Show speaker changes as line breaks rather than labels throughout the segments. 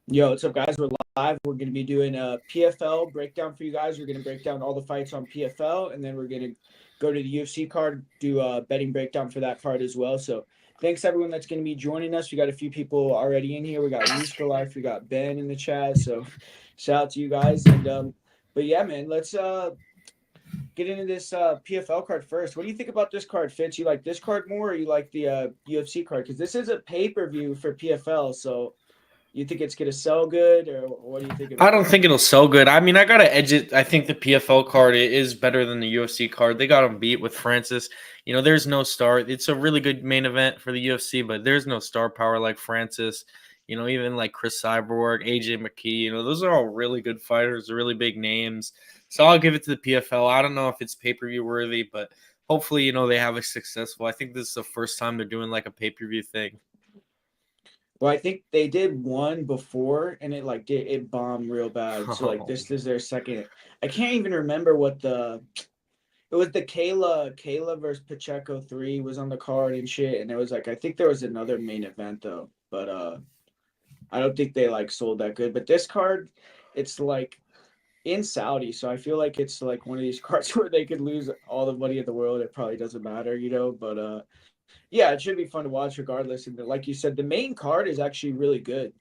Yo, what's up, guys? We're live. We're going to be doing a PFL breakdown for you guys. We're going to break down all the fights on PFL, and then we're going to go to the UFC card, do a betting breakdown for that card as well. So, thanks everyone that's going to be joining us. We got a few people already in here. We got Reese for life. We got Ben in the chat. So, shout out to you guys. But yeah, man, let's get into this PFL card first. What do you think about this card, Fitz? You like this card more, or you like the UFC card? Because this is a pay per view for PFL, so. You think it's gonna sell good, or what do you think
I
about
don't
it?
think it'll sell good. I mean, I gotta edge it. I think the PFL card is better than the UFC card. They got him beat with Francis. There's no star. It's a really good main event for the UFC, but there's no star power like Francis. Even like Chris Cyborg, AJ McKee. Those are all really good fighters, really big names. So I'll give it to the PFL. I don't know if it's pay per view worthy, but hopefully, they have a successful. I think this is the first time they're doing like a pay per view thing.
Well, I think they did one before, and it bombed real bad. So like
Oh.
this is their second. I can't even remember what the it was. The Kayla versus Pacheco 3 was on the card and shit, and it was like I think there was another main event though, but I don't think they like sold that good. But this card, it's like in Saudi, so I feel like it's like one of these cards where they could lose all the money in the world. It probably doesn't matter. But yeah, it should be fun to watch regardless. And like you said, the main card is actually really good.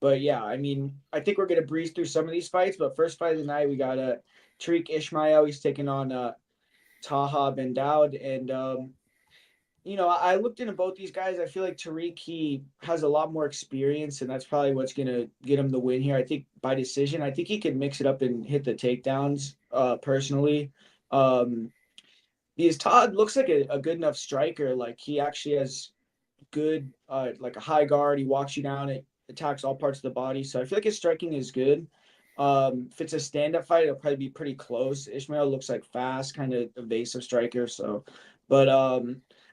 But yeah, I mean, I think we're gonna breeze through some of these fights. But first fight of the night, we got Tariq Ismail. He's taking on Taha Ben Dowd, and I looked into both these guys. I feel like Tariq he has a lot more experience, and that's probably what's gonna get him the win here. I think by decision. I think he can mix it up and hit the takedowns. Personally, um, because Todd looks like a good enough striker. Like he actually has good, like a high guard. He walks you down. It attacks all parts of the body. So I feel like his striking is good. If it's a stand-up fight, it'll probably be pretty close. Ishmael looks like fast, kind of evasive striker. But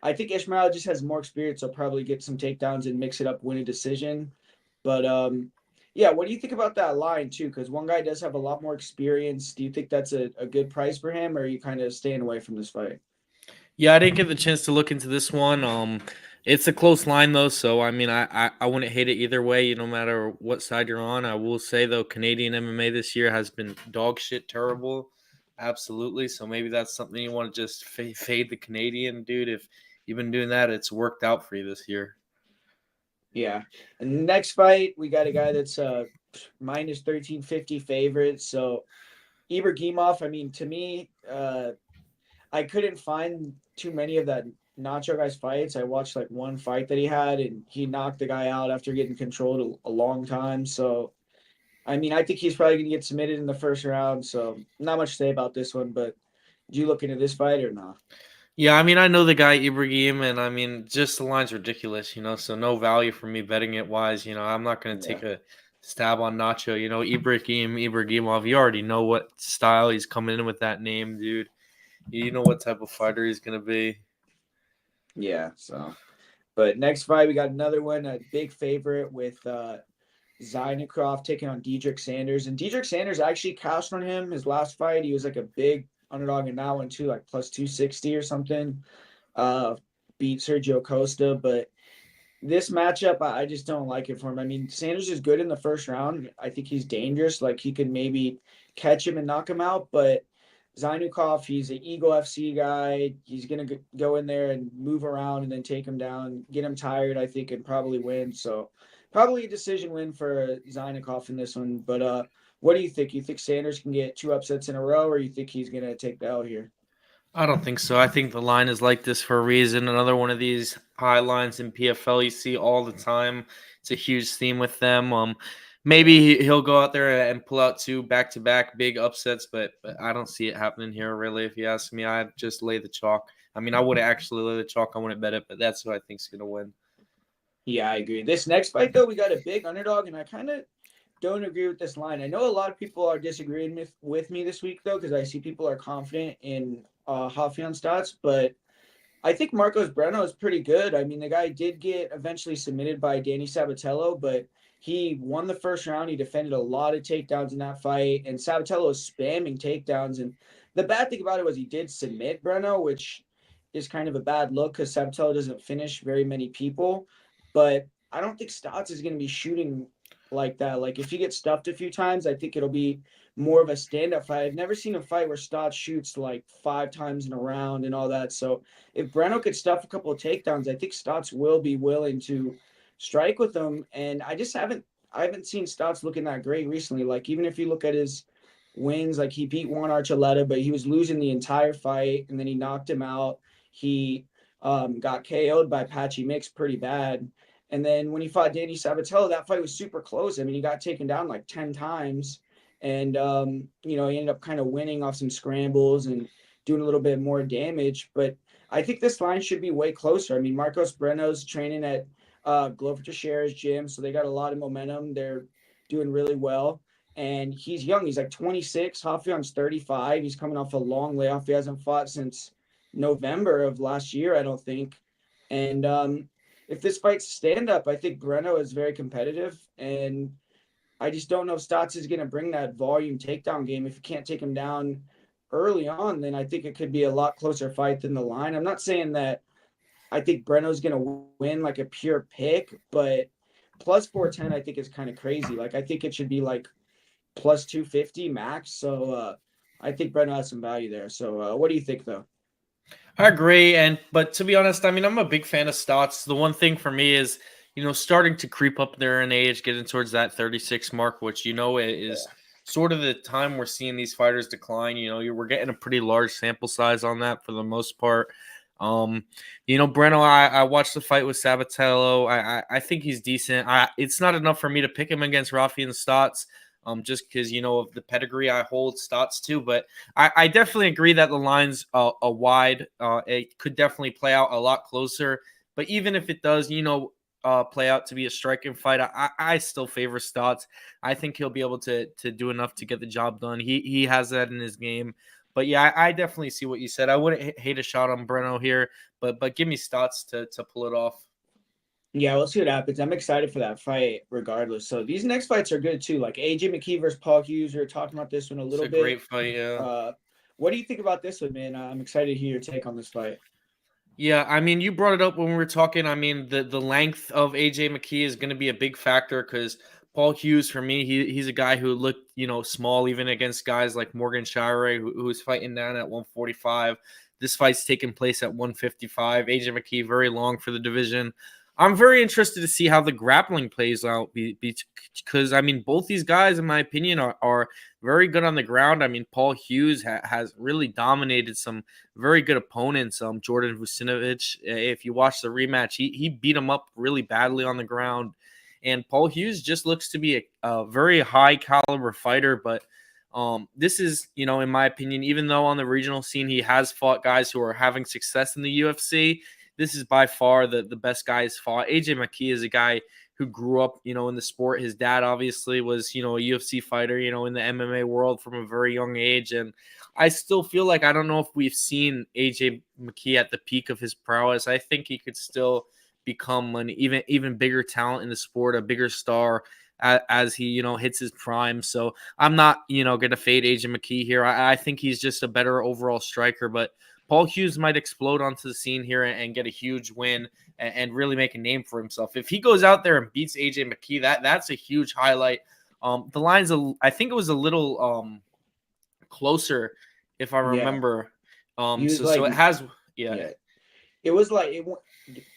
I think Ishmael just has more experience. So probably get some takedowns and mix it up, win a decision. But yeah, what do you think about that line too? Because one guy does have a lot more experience. Do you think that's a good price for him, or are you kind of staying away from this fight?
Yeah, I didn't get the chance to look into this one. It's a close line though, so I mean, I wouldn't hate it either way. No matter what side you're on. I will say though, Canadian MMA this year has been dog shit terrible, absolutely. So maybe that's something you want to just fade the Canadian dude. If you've been doing that, it's worked out for you this year.
Yeah. And the next fight, we got a guy that's minus 1350 favorite. So Ibrahimov, I mean, to me, I couldn't find too many of that Nacho guy's fights. I watched like one fight that he had, and he knocked the guy out after getting controlled a long time. So, I mean, I think he's probably going to get submitted in the first round. So, not much to say about this one, but do you look into this fight or not?
Yeah, I mean, I know the guy Ibrahim, and I mean, just the line's ridiculous, so no value for me betting it wise. I'm not going to
Yeah.
take a stab on Nacho. Ibrahimov, you already know what style he's coming in with that name, dude. You know what type of fighter he's going to be.
Yeah. But next fight, we got another one, a big favorite with Zynicroft taking on Dedrick Sanders. And Dedrick Sanders actually cashed on him his last fight. He was like a big underdog in that one too, like plus 260 or something. Uh, Beat Sergio Costa. But this matchup, I just don't like it for him. I mean, Sanders is good in the first round. I think he's dangerous. Like he could maybe catch him and knock him out. But Zainukov, he's an Eagle FC guy. He's going to go in there and move around and then take him down, get him tired, I think, and probably win. So probably a decision win for Zainukov in this one. But what do you think? You think Sanders can get two upsets in a row, or you think he's going to take the L here?
I don't think so. I think the line is like this for a reason. Another one of these high lines in PFL you see all the time. It's a huge theme with them. Maybe he'll go out there and pull out two back-to-back big upsets, but I don't see it happening here. Really, if you ask me, I'd just lay the chalk. I mean, I would actually lay the chalk. I wouldn't bet it, but that's who I think's gonna win.
Yeah, I agree. This next fight, though, we got a big underdog, and I kind of don't agree with this line. I know a lot of people are disagreeing with me this week, though, because I see people are confident in Rafion stats, but I think Marcos Breno is pretty good. I mean, the guy did get eventually submitted by Danny Sabatello, but he won the first round. He defended a lot of takedowns in that fight, and Sabatello was spamming takedowns. And the bad thing about it was he did submit Breno, which is kind of a bad look because Sabatello doesn't finish very many people. But I don't think Stotts is going to be shooting like that. Like if he gets stuffed a few times, I think it'll be more of a stand-up fight. I've never seen a fight where Stotts shoots like 5 times in a round and all that. So if Breno could stuff a couple of takedowns, I think Stotts will be willing to strike with him. And I haven't seen Stotts looking that great recently. Like even if you look at his wins, like he beat Juan Archuleta, but he was losing the entire fight, and then he knocked him out. He got KO'd by Patchy Mix pretty bad. And then when he fought Danny Sabatello, that fight was super close. I mean, he got taken down like 10 times. And, he ended up kind of winning off some scrambles and doing a little bit more damage. But I think this line should be way closer. I mean, Marcos Breno's training at Glover Teixeira's gym, so they got a lot of momentum. They're doing really well. And he's young. He's like 26. Hafion's 35. He's coming off a long layoff. He hasn't fought since November of last year, I don't think. And if this fight's stand up, I think Breno is very competitive. And I just don't know if Stotts is going to bring that volume takedown game. If you can't take him down early on, then I think it could be a lot closer fight than the line. I'm not saying that I think Breno's going to win like a pure pick, but plus 410, I think is kind of crazy. Like, I think it should be like plus 250 max. So I think Breno has some value there. So what do you think, though?
I agree, but to be honest, I mean, I'm a big fan of Stotts. The one thing for me is, starting to creep up there in age, getting towards that 36 mark, which is
Yeah.
sort of the time we're seeing these fighters decline. We're getting a pretty large sample size on that for the most part. Breno, I watched the fight with Sabatello. I think he's decent. It's not enough for me to pick him against Rafi and Stotts. Just because of the pedigree I hold Stotts to, but I definitely agree that the line's a wide. It could definitely play out a lot closer. But even if it does, play out to be a striking fight, I still favor Stotts. I think he'll be able to do enough to get the job done. He has that in his game. But yeah, I definitely see what you said. I wouldn't hate a shot on Breno here, but give me Stotts to pull it off.
Yeah, we'll see what happens. I'm excited for that fight regardless. So these next fights are good too. Like AJ McKee versus Paul Hughes. We were talking about this one a
It's
little
a
bit.
great fight, yeah.
What do you think about this one, man? I'm excited to hear your take on this fight.
Yeah, I mean, you brought it up when we were talking. I mean, the length of AJ McKee is going to be a big factor because Paul Hughes, for me, he's a guy who looked small even against guys like Morgan Shire, who's fighting down at 145. This fight's taking place at 155. AJ McKee very long for the division. I'm very interested to see how the grappling plays out because I mean, both these guys, in my opinion, are very good on the ground. I mean, Paul Hughes has really dominated some very good opponents. Jordan Vucinovic, if you watch the rematch, he beat him up really badly on the ground. And Paul Hughes just looks to be a very high caliber fighter. But this is, in my opinion, even though on the regional scene he has fought guys who are having success in the UFC, this is by far the best guy he's fought. AJ McKee is a guy who grew up, in the sport. His dad obviously was, a UFC fighter, in the MMA world from a very young age. And I still feel like I don't know if we've seen AJ McKee at the peak of his prowess. I think he could still become an even bigger talent in the sport, a bigger star as he hits his prime. So I'm not going to fade AJ McKee here. I think he's just a better overall striker, but Paul Hughes might explode onto the scene here and get a huge win and really make a name for himself. If he goes out there and beats AJ McKee, that's a huge highlight. The line's I think it was a little closer, if I
Yeah,
remember.
he was
So
like,
it has, yeah.
yeah, it was like it.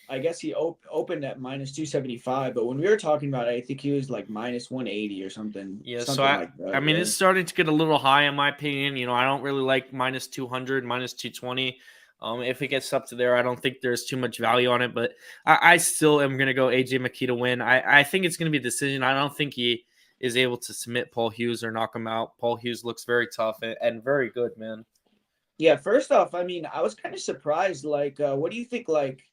I guess he opened at minus 275, but when we were talking about it, I think he was like minus 180 or something,
Yeah, so
something
I
like
I
that.
mean
Yeah.
it's starting to get a little high in my opinion. I don't really like minus 200, minus 220. If it gets up to there, I don't think there's too much value on it, but I still am gonna go AJ McKee to win. I think it's gonna be a decision. I don't think he is able to submit Paul Hughes or knock him out. Paul Hughes looks very tough and very good, man.
Yeah, first off, I mean, I was kind of surprised. Like, what do you think? Like,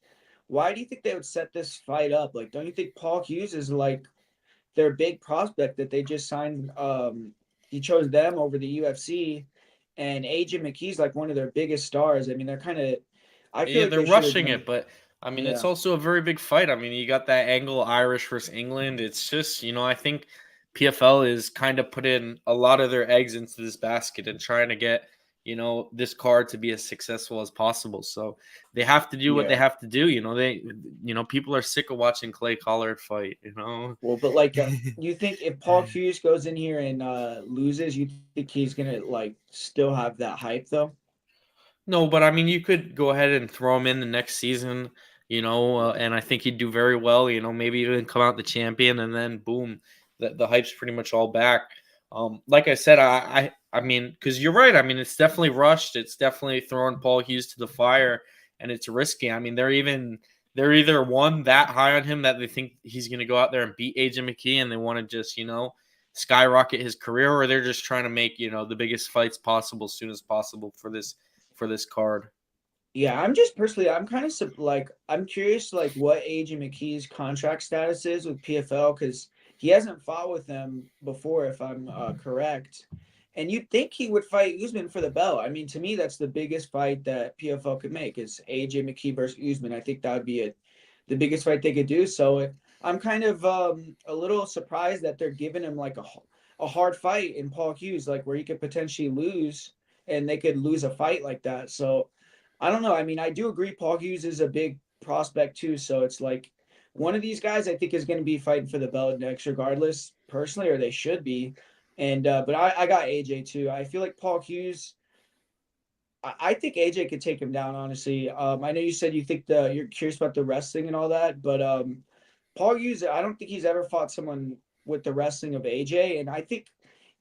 why do you think they would set this fight up? Like, don't you think Paul Hughes is like their big prospect that they just signed? He chose them over the UFC, and AJ McKee's like one of their biggest stars. I mean, they're kind of. I feel
Yeah,
like
they're
they should have
rushing
done.
it, but I mean, it's
Yeah,
also a very big fight. I mean, you got that angle Irish versus England. It's just, I think PFL is kind of putting a lot of their eggs into this basket and trying to get, this card to be as successful as possible. So they have to do what they
Yeah.
have to do. People are sick of watching Clay Collard fight.
Well, but like, you think if Paul Hughes goes in here and loses, you think he's gonna like still have that hype though?
No, but I mean, you could go ahead and throw him in the next season,
Yeah.
and I think he'd do very well. Maybe even come out the champion, and then boom, the hype's pretty much all back. Like I said, I mean, because you're right. I mean, it's definitely rushed. It's definitely throwing Paul Hughes to the fire, and it's risky. I mean, they're either one that high on him that they think he's going to go out there and beat AJ McKee, and they want to just skyrocket his career, or they're just trying to make the biggest fights possible as soon as possible for this card.
Yeah, I'm just personally, I'm kind of like, I'm curious, like, what AJ McKee's contract status is with PFL because he hasn't fought with them before, if I'm correct. And you'd think he would fight Usman for the belt. I mean, to me, that's the biggest fight that PFL could make is AJ McKee versus Usman. I think that would be the biggest fight they could do. So I'm kind of a little surprised that they're giving him like a hard fight in Paul Hughes, like where he could potentially lose and they could lose a fight like that. So I don't know. I mean, I do agree Paul Hughes is a big prospect too. So it's like one of these guys I think is going to be fighting for the belt next, regardless, personally, or they should be. And but I got AJ too. I feel like Paul Hughes. I think AJ could take him down, honestly. I know you said you think you're curious about the wrestling and all that, but Paul Hughes, I don't think he's ever fought someone with the wrestling of AJ, and I think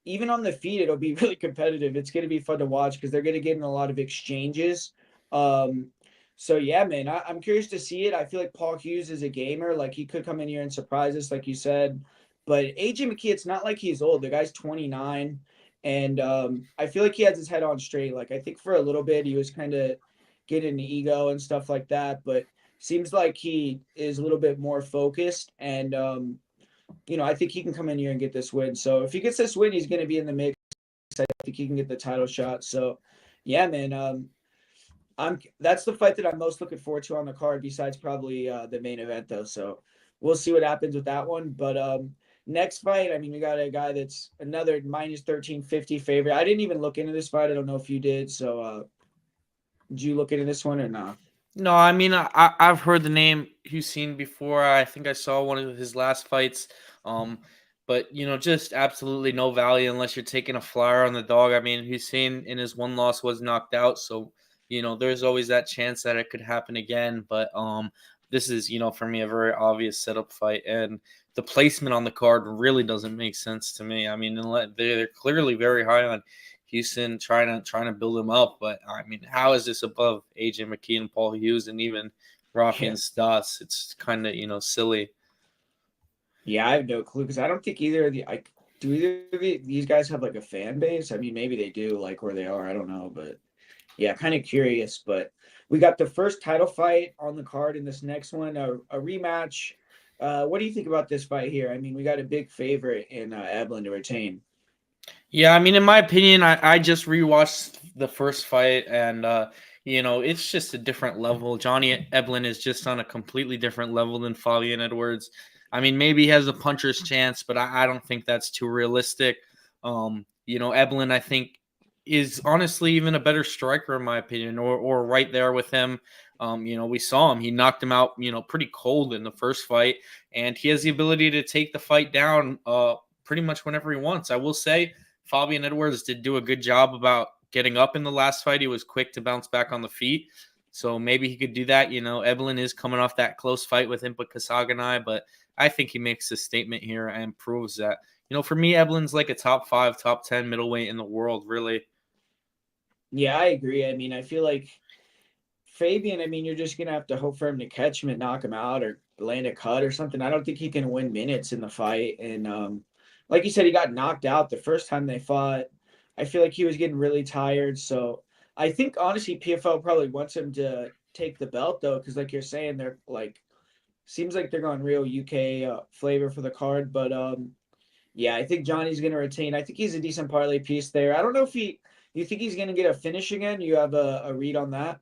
even on the feet, it'll be really competitive. It's going to be fun to watch because they're going to get in a lot of exchanges. Um, so yeah, man, I'm curious to see it. I feel like Paul Hughes is a gamer. Like he could come in here and surprise us, like you said. But AJ McKee, it's not like he's old. The guy's 29, and I feel like he has his head on straight. Like I think for a little bit he was kind of getting the ego and stuff like that, but seems like he is a little bit more focused and I think he can come in here and get this win. So if he gets this win, he's going to be in the mix. I think he can get the title shot. So, yeah, man. That's the fight that I'm most looking forward to on the card. Besides probably the main event, though. So we'll see what happens with that one. But next fight, I mean, we got a guy that's another minus 1350 favorite. I didn't even look into this fight. I don't know if you did. So did you look into this one or not?
No, I mean I've heard the name Hussein before. I think I saw one of his last fights. Um, but just absolutely no value unless you're taking a flyer on the dog. I mean, Hussein in his one loss was knocked out, so there's always that chance that it could happen again. But this is for me a very obvious setup fight, and the placement on the card really doesn't make sense to me. I mean, they're clearly very high on Houston trying to build him up, but I mean, how is this above AJ McKee and Paul Hughes and even Rafi
Yeah.
and Stas? It's kind of silly.
Yeah, I have no clue because I don't think either of the I do either of these guys have like a fan base. I mean, maybe they do, like where they are. I don't know, but yeah, kind of curious. But we got the first title fight on the card in this next one, a rematch. What do you think about this fight here? I mean, we got a big favorite in Evelyn to retain.
Yeah, I mean, in my opinion, I just rewatched the first fight, and it's just a different level. Johnny Eblin is just on a completely different level than Fabian Edwards. I mean, maybe he has a puncher's chance, but I don't think that's too realistic. Eblin, I think, is honestly even a better striker in my opinion, or right there with him. We saw him; he knocked him out, pretty cold in the first fight, and he has the ability to take the fight down, pretty much whenever he wants. I will say Fabian Edwards did do a good job about getting up in the last fight. He was quick to bounce back on the feet. So maybe he could do that. Evelyn is coming off that close fight with Impa Kasaganai, but I think he makes a statement here and proves that, for me, Evelyn's like a top 5, top 10 middleweight in the world, really.
Yeah, I agree. I mean, I feel like Fabian, I mean, you're just gonna have to hope for him to catch him and knock him out or land a cut or something. I don't think he can win minutes in the fight. And like you said, he got knocked out the first time they fought. I feel like he was getting really tired. So I think honestly, PFL probably wants him to take the belt though, because like you're saying, they're like seems like they're going real UK flavor for the card. But yeah, I think Johnny's gonna retain. I think he's a decent parlay piece there. I don't know if he. You think he's gonna get a finish again? You have a read on that?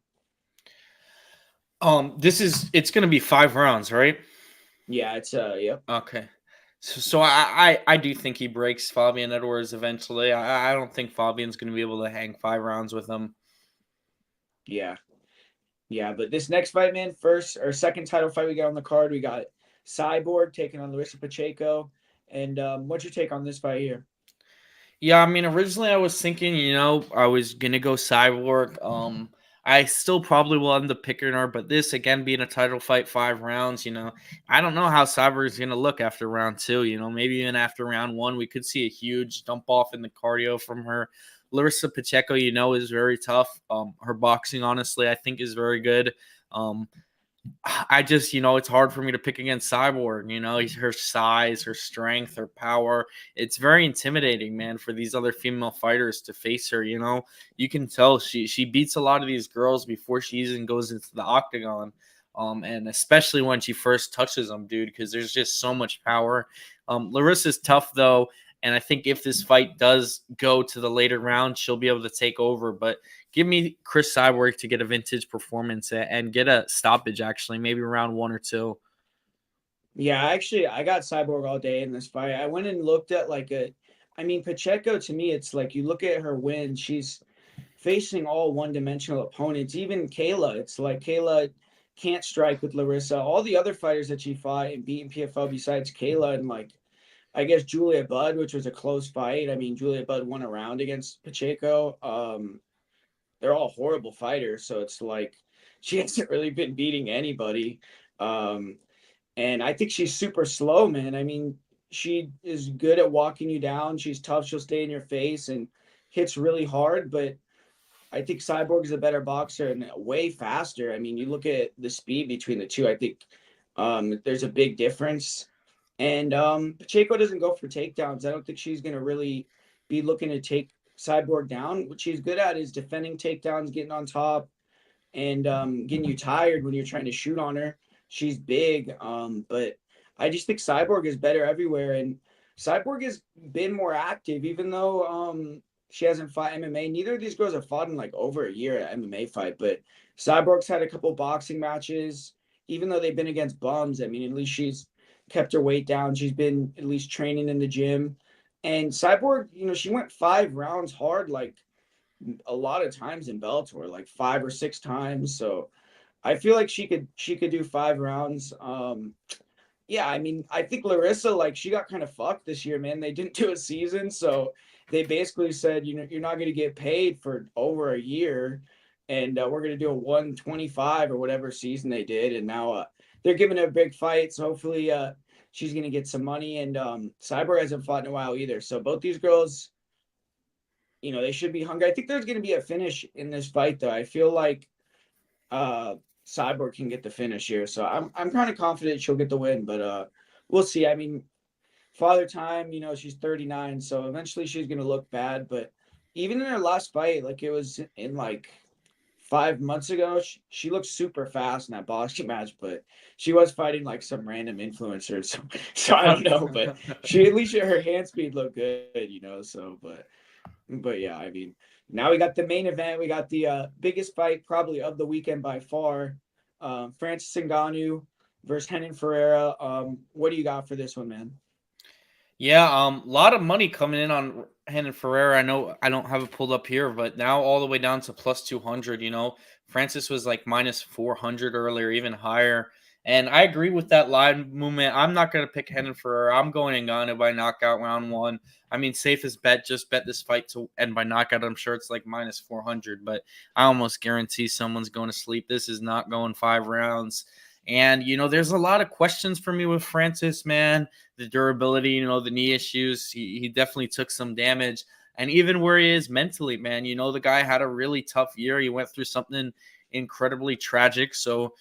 It's gonna be 5 rounds, right?
Yeah, it's yep.
Okay. So I do think he breaks Fabian Edwards eventually. I don't think Fabian's going to be able to hang 5 rounds with him.
Yeah. Yeah, but this next fight, man, first or second title fight we got on the card, we got Cyborg taking on Larissa Pacheco. And what's your take on this fight here?
Yeah, I mean, originally I was thinking, I was gonna go Cyborg. I still probably will end up picking her, but this again being a title fight, 5 rounds, I don't know how Cyborg is gonna look after round two. Maybe even after round one, we could see a huge dump off in the cardio from her. Larissa Pacheco, is very tough. Her boxing, honestly, I think is very good. I just, it's hard for me to pick against Cyborg. Her size, her strength, her power. It's very intimidating, man, for these other female fighters to face her. You can tell she beats a lot of these girls before she even goes into the octagon. And especially when she first touches them, dude, because there's just so much power. Larissa's tough though, and I think if this fight does go to the later round, she'll be able to take over. But give me Chris Cyborg to get a vintage performance and get a stoppage, actually, maybe round one or two.
Yeah, actually, I got Cyborg all day in this fight. I went and looked at I mean, Pacheco to me, it's like you look at her win, she's facing all one-dimensional opponents. Even Kayla, it's like Kayla can't strike with Larissa. All the other fighters that she fought and beat in PFL besides Kayla and I guess Julia Budd, which was a close fight. I mean, Julia Budd won a round against Pacheco. They're all horrible fighters, so it's like she hasn't really been beating anybody. Um, and I think she's super slow, man. I mean, she is good at walking you down. She's tough. She'll stay in your face and hits really hard, but I think Cyborg is a better boxer and way faster. I mean, you look at the speed between the two, I think there's a big difference. And Pacheco doesn't go for takedowns. I don't think she's going to really be looking to take Cyborg down. What she's good at is defending takedowns, getting on top, and getting you tired when you're trying to shoot on her. She's big, but I just think Cyborg is better everywhere. And Cyborg has been more active, even though she hasn't fought MMA. Neither of these girls have fought in like over a year at MMA fight, but Cyborg's had a couple boxing matches, even though they've been against bums. I mean, at least she's kept her weight down. She's been at least training in the gym. And Cyborg, she went 5 rounds hard, like a lot of times in Bellator, like 5 or 6 times. So I feel like she could do 5 rounds. Yeah, I mean, I think Larissa, like, she got kind of fucked this year, man. They didn't do a season, so they basically said, you're not going to get paid for over a year, and we're going to do a 125 or whatever season they did, and now they're giving her a big fight. So hopefully, she's going to get some money. And Cyber hasn't fought in a while either. So both these girls, they should be hungry. I think there's going to be a finish in this fight, though. I feel like uh Cyborg can get the finish here. So I'm kind of confident she'll get the win, but we'll see. I mean, father time, she's 39, so eventually she's gonna look bad. But even in her last fight, like it was in like 5 months ago, she looked super fast in that boxing match, but she was fighting like some random influencers. So I don't know, but she at least her hand speed looked good. So but yeah, I mean, now we got the main event. We got the biggest fight probably of the weekend by far. Francis Ngannou versus Renan Ferreira. What do you got for this one, man?
Yeah, a lot of money coming in on Renan Ferreira. I know I don't have it pulled up here, but now all the way down to plus 200. Francis was like minus 400 earlier, even higher. And I agree with that line movement. I'm not going to pick Renan Ferreira. I'm going Ngannou by knockout round one. I mean, safest bet, just bet this fight to end by knockout. I'm sure it's like minus 400, but I almost guarantee someone's going to sleep. This is not going 5 rounds. And, there's a lot of questions for me with Francis, man. The durability, the knee issues. He definitely took some damage. And even where he is mentally, man, the guy had a really tough year. He went through something incredibly tragic. So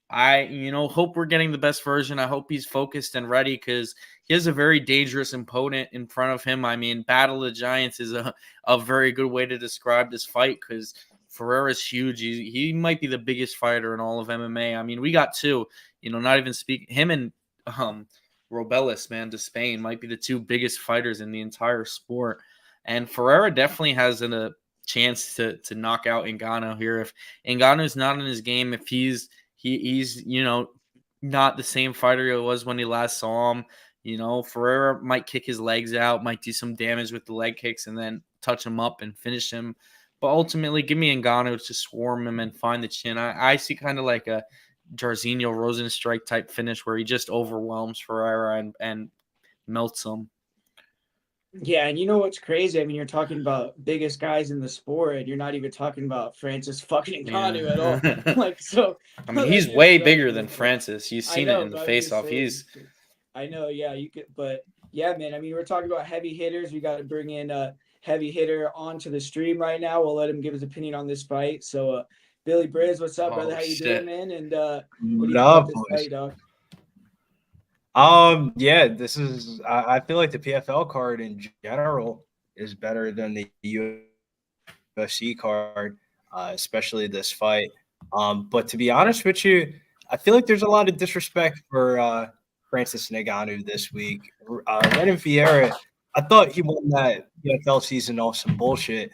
I, hope we're getting the best version. I hope he's focused and ready because he has a very dangerous opponent in front of him. I mean, Battle of the Giants is a very good way to describe this fight because Ferreira's huge. He might be the biggest fighter in all of MMA. I mean, we got two, not even speaking him and Robelis, man, to Spain might be the two biggest fighters in the entire sport. And Ferreira definitely has a chance to knock out Ngannou here. If Ngannou's not in his game, if he's not the same fighter he was when he last saw him. You know, Ferreira might kick his legs out, might do some damage with the leg kicks, and then touch him up and finish him. But ultimately, give me Ngannou to swarm him and find the chin. I see kind of like a Jairzinho Rosenstrike type finish where he just overwhelms Ferreira and melts him.
Yeah, and you know what's crazy? I mean, you're talking about biggest guys in the sport, and you're not even talking about Francis fucking Ngannou at all.
Yeah.
Like, so
I mean,
that's
he's
just
way
so
bigger than
crazy.
Francis. You've
I
seen it
know,
in the
but I'm just
face-off.
saying.
He's
I know, yeah, you could, but yeah, man. I mean, we're talking about heavy hitters. We got to bring in a heavy hitter onto the stream right now. We'll let him give his opinion on this fight. So, Billy Briz, what's up, brother?
oh
How you doing,
shit.
man? And what do
What
you think about
up,
this
boys?
fight, dog?
Yeah, this is. I feel like the PFL card in general is better than the UFC card, especially this fight. But to be honest with you, I feel like there's a lot of disrespect for Francis Ngannou this week. Renan Vieira, I thought he won that PFL season off some bullshit.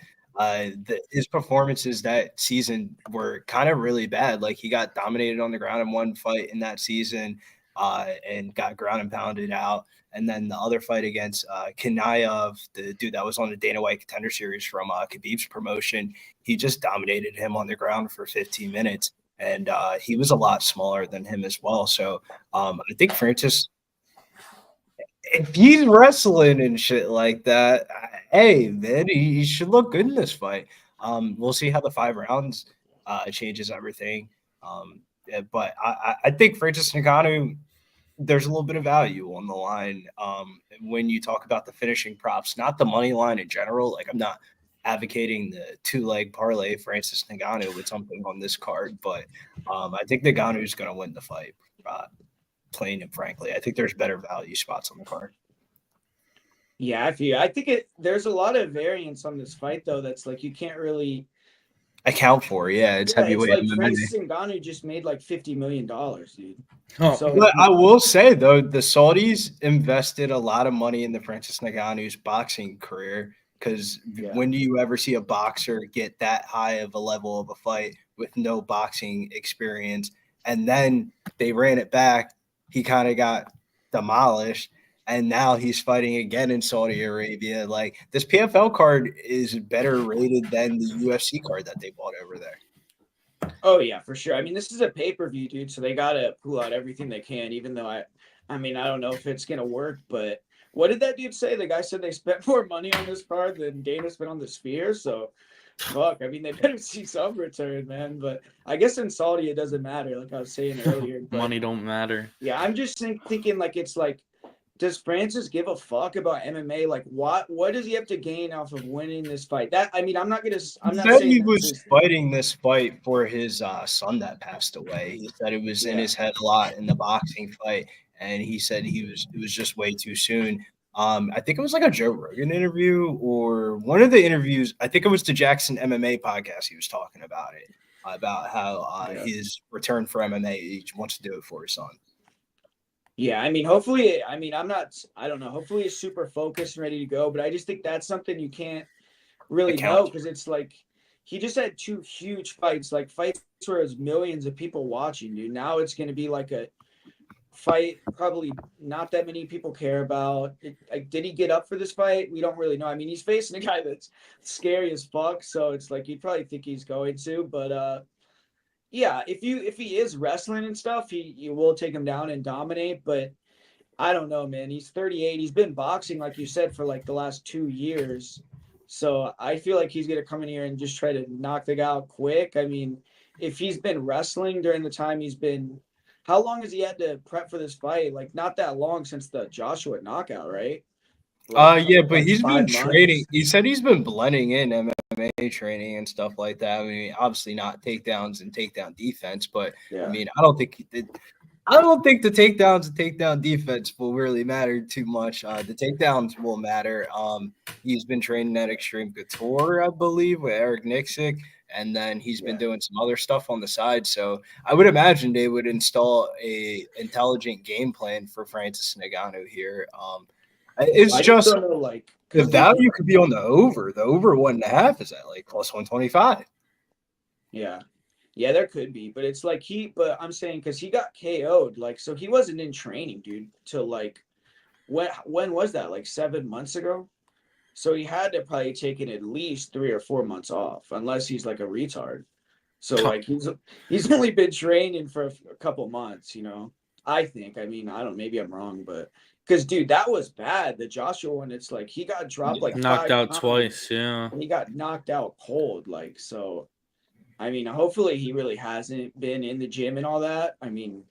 His performances that season were kind of really bad. Like he got dominated on the ground in one fight in that season, and got ground and pounded out. And then the other fight against Kanayev, the dude that was on the Dana White Contender Series from Khabib's promotion, he just dominated him on the ground for 15 minutes. And he was a lot smaller than him as well. So I think Francis, if he's wrestling and shit like that, hey, man, he should look good in this fight. We'll see how the 5 rounds changes everything. But I think Francis Ngannou, there's a little bit of value on the line when you talk about the finishing props, not the money line in general. Like I'm not advocating the 2-leg parlay Francis Ngannou with something on this card, but I think Ngannou is going to win the fight. Plain and frankly, I think there's better value spots on the card.
Yeah, I think there's a lot of variance on this fight though. That's like you can't really
Account for, yeah, it's
Yeah, it's
heavyweight
like
MMA.
Francis Ngannou just made like $50 million, dude.
Oh,
So
But I will say though, the Saudis invested a lot of money in the Francis Ngannou's boxing career because
Yeah.
when do you ever see a boxer get that high of a level of a fight with no boxing experience? And then they ran it back. He kind of got demolished, and now he's fighting again in Saudi Arabia. Like this PFL card is better rated than the UFC card that they bought over there.
Oh yeah, for sure. I mean, this is a pay-per-view, dude, so they gotta pull out everything they can, even though I mean, I don't know if it's gonna work, but what did that dude say? The guy said they spent more money on this card than Dana spent on the Sphere, so fuck. I mean, they better see some return, man. But I guess in Saudi it doesn't matter, like I was saying earlier. But
money don't matter.
yeah, I'm just thinking like it's like, does Francis give a fuck about MMA? Like, what does he have to gain off of winning this fight? That I mean, I'm not
He
saying
said he
that's
was
his.
fighting this fight for his son that passed away. He said it was in
Yeah.
his head a lot in the boxing fight, and he said it was just way too soon. I think it was like a Joe Rogan interview or one of the interviews. I think it was the Jackson MMA podcast. He was talking about it, about how
Yeah.
his return for MMA, he wants to do it for his son.
Yeah, I mean, hopefully, I mean, I don't know. Hopefully, he's super focused and ready to go. But I just think that's something you can't really know
Account.
because it's like he just had 2 huge fights, like fights where there's millions of people watching, dude. Now it's going to be like a fight probably not that many people care about. Like, did he get up for this fight? We don't really know. I mean, he's facing a guy that's scary as fuck, so it's like you'd probably think he's going to, but yeah, if he is wrestling and stuff, you will take him down and dominate. But I don't know, man. He's 38. He's been boxing, like you said, for like the last 2 years. So I feel like he's gonna come in here and just try to knock the guy out quick. I mean, if he's been wrestling during the time he's been, how long has he had to prep for this fight? Like not that long since the Joshua knockout, right?
Yeah, but he's been
5
training.
months.
He said he's been blending in MMA training and stuff like that. I mean, obviously not takedowns and takedown defense, but
Yeah.
I mean, I don't think the takedowns and takedown defense will really matter too much. The takedowns will matter. He's been training at Extreme Couture, I believe, with Eric Nixick, and then he's been doing some other stuff on the side. So I would imagine they would install a intelligent game plan for Francis Ngannou here. It's
I
just
don't know, like
the value could be on the over. The over 1.5 is at like plus 125.
Yeah. Yeah, there could be, but it's like but I'm saying because he got KO'd, like, so he wasn't in training, dude, till like when was that? Like 7 months ago? So he had to probably taken at least 3 or 4 months off, unless he's like a retard. So like he's only been training for a couple months, you know. I think. I mean, I don't. Maybe I'm wrong, but because dude, that was bad. The Joshua one, it's like he got dropped like
Knocked
5
out
times.
twice. Yeah.
And he got knocked out cold. Like so. I mean, hopefully he really hasn't been in the gym and all that. I mean,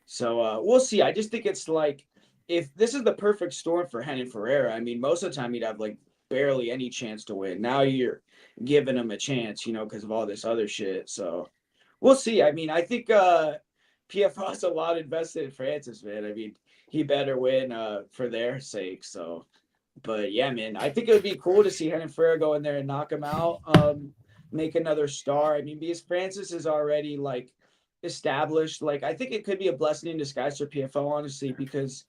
so we'll see. I just think it's like if this is the perfect storm for Renan Ferreira. I mean, most of the time he'd have like barely any chance to win. Now you're giving him a chance, you know, because of all this other shit. So we'll see. I mean, I think PFL has a lot invested in Francis, man. I mean, he better win for their sake. So, but yeah, man, I think it would be cool to see Renan Ferreira go in there and knock him out. Make another star. I mean, because Francis is already like established. Like, I think it could be a blessing in disguise for PFL, honestly, because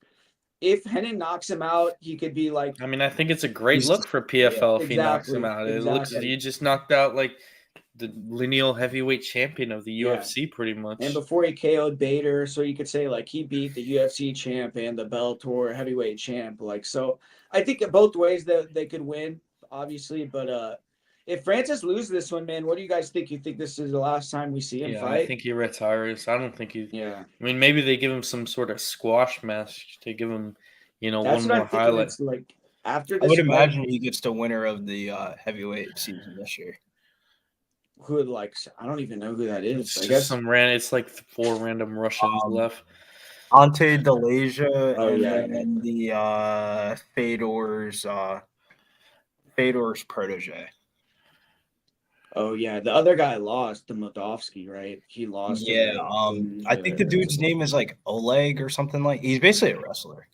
if Renan knocks him out, he could be like.
I mean, I think it's a great look for PFL if he knocks him out. It looks as you just knocked out like the lineal heavyweight champion of the UFC, pretty much.
And before he KO'd Bader, so you could say like he beat the UFC champ and the Bellator heavyweight champ. Like, so I think in both ways that they could win, obviously, but if Francis loses this one, man, what do you guys think? You think this is the last time we see him fight?
I think he retires. I don't think he.
Yeah.
I mean, maybe they give him some sort of squash match to give him,
That's
one
what
more highlight.
It's like after this,
I would imagine he gets the winner of the heavyweight season this year.
Who like? I don't even know who that is.
I guess it's like 4 random Russians left.
Ante Delasia
and
the Fedor's protege.
Oh yeah, the other guy lost, the Moldovsky, right? He lost.
Yeah, I think the dude's name is like Oleg or something like. He's basically a wrestler.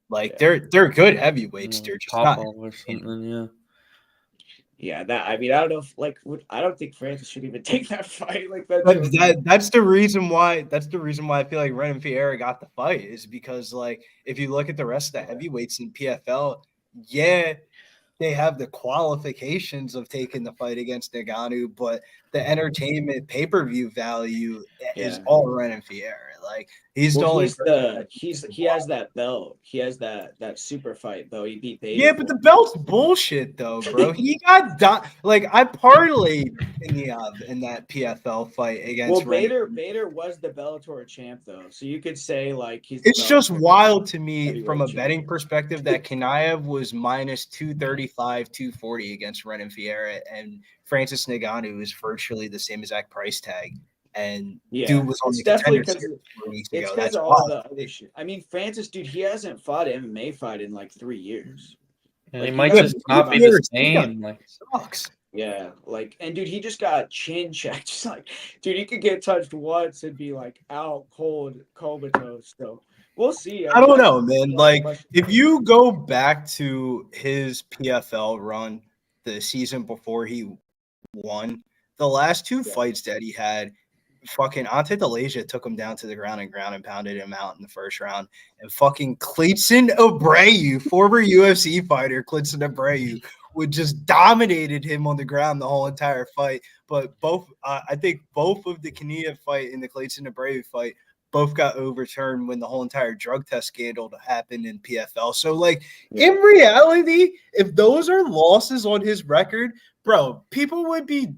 Like they're good heavyweights. They're just not
or something. Yeah.
Yeah, that I mean, I don't know if I don't think Francis should even take that fight like that.
That's the reason why. That's the reason why I feel like Renan Ferreira got the fight is because like if you look at the rest of the heavyweights in PFL, yeah, they have the qualifications of taking the fight against Ngannou, but the entertainment pay-per-view value is all Renan Ferreira. Like he's the only
he has that belt. He has that super fight though. He beat Bader.
Yeah, but the belt's bullshit though, bro. He got like I parlayed in that PFL fight against.
Well, Bader was the Bellator champ though, so you could say like he's.
It's just wild to me from a betting perspective that Kanaev was minus 235, 240 against Renan Ferreira, and Francis Ngannou is virtually the same exact price tag. And dude was on the contender series 4 weeks ago.
It's because of all the other shit. I mean, Francis, dude, he hasn't fought an MMA fight in like 3 years.
And he might just not be the same. Like
sucks.
Yeah, like, and dude, he just got chin checked. Just like, dude, he could get touched once and be like out cold, comatose. So we'll see.
I don't know, man. Like, if you go back to his PFL run, the season before he won, the last 2 fights that he had, fucking Ante Delasia took him down to the ground and pounded him out in the first round. And fucking Clayton Abreu, former UFC fighter Clayton Abreu, would just dominated him on the ground the whole entire fight. But I think both of the Kania fight and the Clayton Abreu fight both got overturned when the whole entire drug test scandal happened in PFL. So, like, in reality, if those are losses on his record, bro, people would be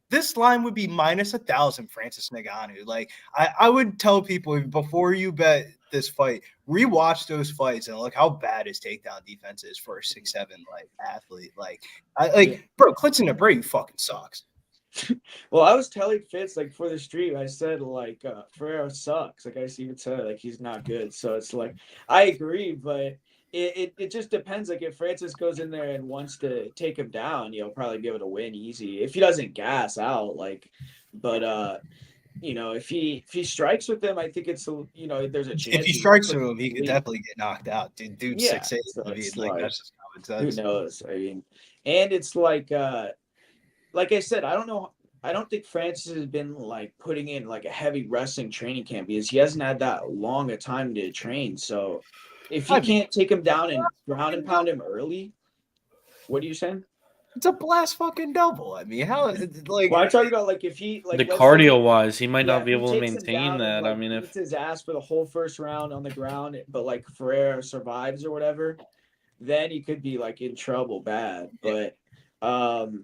this line would be minus 1,000 Francis Ngannou. Like, I would tell people before you bet this fight, rewatch those fights and look how bad his takedown defense is for a 6'7" like athlete. Bro, Clayton Abreu fucking sucks.
Well, I was telling Fitz like for the stream, I said like Ferreira sucks. Like I even said like he's not good. So it's like I agree, but it just depends. Like if Francis goes in there and wants to take him down, you'll probably be able to win easy. If he doesn't gas out, like, but if he strikes with him, I think it's there's a chance.
If he strikes with him, he could definitely get knocked out. Dude, 6'8".
So
I mean, like that's just how it does.
Who knows? I mean, and it's like I said, I don't know. I don't think Francis has been like putting in like a heavy wrestling training camp because he hasn't had that long a time to train. So if you can't take him down and ground and pound him early, what are you saying?
It's a blast fucking double. I mean, how like
Well, I'm talking about like if he like
The
let's say
cardio wise, he might
yeah,
not
if
be
he
able to
takes him
maintain
down and
that. I
like
mean,
beats
if
his ass for the whole first round on the ground, but like Ferrer survives or whatever, then he could be like in trouble bad. But um,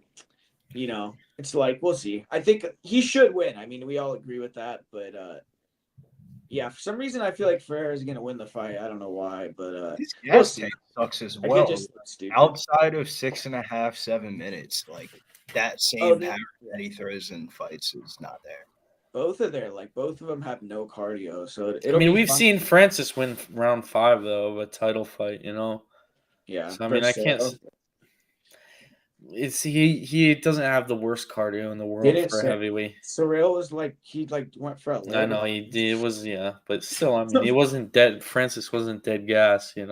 you know, it's like we'll see. I think he should win. I mean, we all agree with that, but yeah, for some reason I feel like Ferrer is gonna win the fight. I don't know why, but
his
we'll
gas
see.
tank sucks as
I could
well.
just look stupid.
Outside of 6.5, 7 minutes, like that
Oh,
same power
yeah.
that he throws in fights is not there.
Both of their like both of them have no cardio, so
I
it'll
mean,
be
we've
fun.
seen Francis win round 5 though of a title fight.
Yeah,
So I mean, I
first
can't. It's he doesn't have the worst cardio in the world
didn't
for a
say
heavyweight.
Cyril was like he like went for a
I
leg
know
lock.
he did. It was but still, I mean, he wasn't dead. Francis wasn't dead gas, in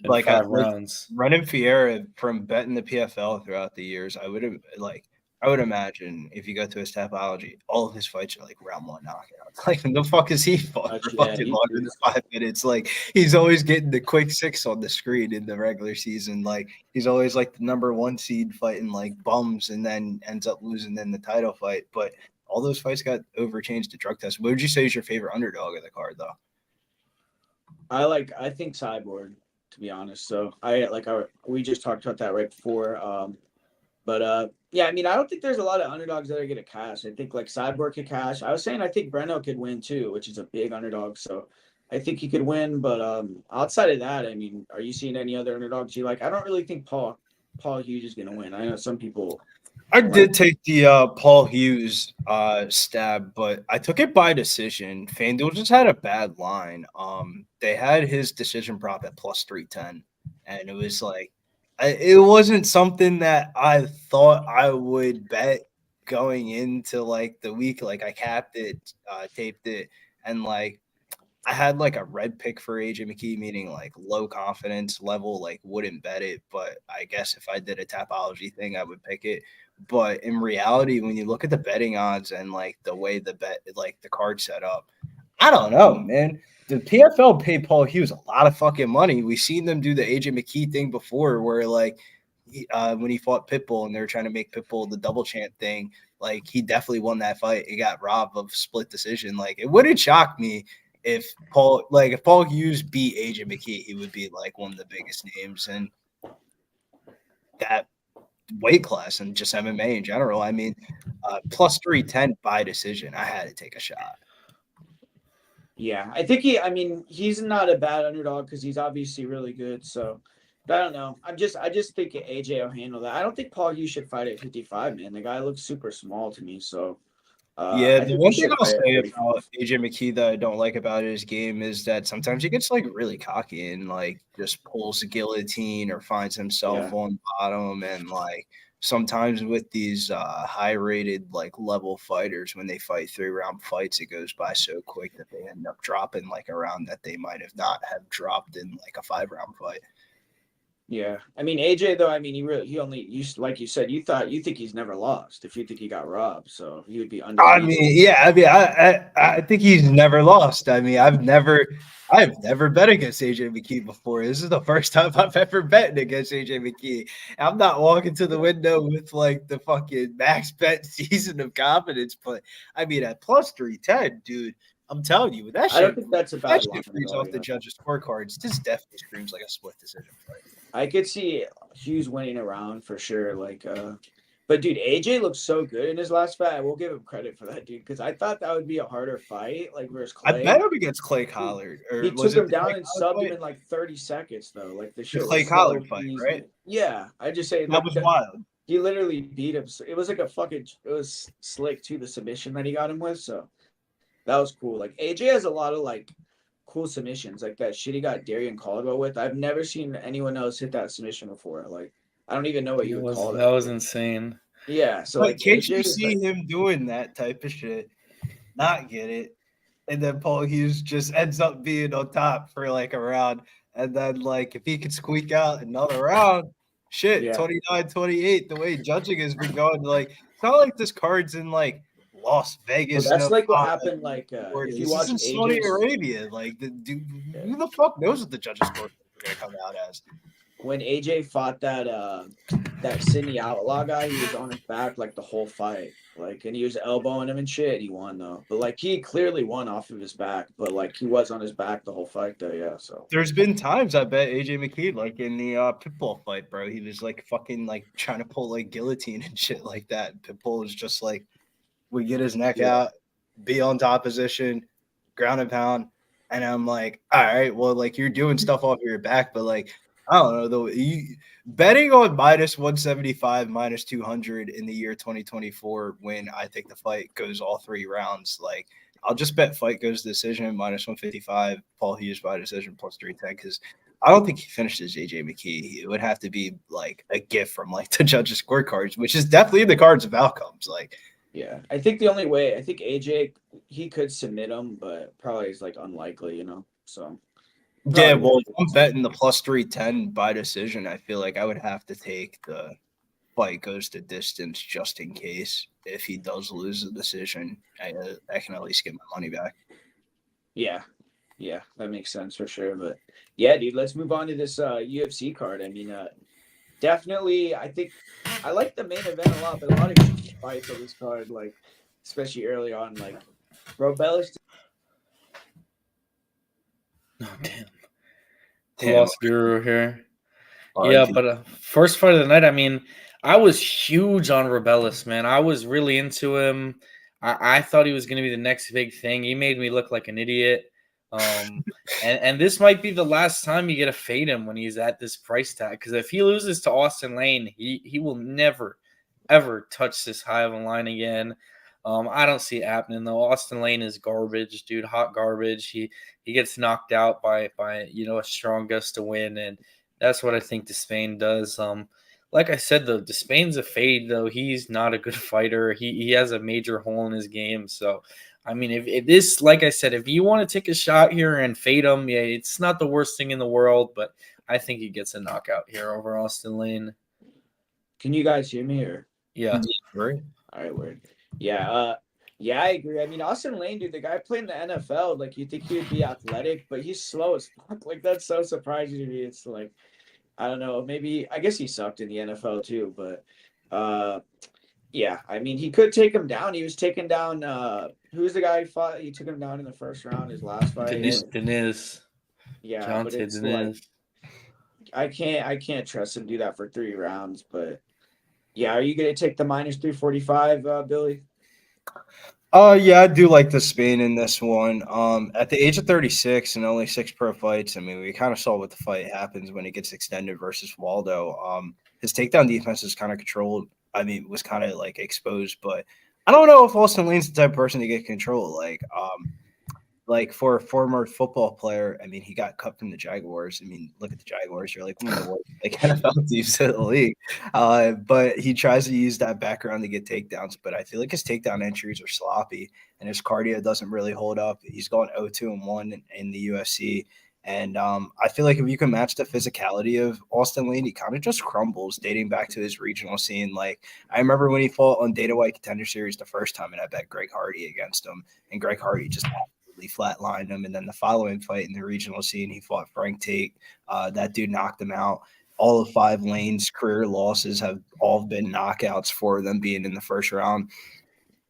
Like
5 rounds.
running Fiera from betting the PFL throughout the years, I would imagine if you go to his Tapology, all of his fights are like round 1 knockouts. Like the fuck is he fought for
Yeah,
fucking longer than 5 minutes? Like he's always getting the quick 6 on the screen in the regular season. Like he's always like the number 1 seed fighting like bums and then ends up losing in the title fight. But all those fights got overchanged to drug tests. What would you say is your favorite underdog of the card though?
I think Cyborg, to be honest. So we just talked about that right before. But yeah, I mean I don't think there's a lot of underdogs that are gonna cash. I think like Cyborg could cash. I was saying I think Breno could win too, which is a big underdog. So I think he could win. But outside of that, I mean, are you seeing any other underdogs you like? I don't really think Paul Hughes is gonna win. I know some people
I did take the Paul Hughes stab, but I took it by decision. FanDuel just had a bad line. They had his decision prop at plus 310, and it was like it wasn't something that I thought I would bet going into like the week. Like I capped it, taped it, and like I had like a red pick for AJ McKee, meaning like low confidence level, like wouldn't bet it. But I guess if I did a Tapology thing, I would pick it. But in reality, when you look at the betting odds and like the way the bet, like the card set up, I don't know, man. The PFL paid Paul Hughes a lot of fucking money. We've seen them do the AJ McKee thing before, where like when he fought Pitbull and they were trying to make Pitbull the double champ thing, like he definitely won that fight. He got robbed of split decision. Like it wouldn't shock me if Paul Hughes beat AJ McKee, he would be like one of the biggest names in that weight class and just MMA in general. I mean, plus 310 by decision. I had to take a shot.
Yeah, I think he's not a bad underdog because he's obviously really good. So, but I don't know. I just think AJ will handle that. I don't think Paul Hughes should fight at 55, man. The guy looks super small to me. So,
Yeah,
I
the
think
one
he
thing
should
I'll
fight at
say
45.
about AJ McKee that I don't like about his game is that sometimes he gets like really cocky and like just pulls a guillotine or finds himself on bottom. And like sometimes with these high rated like level fighters, when they fight 3-round fights, it goes by so quick that they end up dropping like a round that they might have not have dropped in like a 5-round fight.
Yeah, I mean AJ though. I mean he only used like you said. You think he's never lost if you think he got robbed. So he would be undefeated.
I mean, yeah, I think he's never lost. I mean, I've never bet against AJ McKee before. This is the first time I've ever bet against AJ McKee. I'm not walking to the window with like the fucking max bet season of confidence, but I mean at plus 310, dude. I'm telling you, that shit.
I don't think that's a bad line
screams off the judges' scorecards. This definitely screams like a split decision fight.
I could see Hughes winning a round for sure. But dude, AJ looks so good in his last fight. I will give him credit for that, dude, because I thought that would be a harder fight, like versus Clay.
I bet him against Clay Collard.
He took him down and subbed him in like 30 seconds, though. Like the shit.
The Clay Collard fight, right?
Yeah, I just say
that was wild.
He literally beat him. It was like it was slick too, the submission that he got him with. So that was cool. Like AJ has a lot of like cool submissions, like that shit he got Darian Caldwell with. I've never seen anyone else hit that submission before. Like I don't even know what you would call that.
That was insane.
Yeah. So
like can't you see him doing that type of shit, not get it, and then Paul Hughes just ends up being on top for like a round, and then like if he could squeak out another round, shit, 29-28, the way judging has been going, like it's not like this card's in like Las Vegas.
Well, that's like what happened. Like if you watch
Saudi Arabia, like who the fuck knows what the judges' score are gonna come out as?
When AJ fought that that Sydney Outlaw guy, he was on his back like the whole fight. Like, and he was elbowing him and shit. He won though, but like he clearly won off of his back. But like he was on his back the whole fight though. Yeah, so
There's been times I bet AJ McKee, like in the Pitbull fight, bro, he was like fucking like trying to pull like guillotine and shit like that. Pitbull was just like, we get his neck out, be on top position, ground and pound. And I'm like, all right, well, like you're doing stuff off your back, but like, I don't know though. Betting on minus 175, minus 200 in the year 2024 when I think the fight goes all 3 rounds, like I'll just bet fight goes decision minus 155, Paul Hughes by decision plus 310 because I don't think he finishes AJ McKee. It would have to be like a gift from like the judges' scorecards, which is definitely in the cards of outcomes. Like,
yeah, I think the only way I think AJ he could submit him, but probably is like unlikely, you know. So
yeah, well, if I'm betting the plus 310 by decision, I feel like I would have to take the fight goes to distance just in case if he does lose the decision, I can at least get my money back.
Yeah, that makes sense for sure. But yeah, dude, let's move on to this UFC card. I mean, definitely, I think I like the main event a lot, but a lot of good fights on this card, like especially early on, like Robellis.
Oh damn! Lost Guru here.
RIP.
Yeah, but first fight of the night. I mean, I was huge on Rebellis, man. I was really into him. I thought he was going to be the next big thing. He made me look like an idiot. And this might be the last time you get to fade him when he's at this price tag. Because if he loses to Austin Lane, he will never, ever touch this high of a line again. I don't see it happening though. Austin Lane is garbage, dude. Hot garbage. He gets knocked out by a strong gust to win, and that's what I think Despain does. Like I said though, Despain's a fade though. He's not a good fighter. He has a major hole in his game. So I mean, if this, like I said, if you want to take a shot here and fade him, yeah, it's not the worst thing in the world, but I think he gets a knockout here over Austin Lane.
Can you guys hear me or?
Yeah.
Right.
All right, word. Yeah, yeah, I agree. I mean, Austin Lane, dude, the guy played in the NFL. Like, you think he would be athletic, but he's slow as fuck. Like, that's so surprising to me. It's like, I don't know. Maybe I guess he sucked in the NFL too, but yeah. I mean, he could take him down. He was taking down. Who's the guy he fought? He took him down in the first round. His last fight.
Deniz.
Yeah, but it's like I can't trust him to do that for 3 rounds. But yeah, are you gonna take the minus 345, Billy?
Yeah, I do like the Spain in this one. At the age of 36 and only 6 pro fights, I mean, we kind of saw what the fight happens when it gets extended versus Waldo. His takedown defense is kind of controlled. I mean, was kind of like exposed, but I don't know if Austin Lane's the type of person to get control. Like for a former football player, I mean, he got cut from the Jaguars. I mean, look at the Jaguars. You're like one of the worst like NFL teams in the league. But he tries to use that background to get takedowns. But I feel like his takedown entries are sloppy and his cardio doesn't really hold up. He's going 0-2-1 in the UFC. And I feel like if you can match the physicality of Austin Lane, he kind of just crumbles dating back to his regional scene. Like I remember when he fought on Dana White Contender Series the first time, and I bet Greg Hardy against him, and Greg Hardy just flatlined him. And then the following fight in the regional scene, he fought Frank Tate. That dude knocked him out. All of 5 Lane's career losses have all been knockouts for them being in the first round.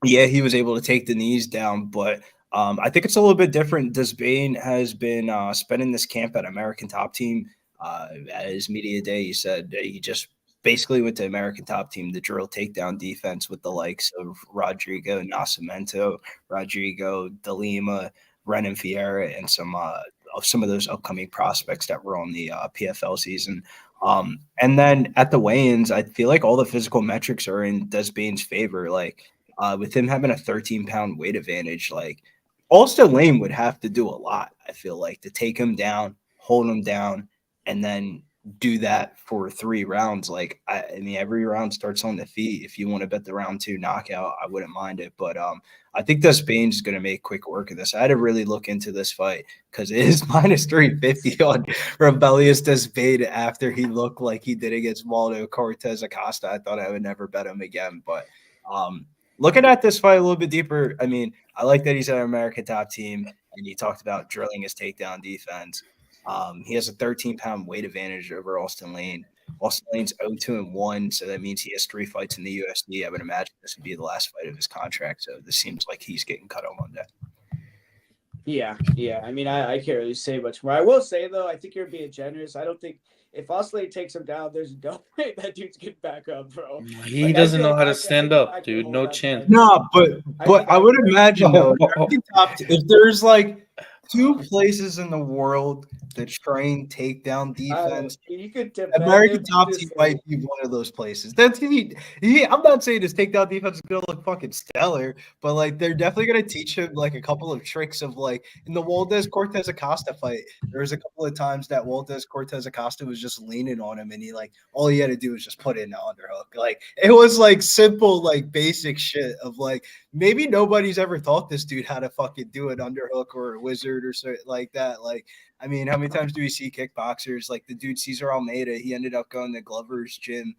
Yeah, he was able to take the knees down, but I think it's a little bit different. Despain has been spending this camp at American Top Team. At his media day, he said he just basically went to American Top Team to drill takedown defense with the likes of Rodrigo Nascimento, Rodrigo De Lima, Renan Fiera, and some of those upcoming prospects that were on the PFL season. And then at the weigh-ins, I feel like all the physical metrics are in Despain's favor. Like with him having a 13-pound weight advantage, like Austin Lane would have to do a lot, I feel like, to take him down, hold him down, and then do that for 3 rounds. Like I mean, every round starts on the feet. If you want to bet the round 2 knockout, I wouldn't mind it. But I think Despain's is going to make quick work of this. I had to really look into this fight because it is minus 350 on Rebellious Despain after he looked like he did against Waldo Cortez Acosta. I thought I would never bet him again. But looking at this fight a little bit deeper, I mean, I like that he's at American Top Team, and he talked about drilling his takedown defense. He has a 13-pound weight advantage over Austin Lane. Austin Lane's 0-2-1, so that means he has 3 fights in the UFC. I would imagine this would be the last fight of his contract, so this seems like he's getting cut on Monday.
Yeah. I mean, I can't really say much more. I will say though, I think you're being generous. I don't think if Ostley takes him down, there's no way that dude's getting back up, bro.
He
Like,
doesn't
I
know
feel
how
like
to
I
stand
could
up, dude.
hold
No
that
chance.
fight.
No, but I would imagine though, if there's like 2 places in the world that train takedown defense,
You could defend
American
him.
Top Team might be one of those places. That's I'm not saying his takedown defense is gonna look fucking stellar, but like they're definitely gonna teach him like a couple of tricks of like in the Waldes Cortez Acosta fight. There was a couple of times that Waldes Cortez Acosta was just leaning on him, and he like all he had to do was just put in the underhook. Like it was like simple, like basic shit of like maybe nobody's ever taught this dude how to fucking do an underhook or a wizard or something like that. Like I mean, how many times do we see kickboxers like the dude Cesar Almeida? He ended up going to Glover's gym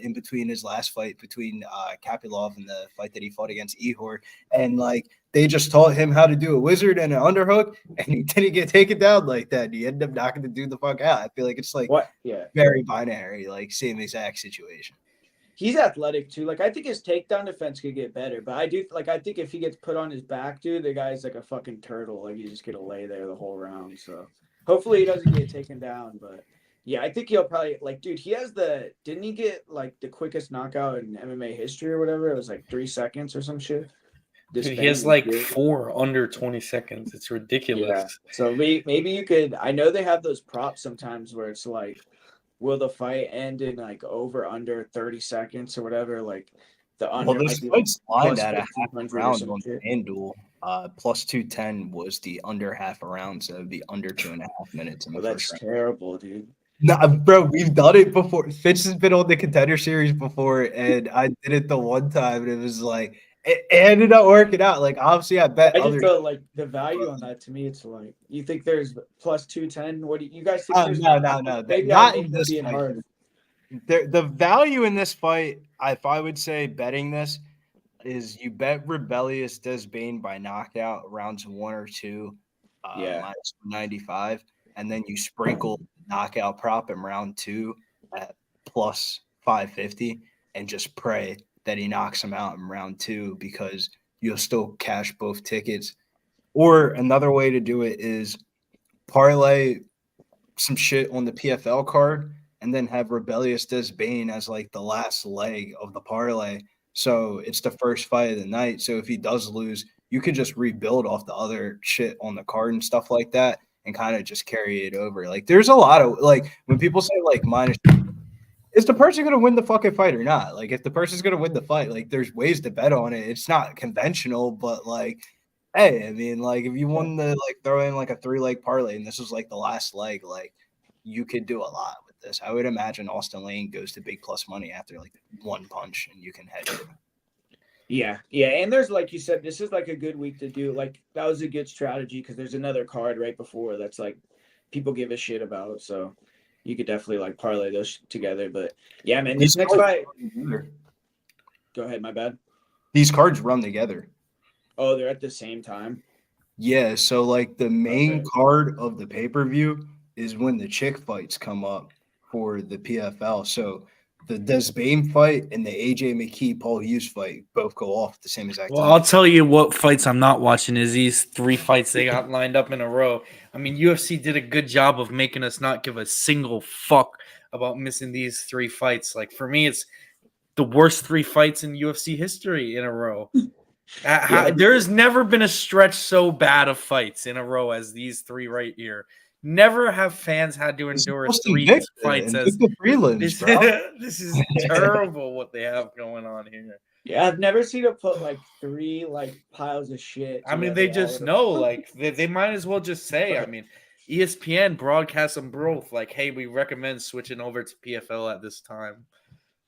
in between his last fight between Kapilov and the fight that he fought against Ihor. And like they just taught him how to do a wizard and an underhook, and he didn't get taken down like that. He ended up knocking the dude the fuck out. I feel like it's like
What? Yeah.
very binary, like same exact situation.
He's athletic too. Like I think his takedown defense could get better, but I think if he gets put on his back, dude, the guy's like a fucking turtle. Like he's just gonna lay there the whole round. So hopefully he doesn't get taken down. But yeah, I think he'll probably like, dude. He has didn't he get like the quickest knockout in MMA history or whatever? It was like 3 seconds or some shit.
Dude, he has like 4 under 20 seconds. It's ridiculous.
Yeah. So maybe you could. I know they have those props sometimes where it's like, will the fight end in like over under 30 seconds or whatever? Like the under.
Well, this fight's lined at a half
1500
round on FanDuel. Plus 210 was the under half a round, so it'd be under 2.5 minutes in the first round.
That's terrible, dude.
Nah, bro, we've done it before. Fitch has been on the Contender Series before, and I did it the one time, and it was like it ended up working out. Like obviously, I bet
I just feel like the value on that to me. It's like you think there's plus 210. What do you guys think?
No.
Maybe
not
I'm
in this
being
fight.
hard.
The value in this fight, if I would say betting this, is you bet Rebellious Desbane by knockout rounds 1 or 2, minus 95, and then you sprinkle knockout prop in round 2 at plus 550, and just pray that he knocks him out in round 2 because you'll still cash both tickets. Or another way to do it is parlay some shit on the PFL card and then have Rebellious Desbane as like the last leg of the parlay. So it's the first fight of the night. So if he does lose, you could just rebuild off the other shit on the card and stuff like that and kind of just carry it over. Like there's a lot of like when people say like minus, is the person going to win the fucking fight or not? Like if the person's going to win the fight, like there's ways to bet on it. It's not conventional, but like, hey, I mean, like if you won the like throw in like a 3-leg parlay and this was like the last leg, like you could do a lot with this. I would imagine Austin Lane goes to big plus money after like one punch and you can hedge it.
Yeah. And there's like you said, this is like a good week to do. Like that was a good strategy because there's another card right before that's like people give a shit about. So you could definitely like parlay those together. But yeah, man, this next fight. Go ahead, my bad.
These cards run together.
Oh, they're at the same time?
Yeah, so like the main card of the pay-per-view is when the chick fights come up for the PFL. So the Desbane fight and the AJ McKee Paul Hughes fight both go off at the same exact time.
Well, I'll tell you what fights I'm not watching is these 3 fights they got lined up in a row. I mean, UFC did a good job of making us not give a single fuck about missing these 3 fights. Like for me, it's the worst 3 fights in UFC history in a row. There's never been a stretch so bad of fights in a row as these 3 right here. Never have fans had to endure 3 fights as
the prelims, bro.
This is terrible what they have going on here.
Yeah, I've never seen them put like 3 like piles of shit.
I mean, they just know, like they might as well just say. I mean, ESPN broadcasts them both like, "Hey, we recommend switching over to PFL at this time."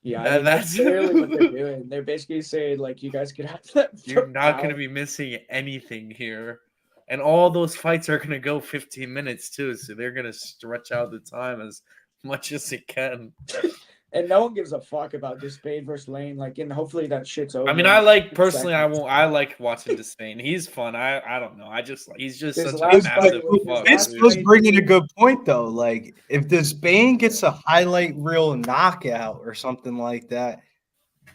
Yeah, I mean, that's literally what they're doing. They're basically saying like, you guys could have that.
You're not going to be missing anything here. And all those fights are going to go 15 minutes too. So they're going to stretch out the time as much as they can.
And no one gives a fuck about Despain versus Lane. Like, and hopefully that shit's over.
I mean,
in
I like
2
personally. I
seconds.
won't. I like watching Despain. He's fun. I don't know. He's just
His
such a
last
But
massive
fight was his
fuck,
Vince
last
dude.
was
fight.
bringing a good point though. Like if this Bane gets a highlight reel knockout or something like that,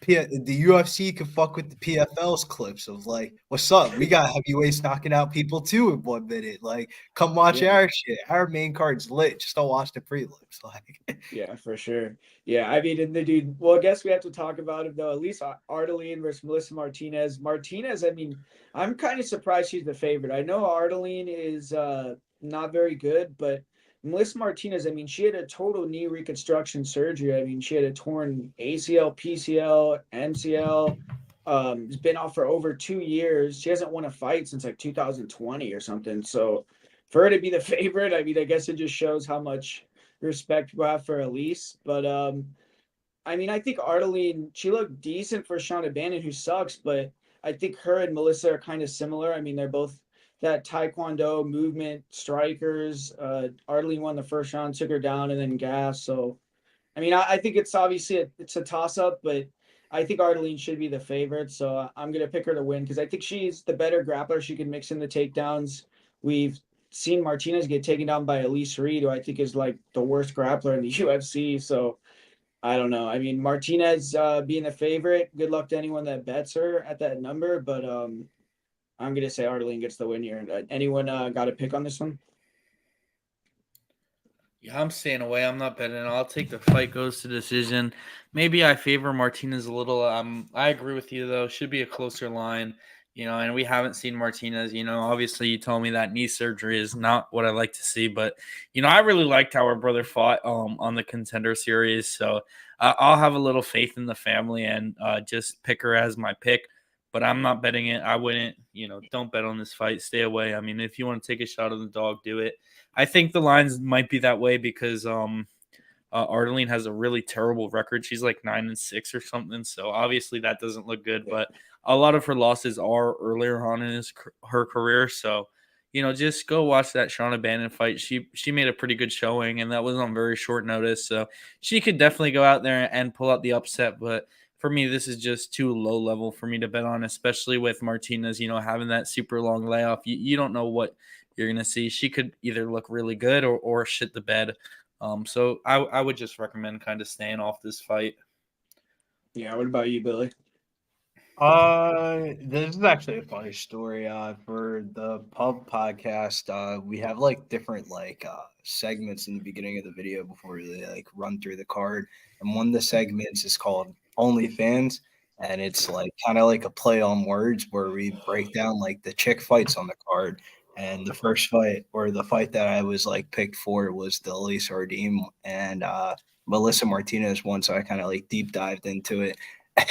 the UFC could fuck with the PFL's clips of like, what's up? We got heavyweights knocking out people too in 1 minute. Like, come watch
Yeah.
our shit. Our main card's lit. Just don't watch the prelims. Like,
Yeah, for sure. Yeah, I mean, and the dude. Well, I guess we have to talk about him though. At least Ardeline versus Melissa Martinez. Martinez, I mean, I'm kind of surprised she's the favorite. I know Ardeline is not very good, but Melissa Martinez, I mean, she had a total knee reconstruction surgery. I mean, she had a torn ACL, PCL, MCL. It's been off for over 2 years. She hasn't won a fight since like 2020 or something. So for her to be the favorite, I mean, I guess it just shows how much respect we have for Elise. But I mean, I think Ardeline, she looked decent for Shauna Bannon, who sucks, but I think her and Melissa are kind of similar. I mean, they're both that Taekwondo movement strikers. Ardeline won the first round, took her down, and then gas. So, I mean, I think it's obviously it's a toss up, but I think Ardeline should be the favorite. So I'm gonna pick her to win because I think she's the better grappler. She can mix in the takedowns. We've seen Martinez get taken down by Elise Reed, who I think is like the worst grappler in the UFC. So I don't know. I mean, Martinez being the favorite. Good luck to anyone that bets her at that number, but I'm gonna say Ardeline gets the win here. Anyone got a pick on this one?
Yeah, I'm staying away. I'm not betting. I'll take the fight goes to decision. Maybe I favor Martinez a little. I agree with you though. Should be a closer line, and we haven't seen Martinez. Obviously you told me that knee surgery is not what I like to see, but I really liked how our brother fought on the Contender Series. So I'll have a little faith in the family and just pick her as my pick. But I'm not betting it. I wouldn't. Don't bet on this fight. Stay away. I mean, if you want to take a shot on the dog, do it. I think the lines might be that way because Ardeline has a really terrible record. She's like 9-6 or something. So obviously that doesn't look good. But a lot of her losses are earlier on in her career. So just go watch that Shauna Bannon fight. She made a pretty good showing, and that was on very short notice. So she could definitely go out there and pull out the upset. But for me, this is just too low level for me to bet on, especially with Martinez. Having that super long layoff. You don't know what you're gonna see. She could either look really good or shit the bed. So I would just recommend kind of staying off this fight.
Yeah. What about you, Billy?
This is actually a funny story. For the pub podcast, we have like different segments in the beginning of the video before they like run through the card, and one of the segments is called OnlyFans, and it's like kind of like a play on words where we break down like the chick fights on the card. And the first fight or the fight that I was like picked for was the Elise Ardim and Melissa Martinez one, so I kind of like deep dived into it.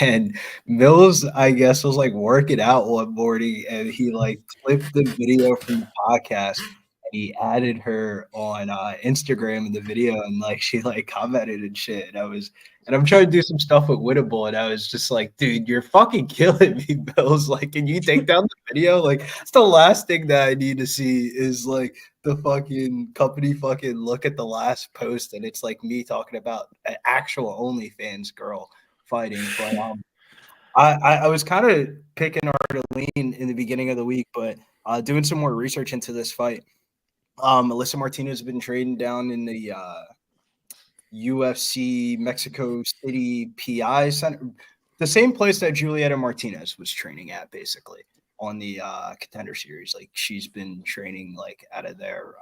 And Mills, I guess, was like working out one morning and he like clipped the video from the podcast and he added her on Instagram in the video and like she like commented and shit. And I'm trying to do some stuff with Winnable and I was just like, dude, you're fucking killing me, Mills. Like, can you take down the video? Like, it's the last thing that I need to see is like the fucking company fucking look at the last post and it's like me talking about an actual OnlyFans girl fighting. But I was kind of picking Ardeline in the beginning of the week, but doing some more research into this fight. Melissa Martinez has been trading down in the UFC Mexico City PI Center, the same place that Julieta Martinez was training at, basically on the Contender Series. Like she's been training like out of there.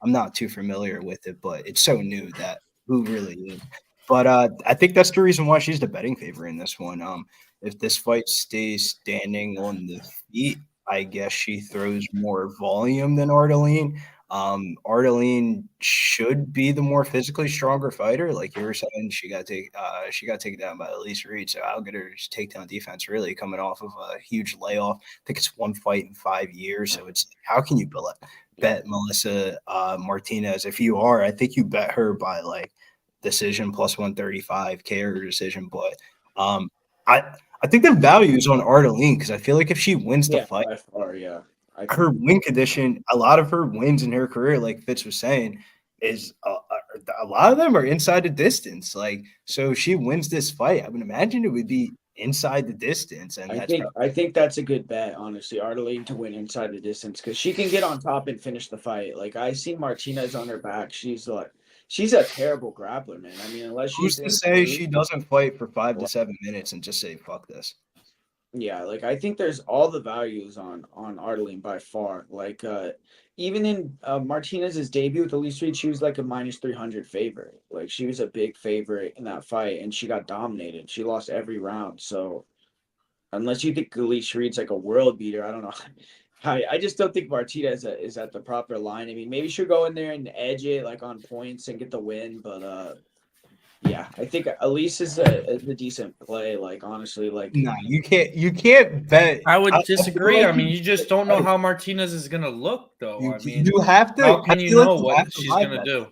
I'm not too familiar with it, but it's so new that who really is. But I think that's the reason why she's the betting favorite in this one. If this fight stays standing on the feet, I guess she throws more volume than Ardeline. Ardeline should be the more physically stronger fighter. Like you were saying, she got taken down by Elise Reed. So Algetter's takedown defense really coming off of a huge layoff. I think it's one fight in 5 years. So it's how can you bet Melissa Martinez? If you are, I think you bet her by like decision plus 135 KO decision. But I think the value is on Ardeline because I feel like if she wins the fight,
by far, yeah.
her win condition, a lot of her wins in her career, like Fitz was saying, is a lot of them are inside the distance. Like, so if she wins this fight, I would imagine it would be inside the distance, and that's probably
I think that's a good bet, honestly, Ardeline to win inside the distance because she can get on top and finish the fight. Like I see Martinez on her back, she's a terrible grappler, man. I mean, unless
who's
she's
to
in
say she doesn't fight for 5 to 7 minutes and just say fuck this.
yeah, like I think there's all the values on Ardeline by far. Like even in Martinez's debut with Elise Reed, she was like a -300 favorite. Like she was a big favorite in that fight, and she got dominated. She lost every round. So unless you think Elise Reed's like a world beater, I don't know. I just don't think Martinez is at the proper line. I mean, maybe she'll go in there and edge it like on points and get the win, but yeah, I think Elise is a decent play. Like honestly, like
No, you can't bet.
I would
feel
disagree.
like
I mean, you just don't know how Martinez is gonna look, though. I mean,
you have to.
how
I
can you
feel like
know
you have
what
to
she's
vibe
gonna
that.
do?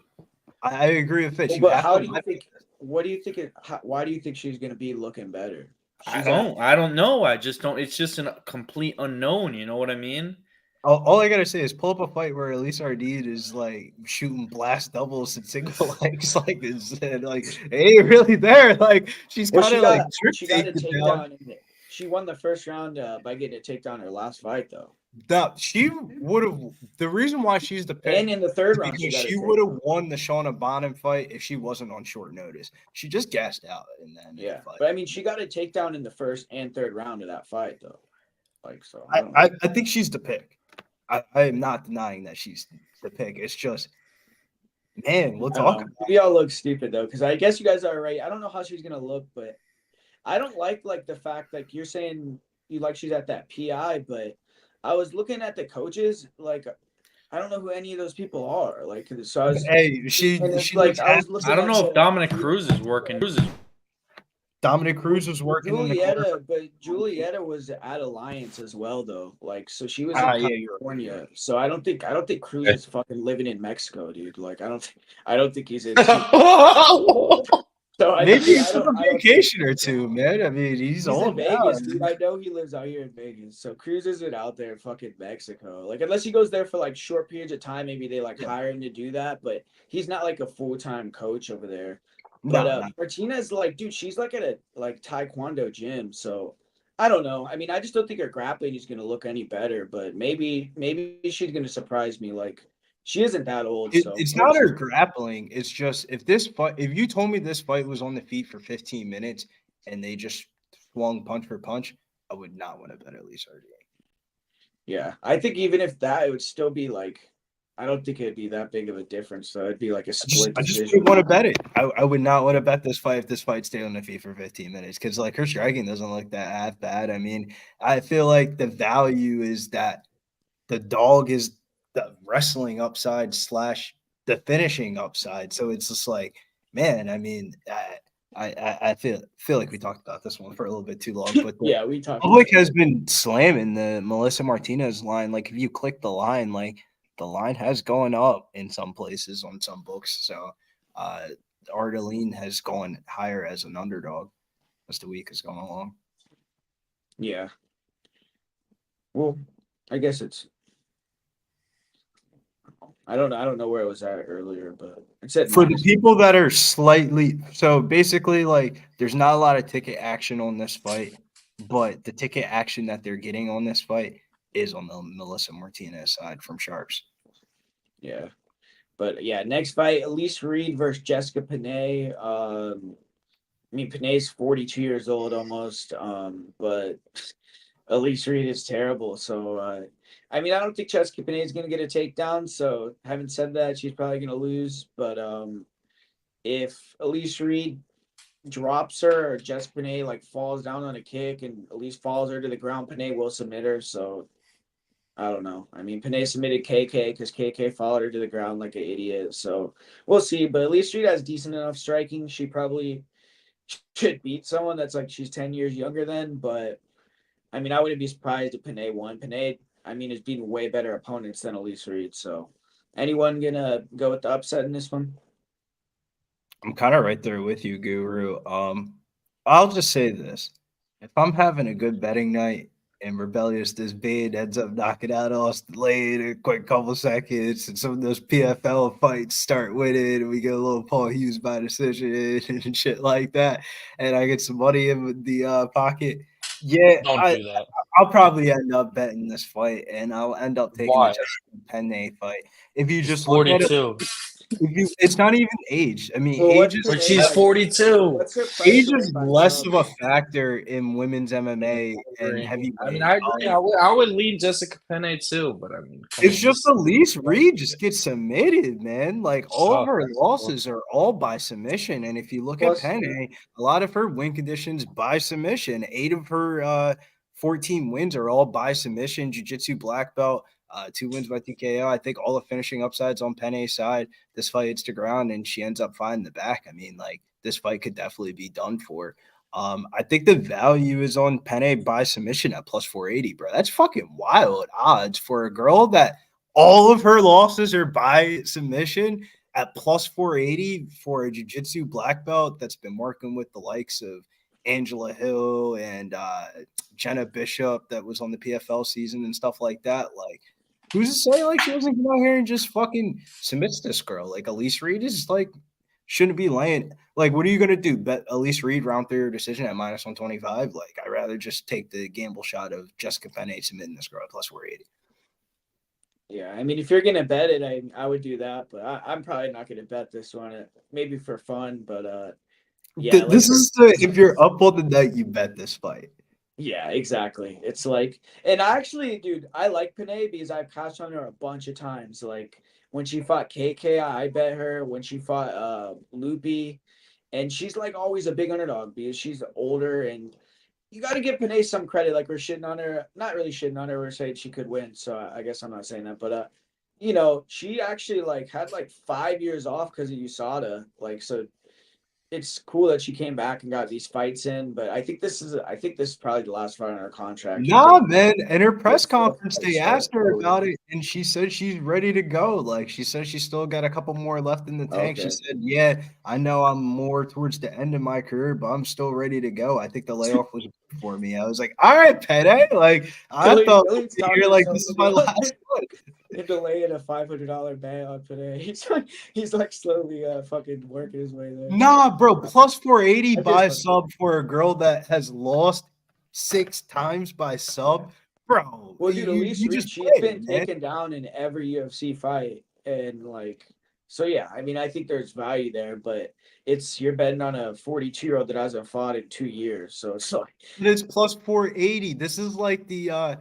I agree with Fitz.
well,
You
but
have
how
to
do you
vibe
think? What do you think? Why do you think she's gonna be looking better?
I
She's at
don't. I don't know. I just don't. It's just a complete unknown. You know what I mean?
all I gotta say is pull up a fight where Elise Ardid is like shooting blast doubles and single legs, like it's like it ain't really there. Like she's
well,
kind of like trip
she got a
taken down.
takedown. She won the first round by getting a takedown her last fight though,
No, she would have. The reason why she's the pick
and in the third
is
round she
because
got a
she would have
takedown.
won the Shauna Bonham fight if she wasn't on short notice. She just gassed out in the end of
Yeah,
the fight.
but I mean, she got a takedown in the first and third round of that fight though. Like so, I don't know.
I think she's the pick. I am not denying that she's the pick. It's just, man, we'll
I don't
talk
know.
about
We all look stupid though, because I guess you guys are right. I don't know how she's gonna look, but I don't like the fact like you're saying you like she's at that PI, but I was looking at the coaches, like I don't know who any of those people are. Like so I
it.
was
Hey,
and it's
she
like
looks
I was
I
looking
don't
at
know if
the
Dominic Cruz is working.
Dominic Cruz was working in the corner.
Julieta was at Alliance as well though. Like so she was in
Ah, yeah, you're
California. So I don't think Cruz
right.
is fucking living in Mexico, dude. Like I don't think he's in so
Maybe he
I
took
don't
a
think
vacation or two, man. I mean, he's
he's in
old now.
Vegas, dude. I know he lives out here in Vegas. So Cruz isn't out there in fucking Mexico. Like unless he goes there for like short periods of time, maybe they like
Yeah.
hire him to do that. But he's not like a full-time coach over there. But
No, no.
Martinez, like, dude, she's like at a like taekwondo gym. So I don't know. I mean, I just don't think her grappling is gonna look any better. But maybe she's gonna surprise me. Like she isn't that old, so
It's
we'll
not her
see.
grappling. It's just if this fight, if you told me this fight was on the feet for 15 minutes and they just swung punch for punch, I would not want to bet at least RDA.
Yeah, I think even if that, it would still be like, I don't think it'd be that big of a difference. So it'd be like a split
I just
decision.
wouldn't want to bet it. I would not want to bet this fight if this fight stayed on the feet for 15 minutes because like her striking doesn't look that half bad. I mean, I feel like the value is that the dog is the wrestling upside slash the finishing upside. So it's just like, man, I mean, I feel like we talked about this one for a little bit too long, but the
Yeah, we talked about
public
it.
has been slamming the Melissa Martinez line. Like if you click the line, like the line has gone up in some places on some books. So Ardeline has gone higher as an underdog as the week has gone along.
Yeah. Well, I guess it's. I don't know where it was at earlier, but it said
For the
minus.
people that are slightly so basically like there's not a lot of ticket action on this fight, but the ticket action that they're getting on this fight is on the Melissa Martinez side from Sharps.
Yeah, but yeah, next fight: Elise Reed versus Jessica Panay. I mean, Panay's 42 years old almost, but Elise Reed is terrible. So, I mean, I don't think Jessica Panay is going to get a takedown. So, having said that, she's probably going to lose. But if Elise Reed drops her or Jessica Panay like falls down on a kick and Elise falls her to the ground, Panay will submit her. So, I don't know. I mean, Panay submitted KK because KK followed her to the ground like an idiot. So, we'll see. But Elise Reed has decent enough striking. She probably should beat someone that's like she's 10 years younger than, but I mean, I wouldn't be surprised if Panay won. Panay, I mean, has beaten way better opponents than Elise Reed. So, anyone gonna go with the upset in this one?
I'm kind of right there with you, Guru. I'll just say this. If I'm having a good betting night, and Rebellious this bid ends up knocking out Austin Lane in a quick couple seconds, and some of those PFL fights start winning, and we get a little Paul Hughes by decision and shit like that, and I get some money in the pocket. Yeah,
Don't do that.
I'll probably end up betting this fight, and I'll end up taking the
Why?
Jessica Penne fight. If you
She's
just look at it,
42.
it's not even age. I mean,
Well,
age
what's
is
But
Panay
she's
like?
42.
What's her price
age
to
is
win by
less
sub?
of a factor in women's MMA and
I
heavyweight.
mean, I agree. I would lead Jessica Penne too, but I mean, come
It's
on,
just Elise Reed just gets submitted, man. Like all of her
sucks.
losses are all by submission. And if you look at
Plus,
Penne, a lot of her win conditions by submission. 8 of her 14 wins are all by submission. Jiu-Jitsu black belt, 2 wins by TKO. I think all the finishing upsides on Penne's side. This fight hits the ground and she ends up finding the back. I mean, like this fight could definitely be done for. I think the value is on Penne by submission at plus 480, bro. That's fucking wild odds for a girl that all of her losses are by submission at plus 480 for a jiu-jitsu black belt that's been working with the likes of Angela Hill and Jenna Bishop that was on the PFL season and stuff like that. Like, who's to say like she doesn't come out here and just fucking submits this girl? Like Elise Reed is like shouldn't be laying. Like, what are you gonna do? Bet Elise Reed round 3 decision at minus 125? Like, I'd rather just take the gamble shot of Jessica Penne submitting this girl at plus 480.
yeah, I mean, if you're gonna bet it, I would do that, but I'm probably not gonna bet this one. Maybe for fun, but yeah, like
This is the if you're up on the night, you bet this fight.
yeah, exactly. It's like, and actually, dude, I like Panay because I've cashed on her a bunch of times. Like when she fought KK, I bet her. When she fought Loopy, and she's like always a big underdog because she's older and you got to give Panay some credit. Like we're shitting on her, not really shitting on her. We're saying she could win, so I guess I'm not saying that. But you know, she actually like had like 5 years off because of USADA. Like so, it's cool that she came back and got these fights in. But I think this is probably the last fight on her contract.
Nah, man. In her press
It's still
conference,
fight
they
start
asked her
early.
about it, and she said she's ready to go. Like she said, she's still got a couple more left in the tank. She
Okay.
said, "Yeah, I know I'm more towards the end of my career, but I'm still ready to go. I think the layoff was good for me." I was like, "All right, Penne." Like I thought
Billy's
you're like, "This is my last one."
into laying a $500 bet on today. He's like slowly fucking working his way there.
Nah, bro, plus 480
I
by
just-
sub for a girl that has lost 6 times by sub, bro.
Well, dude, Elise
you
Reed,
just
she's
played,
been
man.
taken down in every UFC fight, and like, so yeah. I mean, I think there's value there, but you're betting on a 42-year-old that hasn't fought in 2 years, so it's like,
But it's plus 480. This is like the
yeah,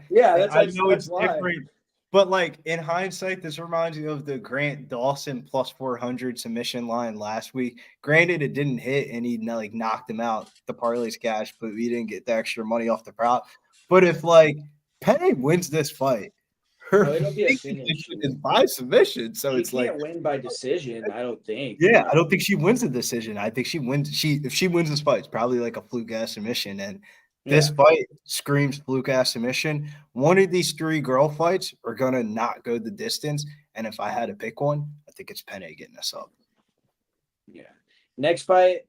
I know
that's
it's
why.
different, but like in hindsight, this reminds me of the Grant Dawson plus 400 submission line last week. Granted, it didn't hit and he like knocked him out. The parlays cash, but we didn't get the extra money off the prop. But if like Penne wins this fight, her
Oh, it'll be a
finish
finish.
is by submission. So
She
it's like,
can't win by decision, I don't think.
yeah, I don't think she wins the decision. I think she wins. If she wins this fight, it's probably like a fluke ass submission. And this fight screams fluke ass submission. One of these 3 girl fights are gonna not go the distance. And if I had to pick one, I think it's Penne getting us up.
Yeah. Next fight,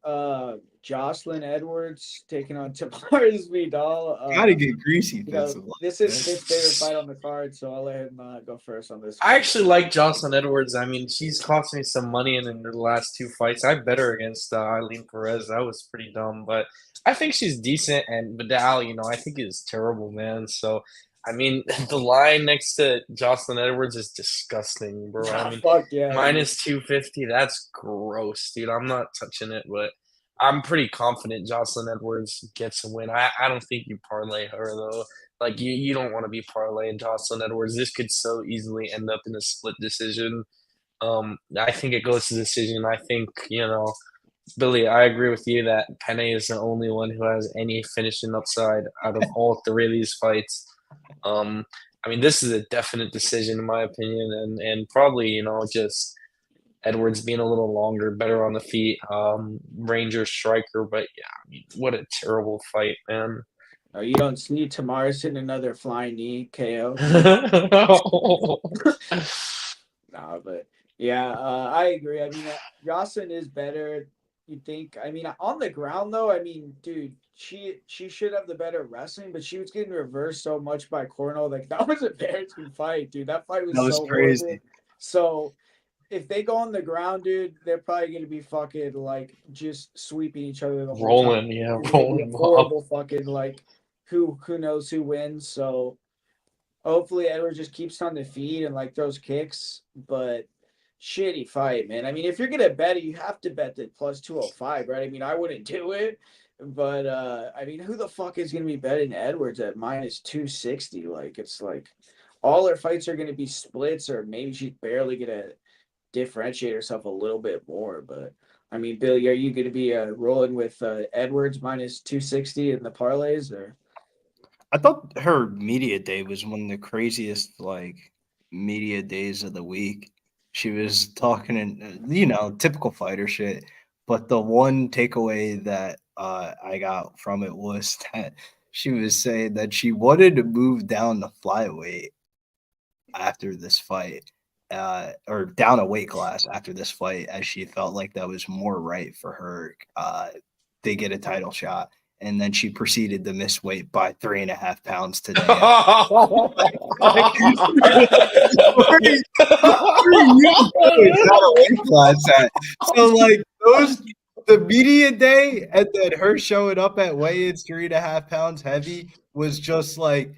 Jocelyn Edwards taking on Tavares Vidal.
Gotta get greasy.
You know, this is his favorite fight on the card, so I'll let him go first on this.
I actually like Jocelyn Edwards. I mean, she's cost me some money in the last 2 fights. I bet her against Eileen Perez. That was pretty dumb, but I think she's decent. And Vidal, I think is terrible, man. So, I mean, the line next to Jocelyn Edwards is disgusting, bro. I mean,
fuck yeah.
minus 250. That's gross, dude. I'm not touching it, but I'm pretty confident Jocelyn Edwards gets a win. I don't think you parlay her though. Like you don't want to be parlaying Jocelyn Edwards. This could so easily end up in a split decision. I think it goes to decision. I think, Billy, I agree with you that Penne is the only one who has any finishing upside out of all 3 of these fights. I mean, this is a definite decision in my opinion, and probably, just Edwards being a little longer, better on the feet, Ranger striker, but yeah, I mean, what a terrible fight, man.
Oh, you don't need Tavares in another flying knee KO. Nah, but yeah, I agree. I mean, Jocelyn is better. You think? I mean, on the ground though, I mean, dude, she should have the better wrestling, but she was getting reversed so much by Cornell. Like that was an embarrassing fight, dude. That fight
That
was
was
so horrible.
crazy.
So if they go on the ground, dude, they're probably gonna be fucking like just sweeping each other the whole time.
Rolling, yeah,
It's gonna be a
rolling up.
horrible fucking like who knows who wins. So hopefully Edwards just keeps on the feet and like throws kicks, but shitty fight, man. I mean, if you're gonna bet it, you have to bet the plus 205, right? I mean, I wouldn't do it, but I mean, who the fuck is gonna be betting Edwards at minus 260? Like, it's like all her fights are gonna be splits, or maybe she's barely gonna differentiate herself a little bit more. But I mean, Billy, are you gonna be rolling with Edwards minus 260 in the parlays, or?
I thought her media day was one of the craziest like media days of the week. She was talking and typical fighter shit. But the one takeaway that I got from it was that she was saying that she wanted to move down the flyweight after this fight, or down a weight class after this fight, as she felt like that was more right for her to get a title shot. And then she proceeded to miss weight by 3.5 pounds today. So like the media day and then her showing up at weigh-ins 3.5 pounds heavy was just like,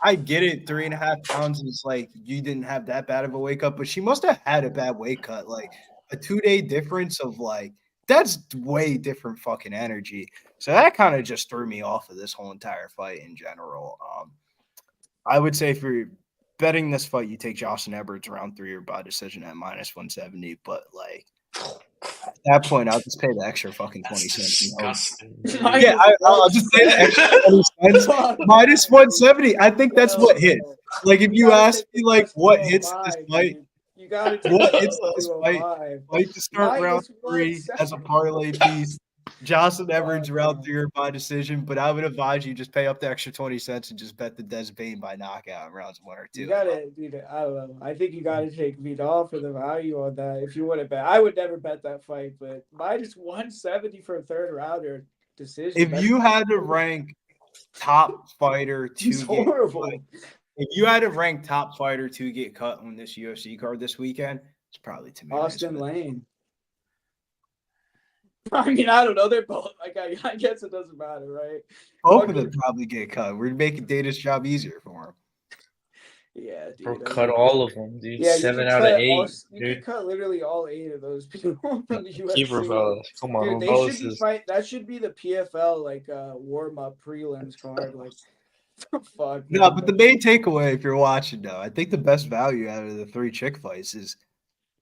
I get it. 3.5 pounds is like you didn't have that bad of a wake up, but she must have had a bad weight cut. Like a 2-day difference of like that's way different fucking energy. So that kind of just threw me off of this whole entire fight in general. I would say for betting this fight, you take Jocelyn Edwards round 3 or by decision at minus 170. But like at that point, I'll just pay the extra fucking 20 cents.
Disgusting.
Yeah, I'll just pay the extra 20 cents. Minus 170. I think that's what hits. Like if you ask me, like what hits this fight,
you gotta
what hits this fight to start round 3 as a parlay piece. Jocelyn Edwards round 3 or by decision, but I would advise you just pay up the extra 20 cents and just bet the Des Bane by knockout in rounds 1 or 2.
You gotta, dude. I don't know. I think you gotta take Vidal for the value on that. If you want to bet, I would never bet that fight, but minus 170 for a third rounder decision.
If you had to rank top fighter to
He's horrible.
If you had to rank top fighter to get cut on this UFC card this weekend, it's probably to me.
Austin Lane. I mean, I don't know. They're both like I guess it doesn't matter, right?
Both of them probably get cut. We're making Data's job easier for him.
Yeah, dude.
Bro, cut all of them, dude.
Yeah,
7 out of 8.
You can cut literally all 8 of those people from the UFC.
Keep Revelis. Come on,
dude, they should be that should be the PFL like warm up prelims card. Like, fuck.
No, but the main takeaway, if you're watching, though, I think the best value out of the 3 chick fights is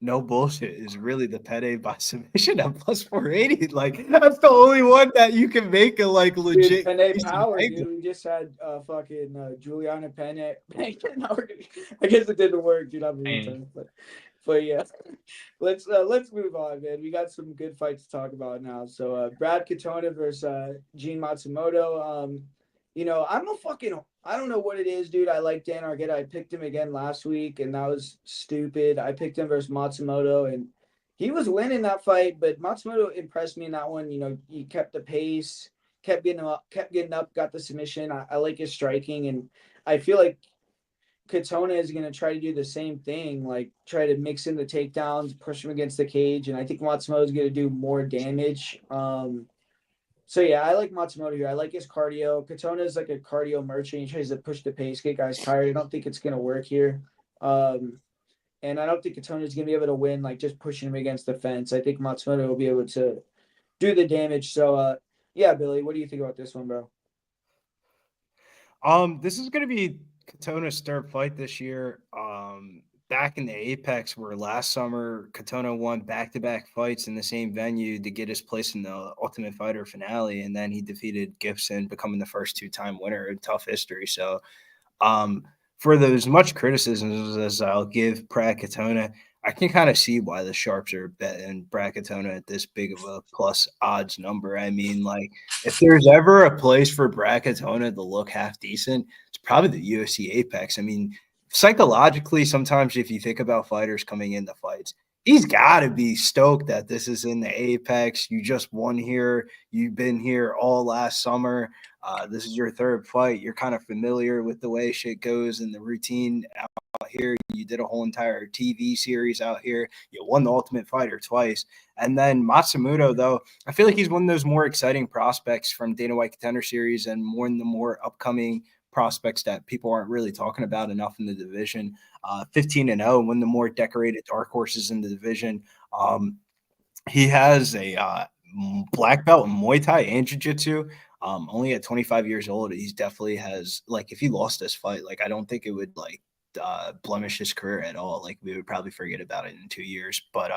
no bullshit. Is really the Penne by submission at plus 480. Like that's the only one that you can make a like legit.
Dude, Penne power, dude. We just had fucking Juliana Penne. I guess it didn't work, dude. I'm retarded, but yeah, let's move on, man. We got some good fights to talk about now. So Brad Katona versus Gene Matsumoto. I don't know what it is, dude. I like Dan Argueta. I picked him again last week, and that was stupid. I picked him versus Matsumoto, and he was winning that fight, but Matsumoto impressed me in that one. You know, he kept the pace, kept getting up, got the submission. I like his striking, and I feel like Katona is going to try to do the same thing, like try to mix in the takedowns, push him against the cage, and I think Matsumoto is going to do more damage. So, yeah, I like Matsumoto here. I like his cardio. Katona is like a cardio merchant. He tries to push the pace, get guys tired. I don't think it's going to work here. And I don't think Katona is going to be able to win, like, just pushing him against the fence. I think Matsumoto will be able to do the damage. So, yeah, Billy, what do you think about this one, bro?
This is going to be Katona's third fight this year. Back in the Apex, where last summer Katona won back-to-back fights in the same venue to get his place in the Ultimate Fighter finale, and then he defeated Gibson, becoming the first 2-time winner in tough history. So, for as much criticism as I'll give Brad Katona, I can kind of see why the sharps are betting Brad Katona at this big of a plus odds number. I mean, like, if there's ever a place for Brad Katona to look half decent, it's probably the UFC Apex. I mean, psychologically, sometimes if you think about fighters coming into fights, he's got to be stoked that this is in the Apex. You just won here. You've been here all last summer. This is your third fight. You're kind of familiar with the way shit goes and the routine out here. You did a whole entire TV series out here. You won the Ultimate Fighter twice. And then Matsumoto, though, I feel like he's one of those more exciting prospects from Dana White Contender Series and one of the more upcoming prospects that people aren't really talking about enough in the division. 15-0, one of the more decorated dark horses in the division. He has a black belt in Muay Thai and Jiu-Jitsu. Only at 25 years old, he's definitely has, like, if he lost this fight, like, I don't think it would, like, blemish his career at all. Like, we would probably forget about it in 2 years. But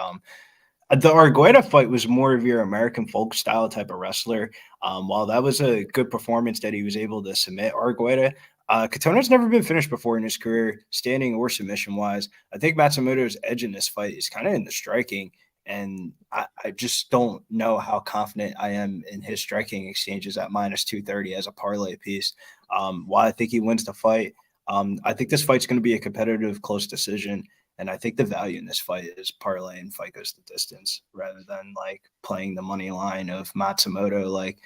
the Argueta fight was more of your American folk style type of wrestler. While that was a good performance that he was able to submit Argueta, Katona's never been finished before in his career, standing or submission wise. I think Matsumoto's edge in this fight is kind of in the striking. And I just don't know how confident I am in his striking exchanges at minus 230 as a parlay piece. While I think he wins the fight, I think this fight's going to be a competitive, close decision. And I think the value in this fight is parlaying fight goes the distance rather than like playing the money line of Matsumoto. Like,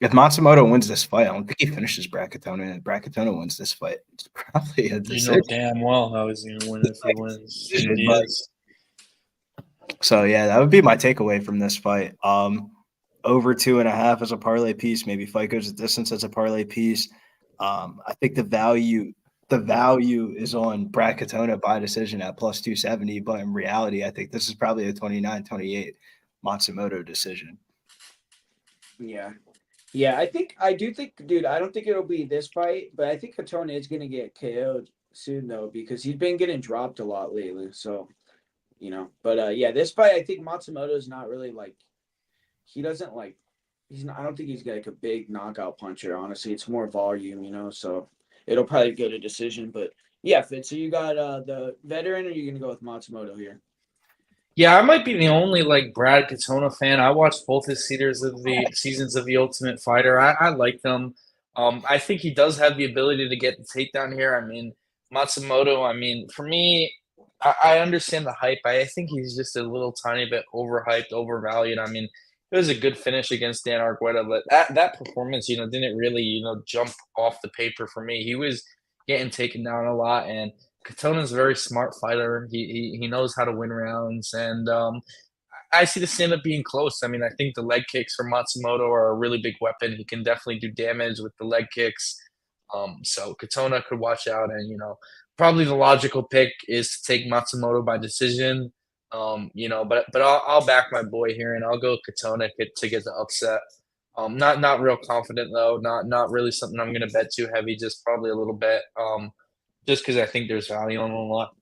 if Matsumoto wins this fight, I don't think he finishes Katona. And Katona wins this fight, it's probably a decision.
You know damn well how he's going to win if he wins. He is.
So yeah, that would be my takeaway from this fight. Over 2.5 as a parlay piece, maybe fight goes the distance as a parlay piece. I think the value is on Katona by decision at plus 270, but in reality, I think this is probably a 29-28 Matsumoto decision.
Yeah. Yeah, I do think, dude, I don't think it'll be this fight, but I think Katona is going to get KO'd soon, though, because he's been getting dropped a lot lately. So, but yeah, this fight, I think Matsumoto is not really like, he doesn't like, I don't think he's like a big knockout puncher, honestly. It's more volume, so it'll probably go to decision. But yeah, Fitz, so you got the veteran, or are you going to go with Matsumoto here?
Yeah, I might be the only like Brad Katona fan. I watched both his seasons of the Ultimate Fighter. I like them. I think he does have the ability to get the takedown here. I mean, Matsumoto, for me, I understand the hype. I think he's just a little tiny bit overhyped, overvalued. It was a good finish against Dan Argueta, but that performance, didn't really, jump off the paper for me. He was getting taken down a lot, and Katona's a very smart fighter. He knows how to win rounds, and I see this end up being close. I think the leg kicks for Matsumoto are a really big weapon. He can definitely do damage with the leg kicks. So Katona could watch out, and probably the logical pick is to take Matsumoto by decision. But I'll back my boy here, and I'll go Katona to get the upset. Not real confident though. Not really something I'm gonna bet too heavy. Just probably a little bit. Just because I think there's value on a lot.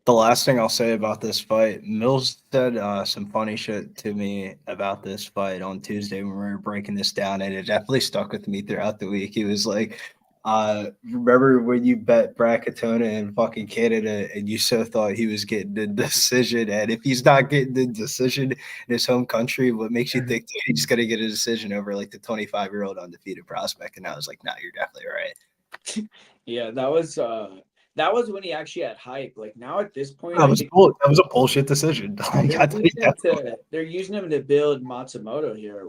The last thing I'll say about this fight, Mills said some funny shit to me about this fight on Tuesday when we were breaking this down, and it definitely stuck with me throughout the week. He was like, remember when you bet Katona in fucking Canada and you so thought he was getting the decision, and if he's not getting the decision in his home country, what makes you think he's going to get a decision over like the 25-year-old undefeated prospect? And I was like, nah, you're definitely right.
Yeah, that was when he actually had hype. Like now at this point,
that was a bullshit decision.
They're using him to build Matsumoto here.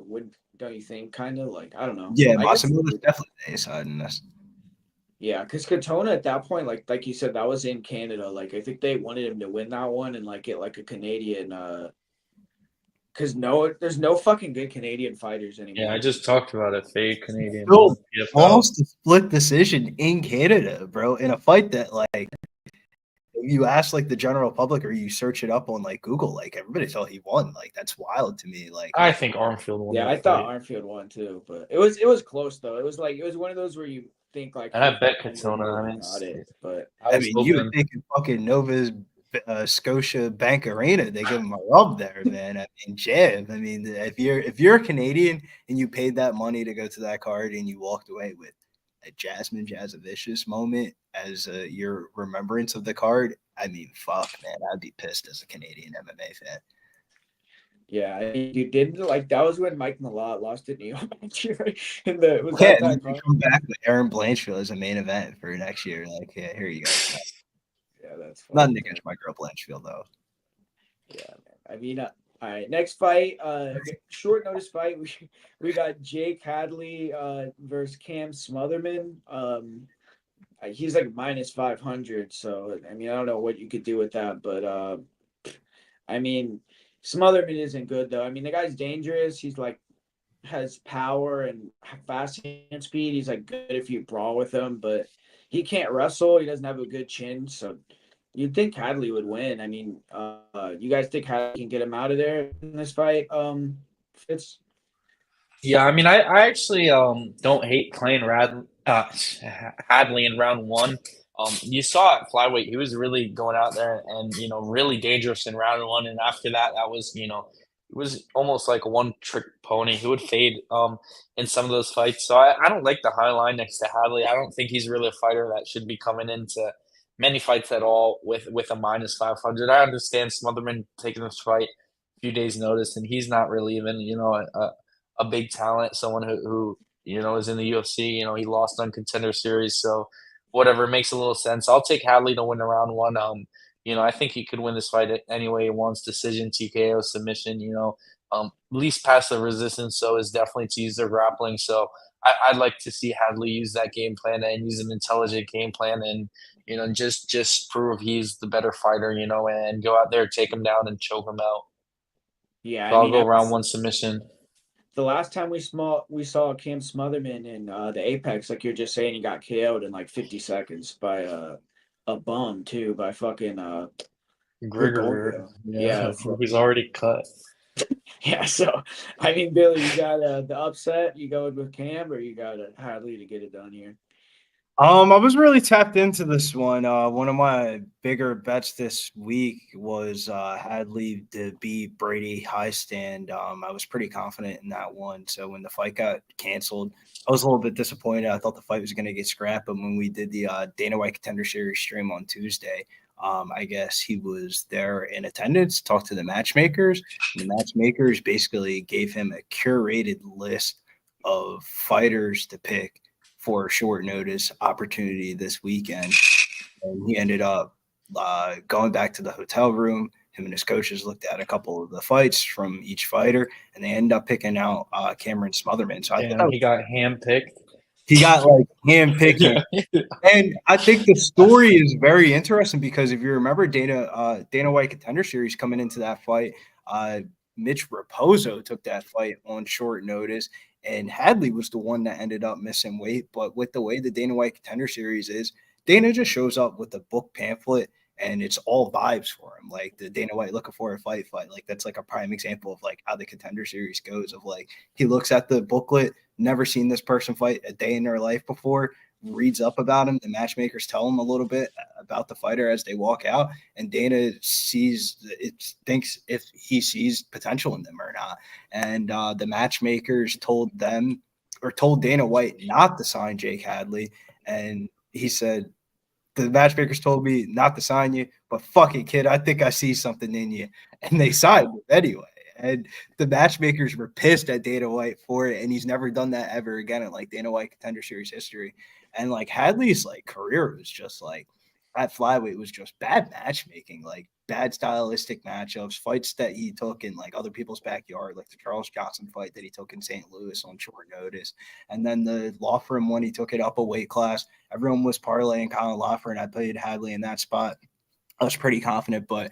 Don't you think? Kind of like, I don't know.
Yeah, Matsumoto's definitely the A side in this.
Yeah, because Katona at that point, like you said, that was in Canada. Like I think they wanted him to win that one and like get like a Canadian. Because there's no fucking good Canadian fighters anymore.
Yeah, I just talked about a fake Canadian.
Almost a split decision in Canada, bro, in a fight that like you ask like the general public or you search it up on like Google, like everybody thought he won. Like that's wild to me. Like
I think Armfield won.
Yeah, I thought Armfield won too, but it was close though. It was one of those where you think like.
And I bet Katona.
But
you would think in fucking Nova's Scotia Bank Arena, they give him a rub there, man. Jam. If you're a Canadian and you paid that money to go to that card and you walked away with a Jasmine Jasavicius moment as your remembrance of the card, fuck, man, I'd be pissed as a Canadian MMA fan.
Yeah, you did like that was when Mike Malott lost it. Come
back with Aaron Blanchfield as a main event for next year. Like, yeah, here you go.
Yeah, that's
Nothing
fucked
against
up.
my girl Blanchfield though.
Yeah, man. I mean, all right. Next fight, short notice fight. We got Jake Hadley versus Cam Smotherman. He's like minus 500. So I mean, I don't know what you could do with that, but I mean, Smotherman isn't good though. I mean, the guy's dangerous. He's like has power and fast hand speed. He's like good if you brawl with him, but he can't wrestle. He doesn't have a good chin, so you'd think Hadley would win. I mean, you guys think Hadley can get him out of there in this fight? Fitz.
Yeah, I mean, I actually don't hate playing Hadley in round one. You saw at flyweight, he was really going out there and really dangerous in round one, and after that, that was it was almost like a one trick pony. He would fade in some of those fights. So I don't like the high line next to Hadley. I don't think he's really a fighter that should be coming into many fights at all with a minus 500. I understand Smotherman taking this fight a few days notice, and he's not really even a big talent, someone who is in the UFC. He lost on Contender Series, so whatever, it makes a little sense. I'll take Hadley to win around one. I think he could win this fight any way he wants, decision, TKO, submission. Least passive resistance, so is definitely to use their grappling. So I'd like to see Hadley use that game plan and use an intelligent game plan, and just prove he's the better fighter. And go out there, take him down, and choke him out.
Yeah,
So
I
I'll
mean,
go round one submission.
the last time we saw Cam Smotherman in the Apex, like you're just saying, he got KO'd in like 50 seconds by a bum too, by fucking
Gregory,
Gregorio.
yeah,
Yeah, so
who's already cut.
yeah. So I mean, Billy, you got the upset. You going with Cam, or you got Hadley to get it done here?
I was really tapped into this one. One of my bigger bets this week was Hadley to beat Brady Highstand. I was pretty confident in that one. So when the fight got canceled, I was a little bit disappointed. I thought the fight was going to get scrapped, but when we did the Dana White Contender Series stream on Tuesday, I guess he was there in attendance, talked to the matchmakers. And the matchmakers basically gave him a curated list of fighters to pick for a short notice opportunity this weekend. And he ended up going back to the hotel room. Him and his coaches looked at a couple of the fights from each fighter, and they ended up picking out Cameron Smotherman. So I thought
Damn, he got handpicked.
he got like handpicked him. And I think the story is very interesting because if you remember Dana White Contender Series coming into that fight, Mitch Raposo took that fight on short notice, and Hadley was the one that ended up missing weight. But with the way the Dana White Contender Series is, Dana just shows up with a book pamphlet, and it's all vibes for him. Like the Dana White looking for a fight. Like that's like a prime example of like how the Contender Series goes. Of like he looks at the booklet, never seen this person fight a day in their life before, reads up about him. The matchmakers tell him a little bit about the fighter as they walk out, and Dana thinks if he sees potential in them or not. And the matchmakers told Dana White not to sign Jake Hadley, and he said, the matchmakers told me not to sign you, but fuck it, kid. I think I see something in you. And they signed him anyway. And the matchmakers were pissed at Dana White for it, and he's never done that ever again in like Dana White Contender Series history. And like Hadley's like career was just like at flyweight was just bad matchmaking, like bad stylistic matchups, fights that he took in like other people's backyard, like the Charles Johnson fight that he took in St. Louis on short notice, and then the Law Firm one he took it up a weight class. Everyone was parlaying Colin Lawfer, and I played Hadley in that spot. I was pretty confident, but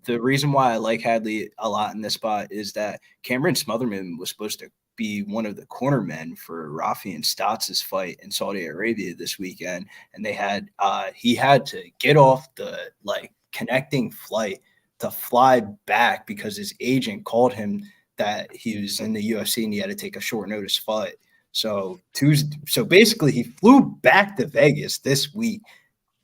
the reason why I like Hadley a lot in this spot is that Cameron Smotherman was supposed to be one of the cornermen for Rafi and Stotts' fight in Saudi Arabia this weekend, and he had to get off the like connecting flight to fly back because his agent called him that he was in the UFC and he had to take a short notice fight. So basically, he flew back to Vegas this week,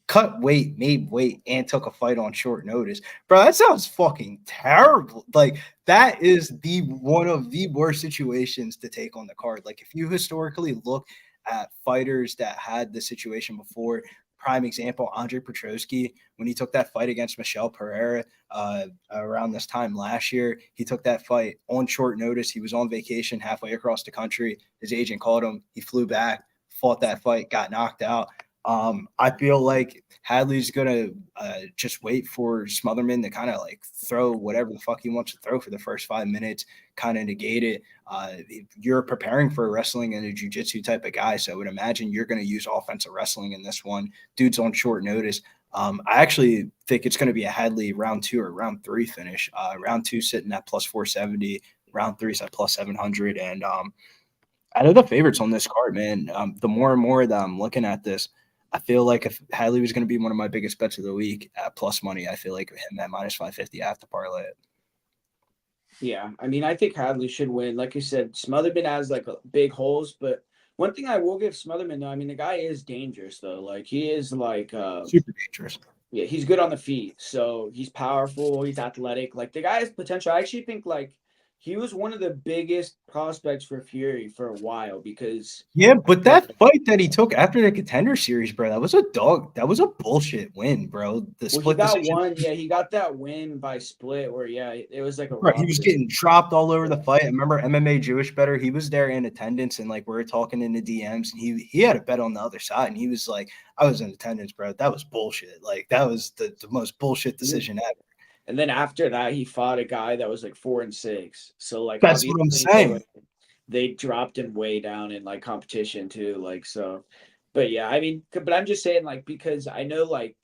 cut weight, made weight, and took a fight on short notice. Bro, that sounds fucking terrible. Like, that is one of the worst situations to take on the card. Like, if you historically look at fighters that had this situation before, prime example, Andre Petroski, when he took that fight against Michel Pereira around this time last year, he took that fight on short notice. He was on vacation halfway across the country. His agent called him. He flew back, fought that fight, got knocked out. I feel like Hadley's gonna just wait for Smotherman to kind of like throw whatever the fuck he wants to throw for the first 5 minutes, kind of negate it. You're preparing for a wrestling and a jiu-jitsu type of guy, so I would imagine you're going to use offensive wrestling in this one. Dude's on short notice. I actually think it's going to be a Hadley round 2 or round 3 finish. Round 2 sitting at plus 470, round 3 is at plus 700, and out of the favorites on this card, man, the more and more that I'm looking at this, I feel like if Hadley was going to be one of my biggest bets of the week at plus money, I feel like him at minus 550, I have to parlay it.
Yeah, I mean, I think Hadley should win. Like you said, Smotherman has like big holes, but one thing I will give Smotherman though, I mean, the guy is dangerous though. Like he is like
super dangerous.
Yeah, he's good on the feet, so he's powerful. He's athletic. Like the guy has potential. I actually think like he was one of the biggest prospects for Fury for a while because
but that fight that he took after the Contender Series, bro, that was a dog. That was a bullshit win, bro. The split decision.
One. Yeah, he got that win by split where it was like a.
Bro, he was getting dropped all over the fight. I remember MMA Jewish Better. He was there in attendance, and like we were talking in the DMs, and he had a bet on the other side, and he was like, "I was in attendance, bro. That was bullshit. Like that was the most bullshit decision ever."
And then after that, he fought a guy that was like 4-6. So like
that's what I'm saying.
They dropped him way down in like competition too. Like so, but yeah, I mean, but I'm just saying like because I know like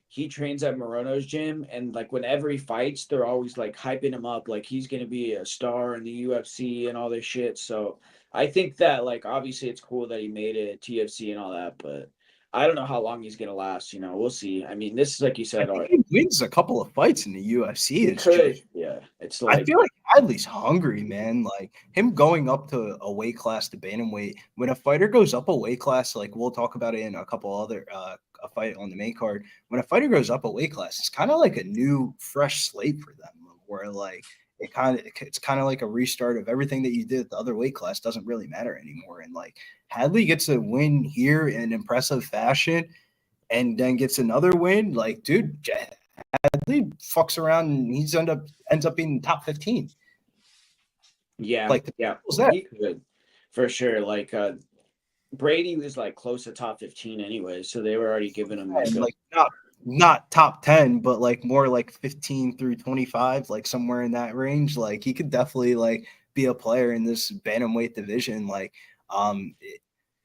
he trains at Morono's gym, and like whenever he fights, they're always like hyping him up, like he's gonna be a star in the UFC and all this shit. So I think that like obviously it's cool that he made it at TFC and all that, but I don't know how long he's gonna last. You know, we'll see. I mean, this is like you said,
he wins a couple of fights in the UFC.
It's like
I feel like Hadley's hungry, man. Like him going up to a weight class to bantamweight. When a fighter goes up a weight class, like we'll talk about it in a couple other a fight on the main card. When a fighter goes up a weight class, it's kind of like a new, fresh slate for them. Where like it's kind of like a restart of everything that you did at the other weight class doesn't really matter anymore. And like Hadley gets a win here in impressive fashion and then gets another win. Like, dude, Hadley fucks around and ends up being top 15.
Yeah,
like
he could for sure. Like Brady was like close to top 15 anyway, so they were already giving him
like not top 10, but like more like 15 through 25, like somewhere in that range. Like he could definitely like be a player in this bantamweight division. Like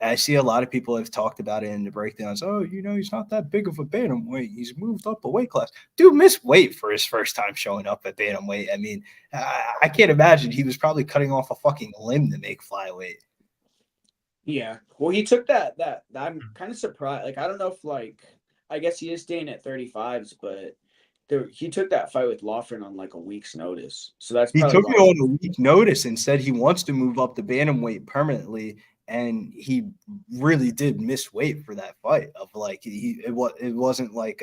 I see a lot of people have talked about it in the breakdowns. Oh, you know, he's not that big of a bantamweight. He's moved up a weight class. Dude missed weight for his first time showing up at bantamweight. I mean, I can't imagine. He was probably cutting off a fucking limb to make flyweight.
Yeah. Well, he took that. I'm kind of surprised. Like, I don't know if like, I guess he is staying at 35s, but he took that fight with Lawford on like a week's notice. So that's
he took it on a week's notice and said he wants to move up to bantamweight permanently. And he really did miss weight for that fight. Of like it wasn't like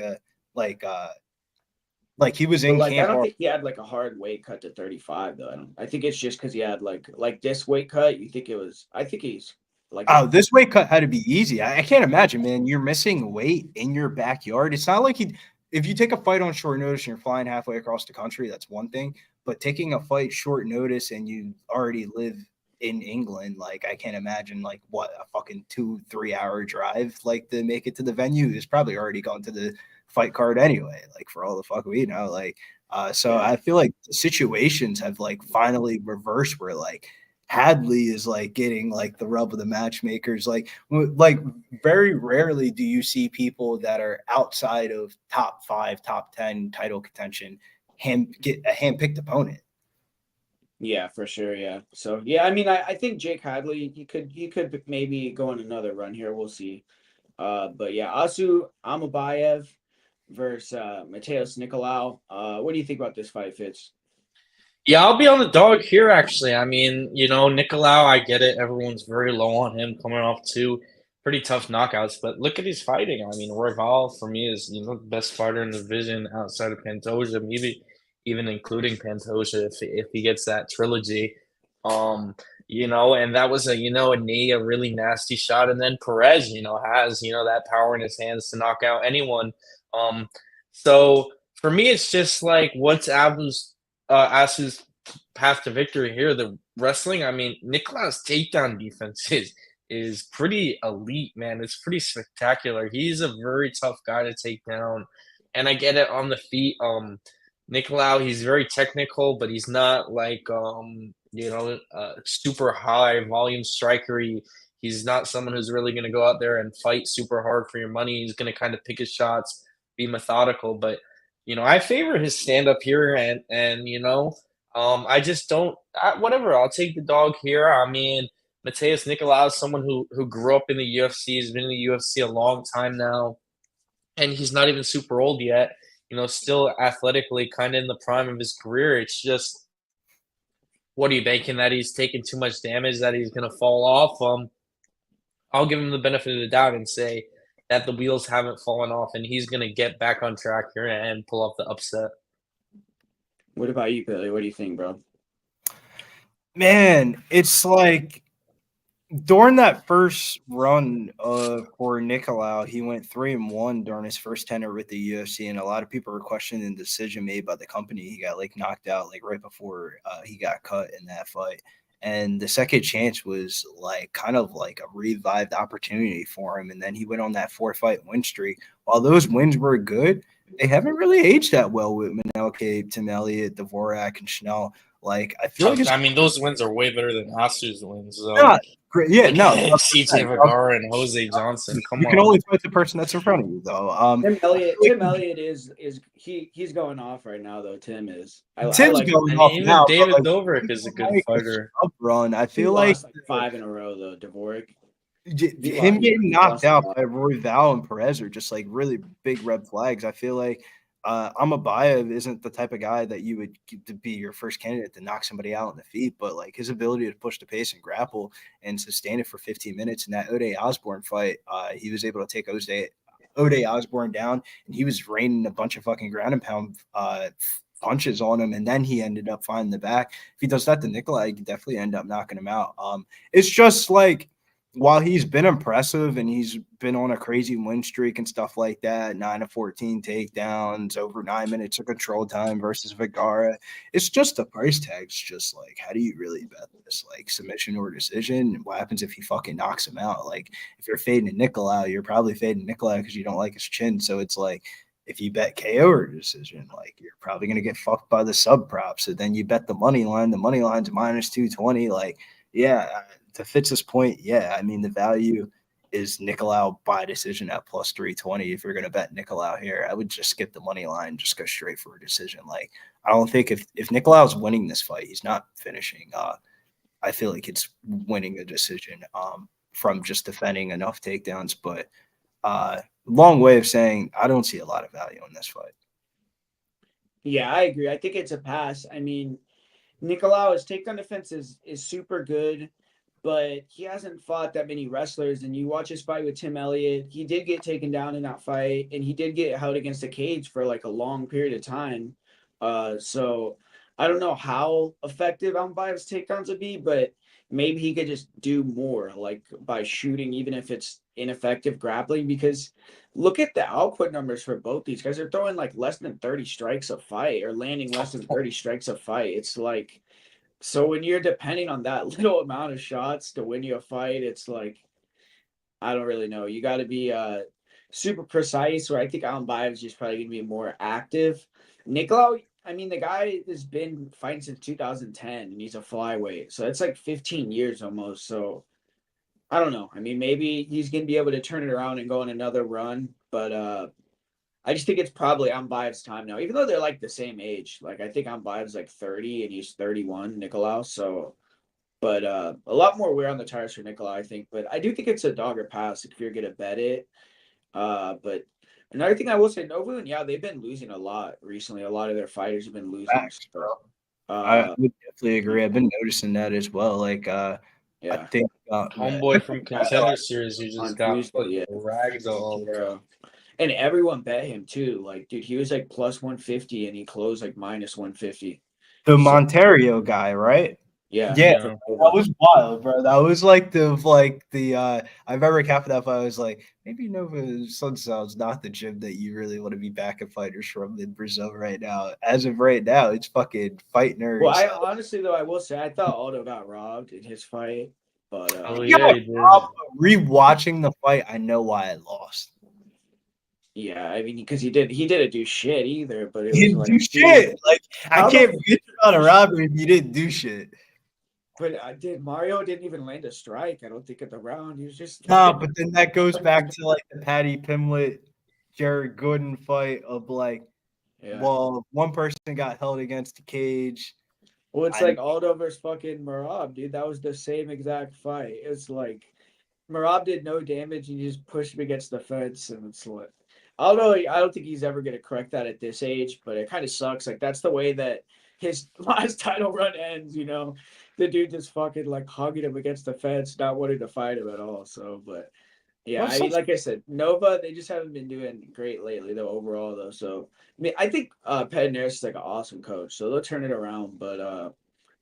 he was in
like,
camp.
I don't think he had like a hard weight cut to 35 though. I think it's just because he had like this weight cut. You think it was? I think he's like
this weight cut had to be easy. I can't imagine, man. You're missing weight in your backyard. It's not like if you take a fight on short notice and you're flying halfway across the country, that's one thing. But taking a fight short notice and you already live in England, like I can't imagine like what a fucking 2-3 hour drive like to make it to the venue is probably already gone to the fight card anyway, like for all the fuck we know. Like so I feel like the situations have like finally reversed where like Hadley is like getting like the rub of the matchmakers. Like very rarely do you see people that are outside of top 5, top 10 title contention get a hand-picked opponent.
Yeah, for sure. Yeah. So yeah, I mean, I think Jake Hadley, he could maybe go on another run here. We'll see. But yeah, Asu Amabayev versus Mateus Nicolau. What do you think about this fight, Fitz?
Yeah, I'll be on the dog here, actually. I mean, you know, Nicolau, I get it. Everyone's very low on him coming off 2 pretty tough knockouts. But look at his fighting. I mean, Royval, for me, is, you know, the best fighter in the division outside of Pantoja, maybe even including Pantoja if he gets that trilogy. You know, and that was a knee, a really nasty shot. And then Perez, you know, has, you know, that power in his hands to knock out anyone. So for me, it's just like, what's Asu's path to victory here? The wrestling, I mean, Nicolau's takedown defense is is pretty elite, man. It's pretty spectacular. He's a very tough guy to take down, and I get it on the feet. Nicolau, he's very technical, but he's not like super high volume striker. He's not someone who's really going to go out there and fight super hard for your money. He's going to kind of pick his shots, be methodical. But I favor his stand up here, and I just don't. Whatever. I'll take the dog here. I mean, Mateus Nicolau is someone who grew up in the UFC. He's been in the UFC a long time now, and he's not even super old yet. Still athletically kind of in the prime of his career. It's just, what are you banking that he's taking too much damage, that he's going to fall off? I'll give him the benefit of the doubt and say that the wheels haven't fallen off, and he's going to get back on track here and pull off the upset.
What about you, Billy? What do you think, bro?
Man, it's like during that first run for Nicolau, he went 3-1 during his first tenure with the UFC, and a lot of people were questioning the decision made by the company. He got knocked out right before he got cut in that fight. And the second chance was kind of a revived opportunity for him. And then he went on that 4-fight win streak. While those wins were good, they haven't really aged that well with Manelke, Tim Elliott, Dvorak, and Schnell. I feel
like those wins are way better than Oscar's wins. So.
Yeah, no.
CJ Vergara and Jose Johnson. Come on.
You can only fight the person that's in front of you, though.
Tim Elliott he's going off right now, though. Tim is.
Tim's going off
even
now.
David Dobrik is a good fighter.
Run. I feel like
5 in a row, though. Dvorak.
Him getting knocked out by Royval and Perez are just really big red flags. I feel like Amabayev isn't the type of guy that you would to be your first candidate to knock somebody out in the feet, but his ability to push the pace and grapple and sustain it for 15 minutes in that Ode Osborne fight, he was able to take Ode Osborne down, and he was raining a bunch of fucking ground and pound punches on him, and then he ended up finding the back. If he does that to Nicolau, he could definitely end up knocking him out. It's just while he's been impressive and he's been on a crazy win streak and stuff like that, 9 of 14 takedowns, over 9 minutes of control time versus Vergara, it's just the price tag's just how do you really bet this? Submission or decision? What happens if he fucking knocks him out? If you're fading Nicolau, you're probably fading Nicolau because you don't like his chin. So it's if you bet KO or decision, you're probably going to get fucked by the sub prop. So then you bet the money line. The money line's minus 220. Yeah. To Fitz's point, yeah, I mean, the value is Nicolau by decision at plus 320. If you're going to bet Nicolau here, I would just skip the money line, just go straight for a decision. I don't think if Nicolau's winning this fight, he's not finishing. I feel like it's winning a decision from just defending enough takedowns. But long way of saying I don't see a lot of value in this fight.
Yeah, I agree. I think it's a pass. I mean, Nicolau, his takedown defense is super good, but he hasn't fought that many wrestlers. And you watch his fight with Tim Elliott, he did get taken down in that fight, and he did get held against the cage for a long period of time. So I don't know how effective Almbayev's takedowns would be, but maybe he could just do more, by shooting, even if it's ineffective grappling, because look at the output numbers for both these guys. They're throwing less than 30 strikes a fight or landing less than 30 strikes a fight. It's so when you're depending on that little amount of shots to win you a fight, it's I don't really know. You got to be super precise, where I think Almbayev is just probably going to be more active. Nicolau, I mean, the guy has been fighting since 2010, and he's a flyweight. So that's 15 years almost. So I don't know. I mean, maybe he's going to be able to turn it around and go on another run. But I just think it's probably Ambayev's time now, even though they're the same age. I think Ambayev's 30 and he's 31, Nicolau. So, but a lot more wear on the tires for Nicolau, I think. But I do think it's a dog or pass if you're going to bet it. But another thing I will say, Novu, yeah, they've been losing a lot recently. A lot of their fighters have been losing.
Facts, bro. I would definitely agree. I've been noticing that as well.
Yeah.
I think
homeboy from Contender Series who just got ragdolled, bro.
And everyone bet him too. Dude, he was plus 150 and he closed minus 150.
The Monterio guy, right?
Yeah.
That was wild, bro. That was the I remember capping that fight. I was maybe Nova Sunsound's not the gym that you really want to be backing fighters from in Brazil right now. As of right now, it's fucking fight nerds.
Well, I honestly though, I will say I thought Aldo got robbed in his fight. But
Oh yeah, he did.
Rewatching the fight, I know why I lost.
yeah, I mean, because he didn't do shit either. But it
He
was
didn't
like,
do shit. Like, I
how
can't
the
bitch about a robbery if you didn't do shit.
But Mario didn't even land a strike. I don't think at the round. He was just
Nah, but then that goes back to like the Patty Pimlet, Jared Gooden fight of like,
yeah.
well, one person got held against the cage.
Well, it's
I
like Aldo versus fucking Marab, dude. That was the same exact fight. It's like Marab did no damage and he just pushed him against the fence, and it's like Aldo. I don't think he's ever gonna correct that at this age, but it kind of sucks. Like that's the way that his last title run ends. You know, the dude just fucking like hugging him against the fence, not wanting to fight him at all. So, but yeah, I mean, like I said, Nova, they just haven't been doing great lately, though, overall, though. So, I mean, I think Pedneris is like an awesome coach, so they'll turn it around. But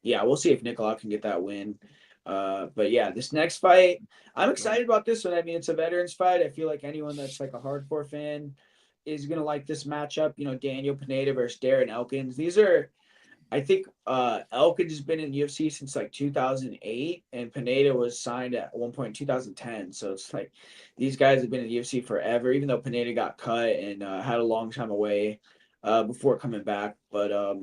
yeah, we'll see if Nicolau can get that win. But yeah, this next fight, I'm excited about this one. I mean, it's a veterans fight. I feel like anyone that's like a hardcore fan is gonna like this matchup. You know, Daniel Pineda versus Darren Elkins. These are I think Elkins has been in UFC since like 2008, and Pineda was signed at one point in 2010. So it's like these guys have been in UFC forever, even though Pineda got cut and had a long time away before coming back. But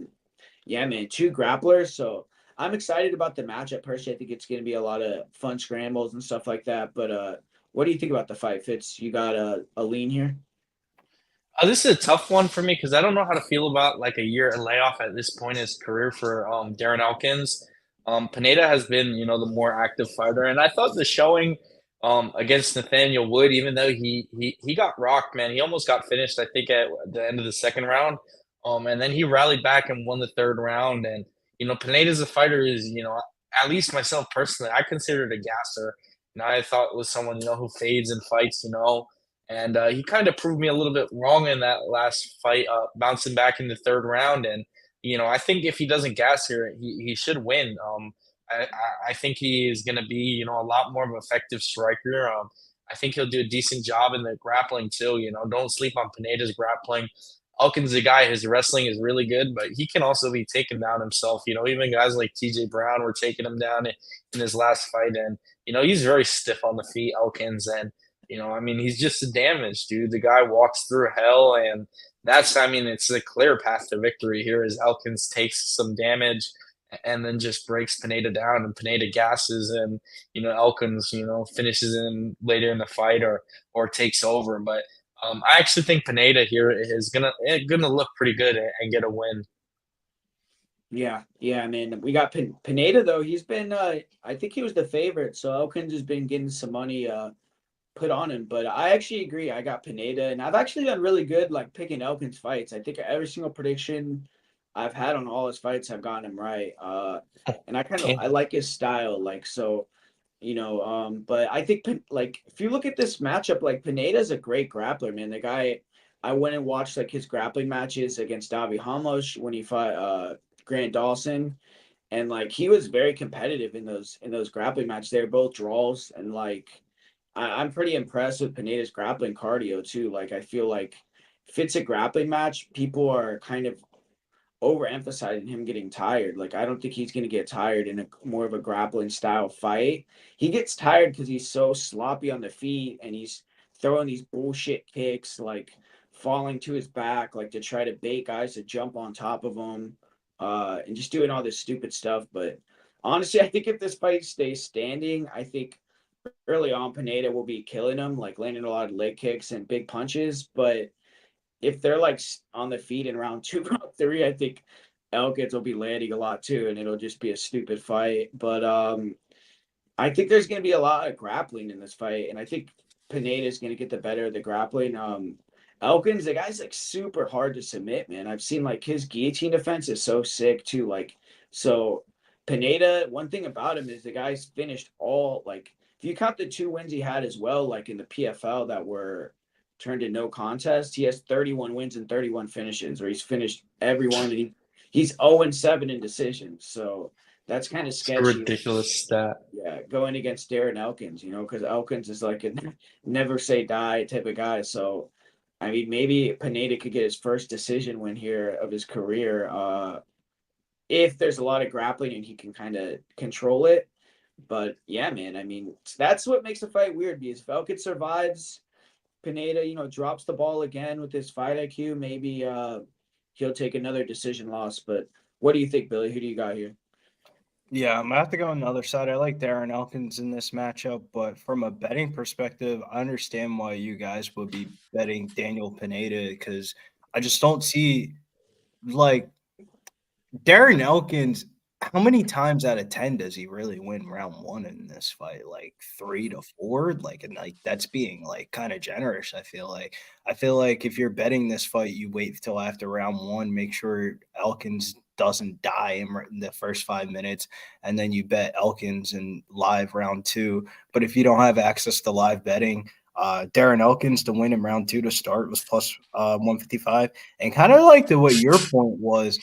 yeah, man, two grapplers. So I'm excited about the matchup. Personally, I think it's going to be a lot of fun scrambles and stuff like that. But what do you think about the fight, Fitz? You got a lean here?
This is a tough one for me because I don't know how to feel about like a year layoff at this point in his career for Darren Elkins. Pineda has been, the more active fighter, and I thought the showing against Nathaniel Wood, even though he got rocked, man, he almost got finished. I think at the end of the second round, and then he rallied back and won the third round. And Pineda's a fighter is at least myself personally, I considered a gasser. And I thought was someone who fades and fights, and he kind of proved me a little bit wrong in that last fight, bouncing back in the third round. And I think if he doesn't gas here, he should win. I think he is going to be a lot more of an effective striker. I think he'll do a decent job in the grappling too. Don't sleep on Pineda's grappling. Elkins, the guy, his wrestling is really good, but he can also be taken down himself. Even guys like TJ Brown were taking him down in his last fight, and he's very stiff on the feet, Elkins, and I mean, he's just a damage, dude. The guy walks through hell, and it's a clear path to victory here as Elkins takes some damage and then just breaks Pineda down, and Pineda gasses, and Elkins, finishes him later in the fight or takes over. But I actually think Pineda here is gonna look pretty good and get a win.
Yeah, I mean, we got Pineda though. He's been, I think he was the favorite, so Elkins has been getting some money put on him. But I actually agree. I got Pineda, and I've actually done really good like picking Elkins fights. I think every single prediction I've had on all his fights, I've gotten him right. And I like his style, like so. But I think like if you look at this matchup, like Pineda's a great grappler, man. The guy, I went and watched like his grappling matches against Davi Hamosh when he fought Grant Dawson, and like he was very competitive in those grappling matches. They were both draws, and like I'm pretty impressed with Pineda's grappling cardio too. Like I feel like if it's a grappling match, people are kind of overemphasizing him getting tired. Like I don't think he's gonna get tired in a more of a grappling style fight. He gets tired because he's so sloppy on the feet and he's throwing these bullshit kicks, like falling to his back, like to try to bait guys to jump on top of him, and just doing all this stupid stuff. But honestly, I think if this fight stays standing, I think early on Pineda will be killing him, like landing a lot of leg kicks and big punches. But if they're like on the feet in round two, round three, I think Elkins will be landing a lot too, and it'll just be a stupid fight. But I think there's going to be a lot of grappling in this fight, and I think Pineda is going to get the better of the grappling. Elkins, the guy's like super hard to submit, man. I've seen like his guillotine defense is so sick too. Like, so Pineda, one thing about him is the guy's finished all like if you count the two wins he had as well, like in the PFL that were turned to no contest, he has 31 wins and 31 finishes, where he's finished every one, and he's 0-7 in decisions. So that's kind of
It's a
sketchy.
ridiculous stat.
Yeah, going against Darren Elkins, because Elkins is like a never say die type of guy. So, I mean, maybe Pineda could get his first decision win here of his career if there's a lot of grappling and he can kind of control it. But yeah, man, I mean, that's what makes the fight weird because if Elkins survives, Pineda, drops the ball again with his fight IQ, maybe he'll take another decision loss. But what do you think, Billy? Who do you got here?
Yeah, I'm gonna have to go on the other side. I like Darren Elkins in this matchup, but from a betting perspective, I understand why you guys would be betting Daniel Pineda because I just don't see like Darren Elkins. How many times out of 10 does he really win round one in this fight? Like 3 to 4? And that's being like kind of generous. I feel like if you're betting this fight, you wait till after round one, make sure Elkins doesn't die in the first 5 minutes, and then you bet Elkins in live round two. But if you don't have access to live betting, Darren Elkins to win in round two to start was plus 155. And kind of like what your point was,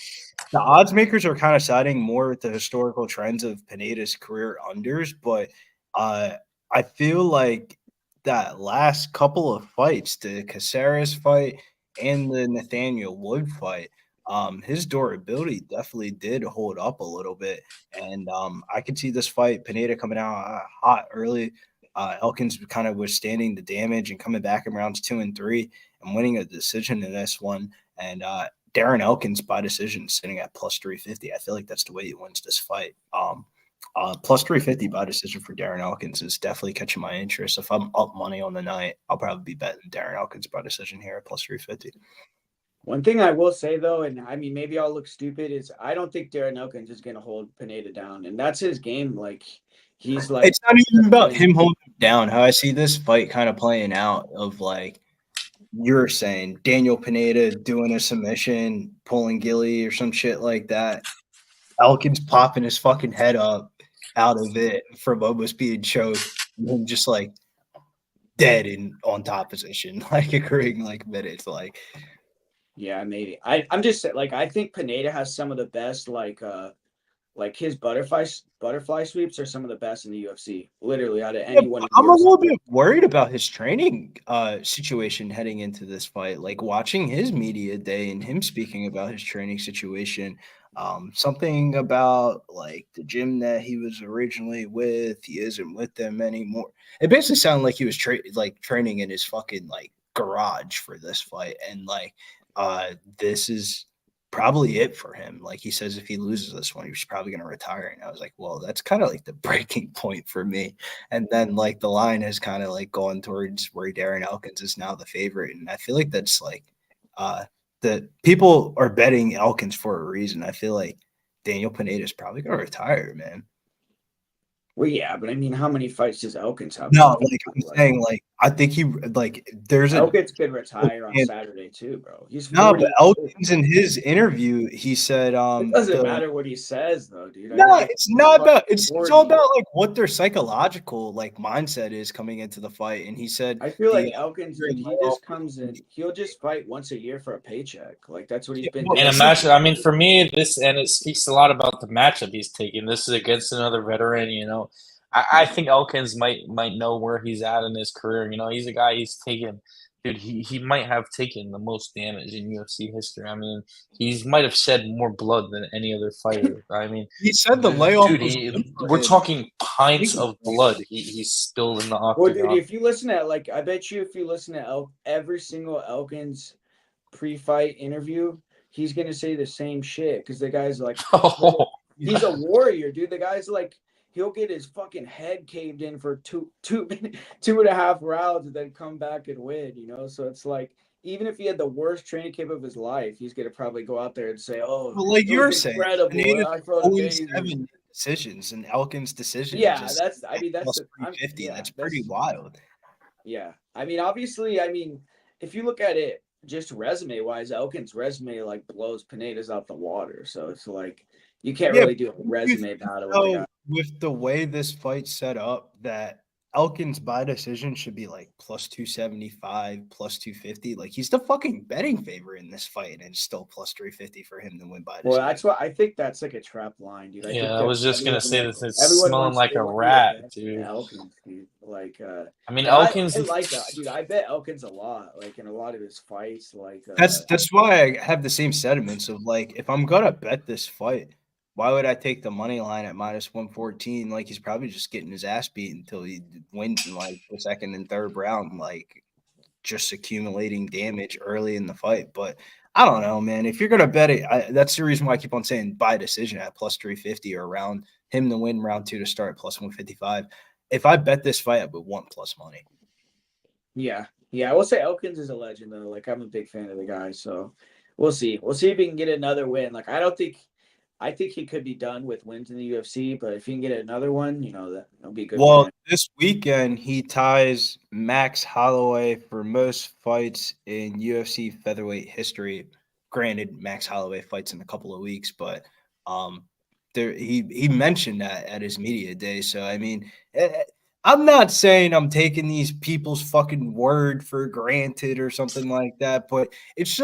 the odds makers are kind of siding more with the historical trends of Pineda's career unders, but I feel like that last couple of fights, the Caceres fight and the Nathaniel Wood fight, his durability definitely did hold up a little bit. And I could see this fight, Pineda coming out hot early. Elkins kind of withstanding the damage and coming back in rounds 2 and 3 and winning a decision in this one. And Darren Elkins by decision sitting at plus 350. I feel like that's the way he wins this fight. Plus 350 by decision for Darren Elkins is definitely catching my interest. If I'm up money on the night, I'll probably be betting Darren Elkins by decision here at plus 350.
One thing I will say though, and I mean maybe I'll look stupid, is I don't think Darren Elkins is gonna hold Pineda down, and that's his game. Like he's like
It's not even about him holding him down. How I see this fight kind of playing out of like you're saying Daniel Pineda doing a submission, pulling Gilly or some shit like that. Elkins popping his fucking head up out of it from almost being choked, and him just like dead in on top position, like occurring like minutes.
Yeah, maybe. I'm just like I think Pineda has some of the best like his butterfly sweeps are some of the best in the UFC. Literally out of
Yeah,
anyone in the
I'm a
UFC.
little bit worried about his training situation heading into this fight. Like watching his media day and him speaking about his training situation. Something about like the gym that he was originally with, he isn't with them anymore. It basically sounded like he was training in his fucking like garage for this fight, and this is probably it for him. Like he says, if he loses this one, he's probably going to retire. And I was like, well, that's kind of like the breaking point for me. And then like the line has kind of like gone towards where Darren Elkins is now the favorite. And I feel like that's like the people are betting Elkins for a reason. I feel like Daniel Pineda is probably going to retire, man.
Well, yeah, but I mean, how many fights does Elkins have?
No, like I'm saying, like I think he like there's a
Elkins could retire on Saturday too, bro. He's 40.
no, but Elkins in his interview, he said
It doesn't matter what he says though, dude. I
no,
think
it's not about it's
40.
all about like what their psychological like mindset is coming into the fight. And he said
I feel like Elkins, dude, he just comes in, he'll just fight once a year for a paycheck. Like that's what he's been doing.
And a match, I mean, for me, it speaks a lot about the matchup he's taking. This is against another veteran, you know. I think Elkins might know where he's at in his career. You know, he's a guy he's taken, dude. He might have taken the most damage in UFC history. I mean, he might have shed more blood than any other fighter. I mean,
he said the layoff.
Dude, we're talking pints of blood he's spilled in the octagon.
Well, dude, if you listen to like, I bet you if you listen to every single Elkins pre-fight interview, he's gonna say the same shit because the guy's like, he's a warrior, dude. The guy's like, he'll get his fucking head caved in for two and a half rounds and then come back and win, you know? So it's like, even if he had the worst training camp of his life, he's going to probably go out there and say, oh,
well, like you're saying,
I felt amazing.
7 decisions and Elkins' decisions.
Yeah, that's
350. That's pretty wild.
Yeah. I mean, obviously, if you look at it just resume-wise, Elkins' resume, like, blows Pineda's out the water. So it's like, you can't really do a resume battle
with the way this fight's set up, that Elkins by decision should be like plus 275, plus 250. Like he's the fucking betting favorite in this fight, and it's still plus 350 for him to win by decision.
Well, that's what I think. That's like a trap line, dude.
I was just gonna say this. It's smelling like a rat, dude.
Elkins, dude. Like,
I mean, Elkins.
I like that, dude. I bet Elkins a lot, like in a lot of his fights. Like
that's why I have the same sentiments of like, if I'm gonna bet this fight, Why would I take the money line at -114? Like, he's probably just getting his ass beat until he wins in like the second and third round, like just accumulating damage early in the fight. But I don't know, man. If you're gonna bet it, that's the reason why I keep on saying by decision at +350 or around him to win round 2 to start +155. If I bet this fight, I would want plus money.
Yeah. Yeah. I will say Elkins is a legend though. Like I'm a big fan of the guy. So we'll see. We'll see if he can get another win. Like I think he could be done with wins in the UFC, but if he can get another one, that'll be good for
Well,
him.
this weekend he ties Max Holloway for most fights in UFC featherweight history. Granted, Max Holloway fights in a couple of weeks, but he mentioned that at his media day. So I mean, I'm not saying I'm taking these people's fucking word for granted or something like that, but it's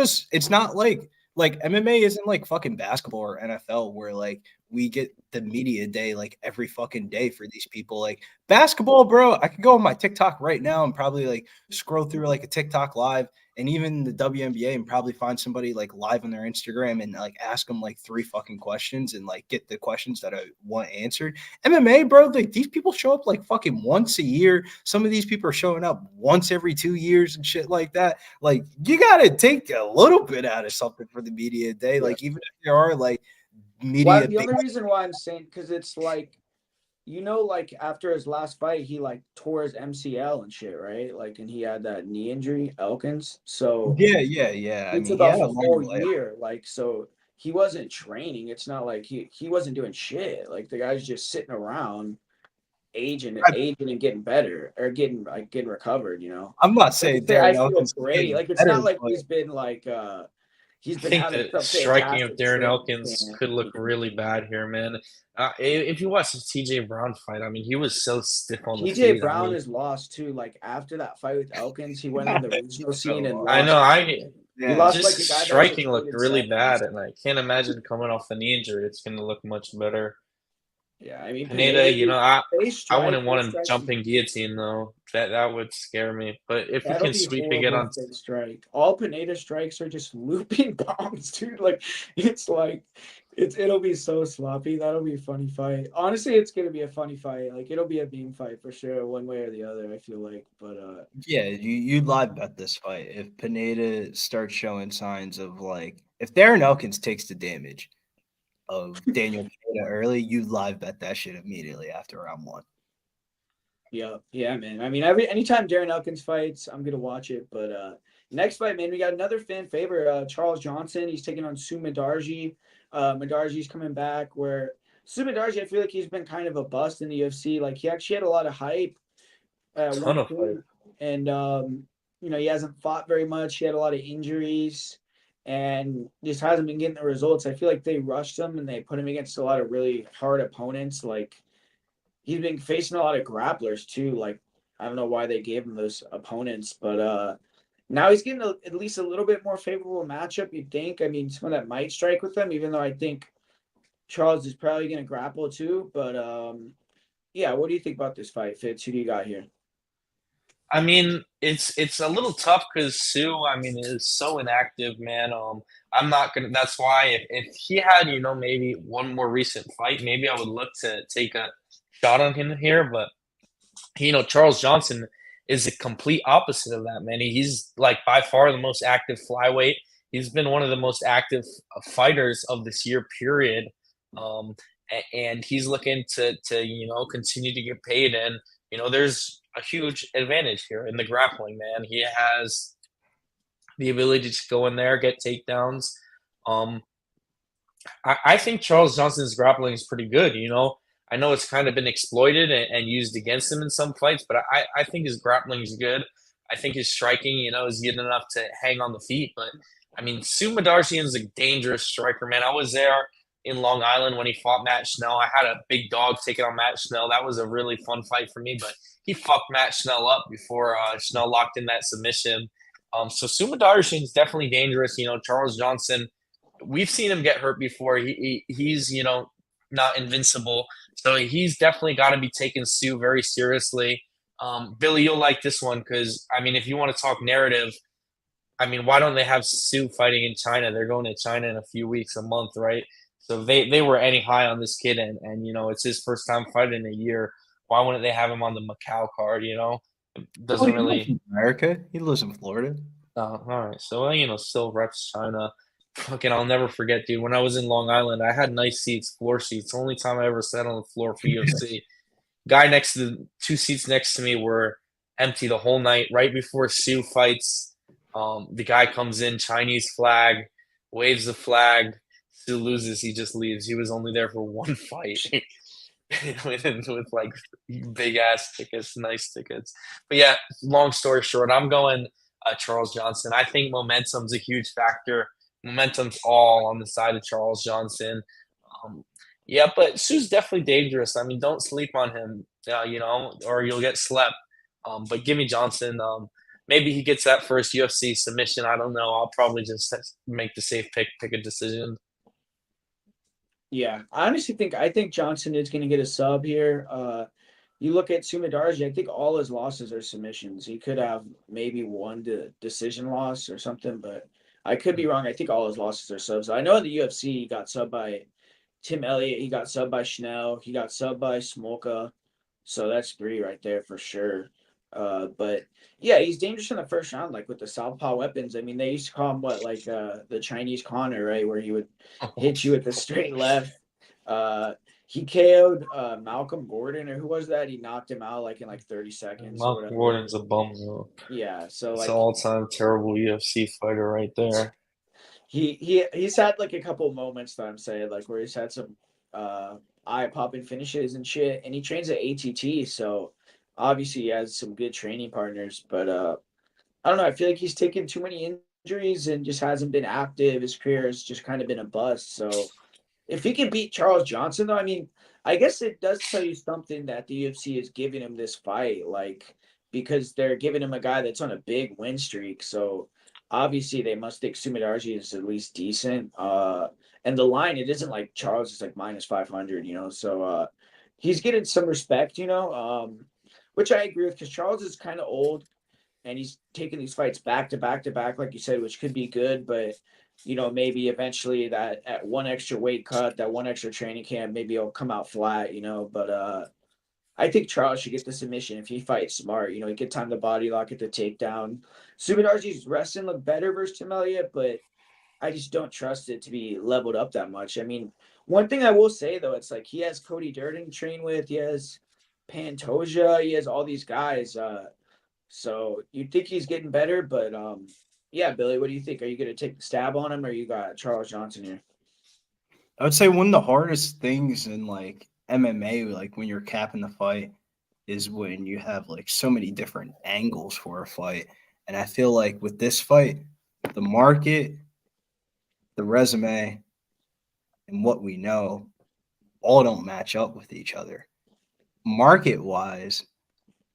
not like MMA isn't like fucking basketball or NFL where like we get the media day like every fucking day for these people. Like basketball, bro, I could go on my TikTok right now and probably like scroll through like a TikTok live and even the WNBA and probably find somebody like live on their Instagram and like ask them like 3 fucking questions and like get the questions that I want answered. MMA, bro, like these people show up like fucking once a year. Some of these people are showing up once every 2 years and shit like that. Like you got to take a little bit out of something for the media day.
Yeah.
Like even if there are like
Well,
media
the
big.
only reason why I'm saying because it's like like after his last fight, he like tore his MCL and shit, right? Like, and he had that knee injury, Elkins. So
Yeah. I
he
mean,
took
he had
off
a
a
long
whole
layoff.
year. Like, so he wasn't training. It's not like he wasn't doing shit. Like the guy's just sitting around, aging and getting better or getting recovered.
I'm not
Like I
saying
say, I
Darren
feel
Elkins is
great.
getting
Like it's
better,
not like
but
he's
I
been
think
having
the
some
striking of
fantastic
Darren
training
Elkins
camp.
could look really bad here, man. If you watch the TJ Brown fight, I mean, he was so stiff on the
TJ
feet. I
Brown
mean,
is lost too. Like after that fight with Elkins, he went on the regional scene and
I
lost.
know.
He
yeah.
lost like
Just
a guy that was
striking
a kid
looked
in
really bad,
seconds.
and I can't imagine coming off the knee injury. It's going to look much better.
Yeah, I mean
Pineda,
Pineda,
you know,
they
I
strike,
wouldn't
they
want him
strike.
jumping guillotine though. That would scare me. But if he
That'll
can
be
sweep and get
horrible
on,
if they strike. All Pineda strikes are just looping bombs, dude. Like it'll be so sloppy. That'll be a funny fight. Honestly, it's gonna be a funny fight. Like it'll be a beam fight for sure, one way or the other. I feel like, but
Yeah, you live bet this fight. If Pineda starts showing signs of like if Darren Elkins takes the damage of Daniel Pineda early, you live bet that shit immediately after round 1.
yeah, man. I mean, anytime Darren Elkins fights, I'm gonna watch it. But next fight, man, we got another fan favorite, Charles Johnson. He's taking on Sumudaerji. Medarji's coming back. Where Sumudaerji, I feel like he's been kind of a bust in the UFC. Like he actually had a lot of hype at
ton
one
of fight.
point, and he hasn't fought very much. He had a lot of injuries, and just hasn't been getting the results. I feel like they rushed him and they put him against a lot of really hard opponents. Like he's been facing a lot of grapplers too. Like I don't know why they gave him those opponents, but now he's getting at least a little bit more favorable matchup. You'd think. I mean, someone that might strike with him, even though I think Charles is probably going to grapple too. But yeah, what do you think about this fight, Fitz? Who do you got here?
I mean, it's a little tough because Sue, I mean, is so inactive, man. I'm not gonna. That's why if he had, maybe one more recent fight, maybe I would look to take a shot on him here. But Charles Johnson is the complete opposite of that, man. He's like by far the most active flyweight. He's been one of the most active fighters of this year, period. Um, and he's looking to continue to get paid. And there's a huge advantage here in the grappling, man. He has the ability to go in there, get takedowns. Um, I think Charles Johnson's grappling is pretty good. I know it's kind of been exploited and used against him in some fights, but I think his grappling is good. I think his striking, is good enough to hang on the feet. But I mean, Sumudaerji is a dangerous striker, man. I was there in Long Island when he fought Matt Schnell. I had a big dog taking on Matt Schnell. That was a really fun fight for me, but he fucked Matt Schnell up before Schnell locked in that submission. So Sumudaerji is definitely dangerous. Charles Johnson, we've seen him get hurt before. He's not invincible, so he's definitely got to be taking Sue very seriously. Billy, you'll like this one because I mean, if you want to talk narrative, I mean, why don't they have Sue fighting in China? They're going to China in a few weeks, a month, right? So if they were any high on this kid, and it's his first time fighting in a year, why wouldn't they have him on the Macau card? It
Oh,
doesn't
he lives
really.
in America. He lives in Florida.
All right. So still reps China. Fucking, I'll never forget, dude. When I was in Long Island, I had nice seats, floor seats. Only time I ever sat on the floor for UFC. Two seats next to me were empty the whole night. Right before Sue fights, the guy comes in, Chinese flag, waves the flag. Sue loses, he just leaves. He was only there for one fight. with like big ass tickets, nice tickets. But yeah, long story short, I'm going Charles Johnson. I think momentum's a huge factor. Momentum's all on the side of Charles Johnson. Um, yeah, but Sue's definitely dangerous. I mean, don't sleep on him, or you'll get slept. But give me Johnson. Maybe he gets that first UFC submission. I don't know. I'll probably just make the safe pick a decision.
Yeah, I think Johnson is going to get a sub here. You look at Sumudaerji, I think all his losses are submissions. He could have maybe one decision loss or something, but I could be wrong. I think all his losses are subs. I know in the UFC he got subbed by Tim Elliott, he got subbed by Schnell, he got subbed by Smolka. So that's three right there for sure. But yeah, he's dangerous in the first round, like with the southpaw weapons. I mean, they used to call him the Chinese Connor, right? Where he would hit you with the straight left. Uh, he KO'd Malcolm Gordon, or who was that? He knocked him out like in like 30 seconds or
Malcolm
whatever.
Gordon's a bum though.
Yeah, so
It's
like
an all-time terrible UFC fighter right there.
he's had like a couple moments that I'm saying, like where he's had some eye popping finishes and shit, and he trains at ATT, so obviously he has some good training partners. But I don't know. I feel like he's taken too many injuries and just hasn't been active. His career has just kind of been a bust. So if he can beat Charles Johnson, though, I mean, I guess it does tell you something that the UFC is giving him this fight, like because they're giving him a guy that's on a big win streak. So obviously they must think Sumudaerji is at least decent. And the line, it isn't like Charles is like minus 500, So he's getting some respect, which I agree with because Charles is kind of old and he's taking these fights back to back to back, like you said, which could be good, but maybe eventually that at one extra weight cut, that one extra training camp, maybe it'll come out flat, But I think Charles should get the submission if he fights smart. He could time the body lock at the takedown. Sumudaerji's wrestling looked better versus Tim Elliott, but I just don't trust it to be leveled up that much. I mean, one thing I will say though, it's like he has Cody Durden to train with, he has Pantoja, he has all these guys. So you'd think he's getting better, but yeah, Billy, what do you think? Are you going to take the stab on him, or you got Charles Johnson here?
I would say one of the hardest things in like MMA, like when you're capping the fight, is when you have like so many different angles for a fight. And I feel like with this fight, the market, the resume, and what we know all don't match up with each other. Market wise,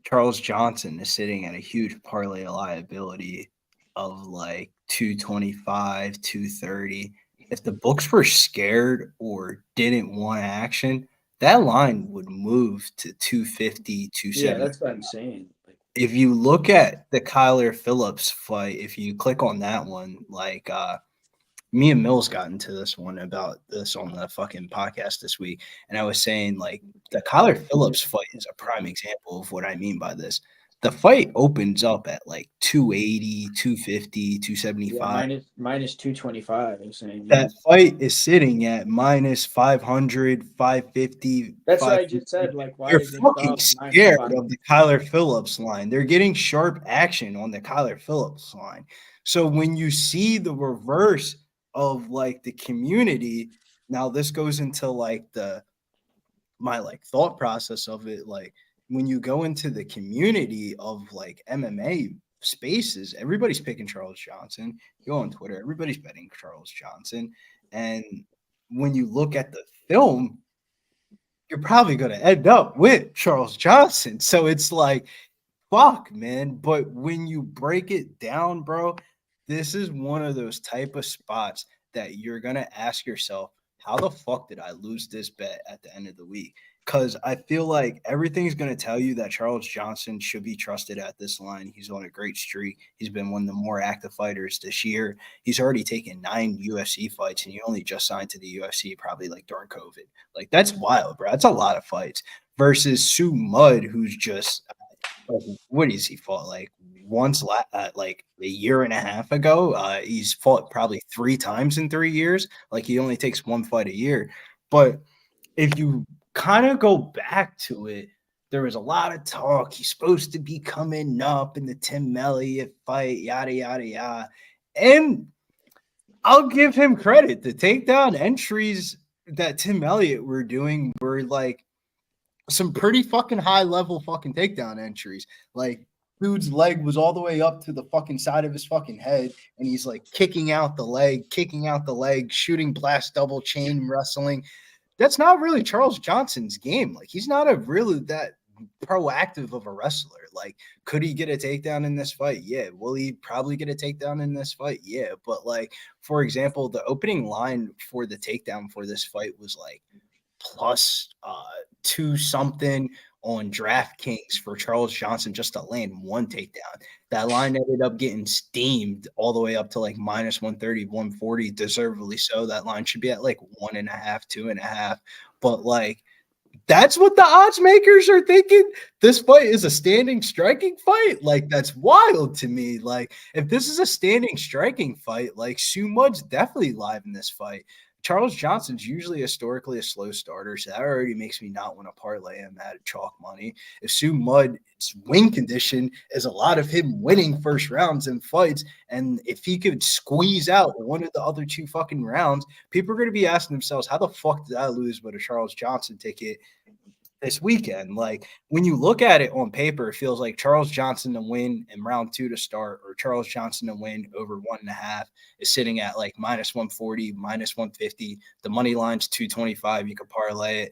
Charles Johnson is sitting at a huge parlay liability of like 225, 230. If the books were scared or didn't want action, that line would move to 250,
Yeah,
270.
that's what I'm saying.
If you look at the Kyler Phillips fight, if you click on that one, like me and Mills got into this one about this on the fucking podcast this week. And I was saying, like, the Kyler Phillips fight is a prime example of what I mean by this. The fight opens up at like 280, 250,
Yeah,
275.
minus 225. I'm saying, yeah.
That fight is sitting at minus 500, 550,
That's what I just
550.
said. Like, why
They're
is it
fucking
up minus
scared
5?
of the Kyler Phillips line. They're getting sharp action on the Kyler Phillips line. So when you see the reverse of like the community, now this goes into like my like thought process of it. Like when you go into the community of like MMA spaces, everybody's picking Charles Johnson. You go on Twitter, everybody's betting Charles Johnson. And when you look at the film, you're probably going to end up with Charles Johnson. So it's like, fuck, man. But when you break it down, bro, this is one of those type of spots that you're going to ask yourself, how the fuck did I lose this bet at the end of the week? because I feel like everything's going to tell you that Charles Johnson should be trusted at this line. He's on a great streak. He's been one of the more active fighters this year. He's already taken 9 UFC fights, and he only just signed to the UFC probably like during COVID. Like, that's wild, bro. That's a lot of fights versus Sue Mudd, who's just what is he fought like once like a year and a half ago. He's fought probably 3 times in 3 years. Like, he only takes 1 fight a year. But if you kind of go back to it, there was a lot of talk. He's supposed to be coming up in the Tim Elliott fight, yada, yada, yada. And I'll give him credit. The takedown entries that Tim Elliott were doing were like some pretty fucking high level fucking takedown entries. Like, dude's leg was all the way up to the fucking side of his fucking head, and he's like kicking out the leg, shooting blast double chain wrestling. That's not really Charles Johnson's game. Like, he's not a really that proactive of a wrestler. Like, could he get a takedown in this fight? Yeah. Will he probably get a takedown in this fight? Yeah. But like, for example, the opening line for the takedown for this fight was like plus 2 something on DraftKings for Charles Johnson just to land 1 takedown. That line ended up getting steamed all the way up to like minus 130, 140, deservedly so. That line should be at like 1.5, 2.5. But like, that's what the odds makers are thinking. This fight is a standing striking fight. Like, that's wild to me. Like, if this is a standing striking fight, like, Sue Mudd's definitely live in this fight. Charles Johnson's usually historically a slow starter, so that already makes me not want to parlay him at chalk money. If Sue Mudd's win condition is a lot of him winning first rounds in fights, and if he could squeeze out one of the other 2 fucking rounds, people are going to be asking themselves, how the fuck did I lose with a Charles Johnson ticket this weekend? Like, when you look at it on paper, it feels like Charles Johnson to win in round 2 to start, or Charles Johnson to win over 1.5 is sitting at like minus 140, minus 150. The money line's 225. You could parlay it.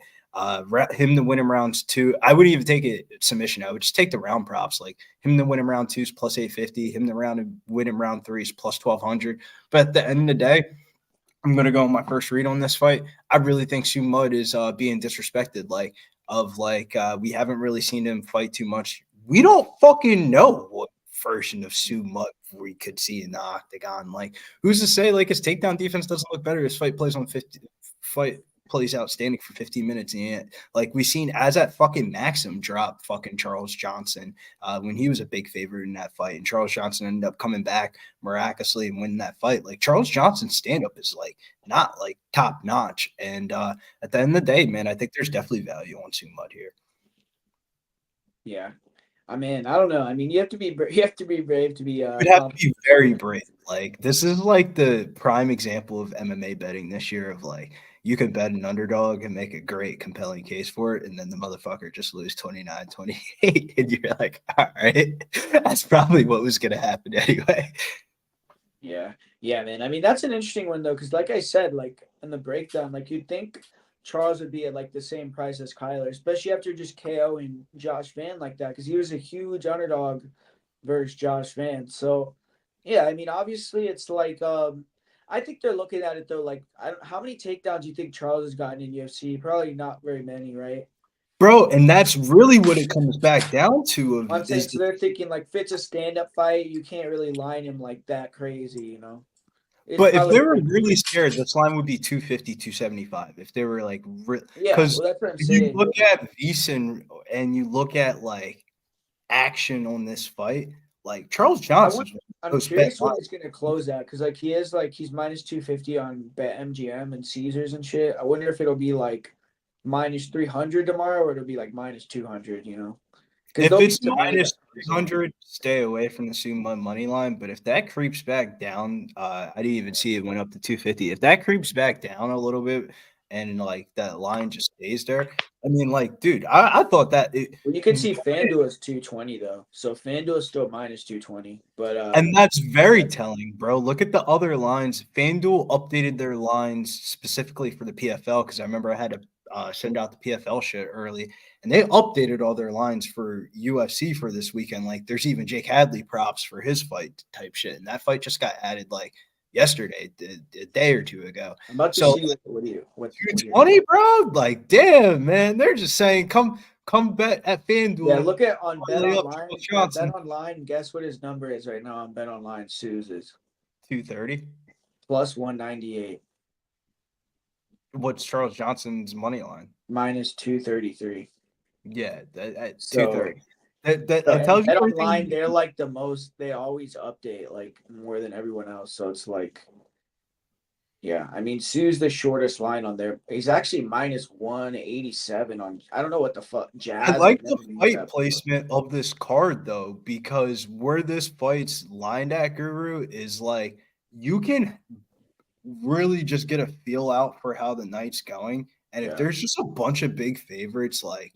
Him to win in rounds 2, I wouldn't even take it submission. I would just take the round props. Like, him to win in round 2 is plus 850. Him to win in round 3 is plus 1200. But at the end of the day, I'm going to go on my first read on this fight. I really think Sue Mudd is being disrespected. We haven't really seen him fight too much. We don't fucking know what version of Sue Mudd we could see in the octagon. Like, who's to say like his takedown defense doesn't look better? His fight plays outstanding for 15 minutes. And like, we seen as that fucking Maxim drop fucking Charles Johnson when he was a big favorite in that fight, and Charles Johnson ended up coming back miraculously and winning that fight. Like, Charles Johnson's stand-up is like not like top notch. And at the end of the day, man, I think there's definitely value on Sue Mudd here.
Yeah. I mean, I don't know. I mean, you have to be brave to be
you have to be very brave. Like, this is like the prime example of MMA betting this year of like, you can bet an underdog and make a great compelling case for it, and then the motherfucker just lose 29-28, and you're like, all right, that's probably what was going to happen anyway.
Yeah, man. I mean, that's an interesting one though, because like I said, like in the breakdown, like you'd think Charles would be at like the same price as Kyler, especially after just KOing Josh Van like that, because he was a huge underdog versus Josh Van. So, yeah, I mean, obviously it's like I think they're looking at it though. Like, how many takedowns do you think Charles has gotten in UFC? Probably not very many, right?
Bro, and that's really what it comes back down to.
I'm saying, so they're thinking like, if it's a stand-up fight, you can't really line him like that crazy, you know?
But if they were really scared, this line would be 250, 275. If they were like,
because that's what I'm saying.
You look at Veasan and you look at like action on this fight, like Charles Johnson.
I'm curious what he's going to close at, because like he's minus 250 on BetMGM and Caesars and shit. I wonder if it'll be like minus 300 tomorrow, or it'll be like minus 200, you know?
If it's minus 300, stay away from the Sue Mudd money line. But if that creeps back down, I didn't even see it went up to 250. If that creeps back down a little bit and like that line just stays there, I mean, like, dude, I thought that
you can see FanDuel is 220 though, so FanDuel is still minus 220. But
and that's very telling, bro. Look at the other lines. FanDuel updated their lines specifically for the PFL, because I remember I had to send out the PFL shit early, and they updated all their lines for UFC for this weekend. Like, there's even Jake Hadley props for his fight type shit, and that fight just got added like yesterday, a day or two ago.
I'm about to
So
see what do you
220, bro. Like, damn, man. They're just saying, come bet at FanDuel.
Yeah, look at on Bet
lay up
Online.
Charles
Bet
Johnson.
Online. Guess what his number is right now on Bet Online? Sue's is
230.
plus 198,
What's Charles Johnson's money line?
minus 233.
Yeah, at
So
230. That
and
tells you
Bet
everything.
Online, they're like the most. They always update like more than everyone else. So it's like, yeah. I mean, Sue's the shortest line on there. He's actually minus 187 on. I don't know what the fuck
I
Jazz.
like
I've
the
never used
fight
that before.
placement of this card though, because where this fight's lined at, Guru, is like you can really just get a feel out for how the night's going. And if
Yeah.
there's just a bunch of big favorites like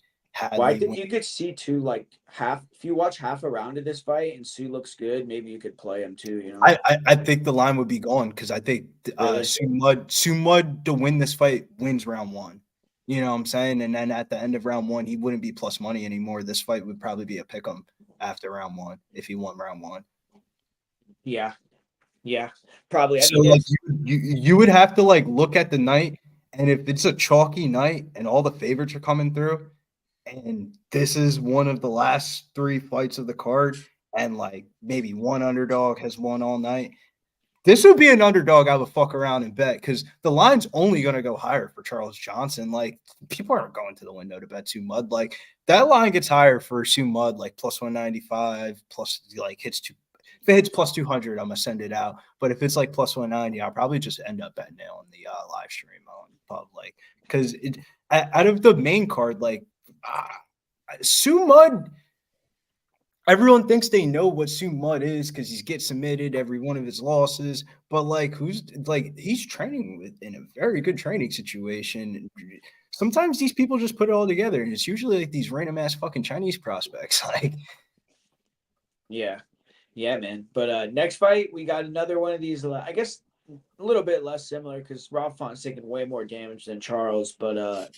Well, I
Hadley,
think you could see too, like half. If you watch half a round of this fight and Sue looks good, maybe you could play him too. You know,
I think the line would be gone because I think
Really?
Sumud to win this fight wins round one. You know what I'm saying? And then at the end of round one, he wouldn't be plus money anymore. This fight would probably be a pick 'em after round one if he won round one.
yeah, probably. I
So
mean,
like you would have to like look at the night, and if it's a chalky night and all the favorites are coming through, and this is one of the last three fights of the card, and like maybe one underdog has won all night, this would be an underdog I would fuck around and bet because the line's only going to go higher for Charles Johnson. Like people aren't going to the window to bet Sumud. Like that line gets higher for Sumud, like plus 195, plus like hits two. If it hits plus 200, I'm gonna send it out. But if it's like plus 190, I'll probably just end up betting it on the live stream on pub, like because out of the main card, like Sumud. Everyone thinks they know what Sumud is because he's get submitted every one of his losses, but like he's training in a very good training situation. Sometimes these people just put it all together, and it's usually like these random ass fucking Chinese prospects. Like,
yeah, man. But next fight, we got another one of these. I guess a little bit less similar because Rob Font's taking way more damage than Charles. But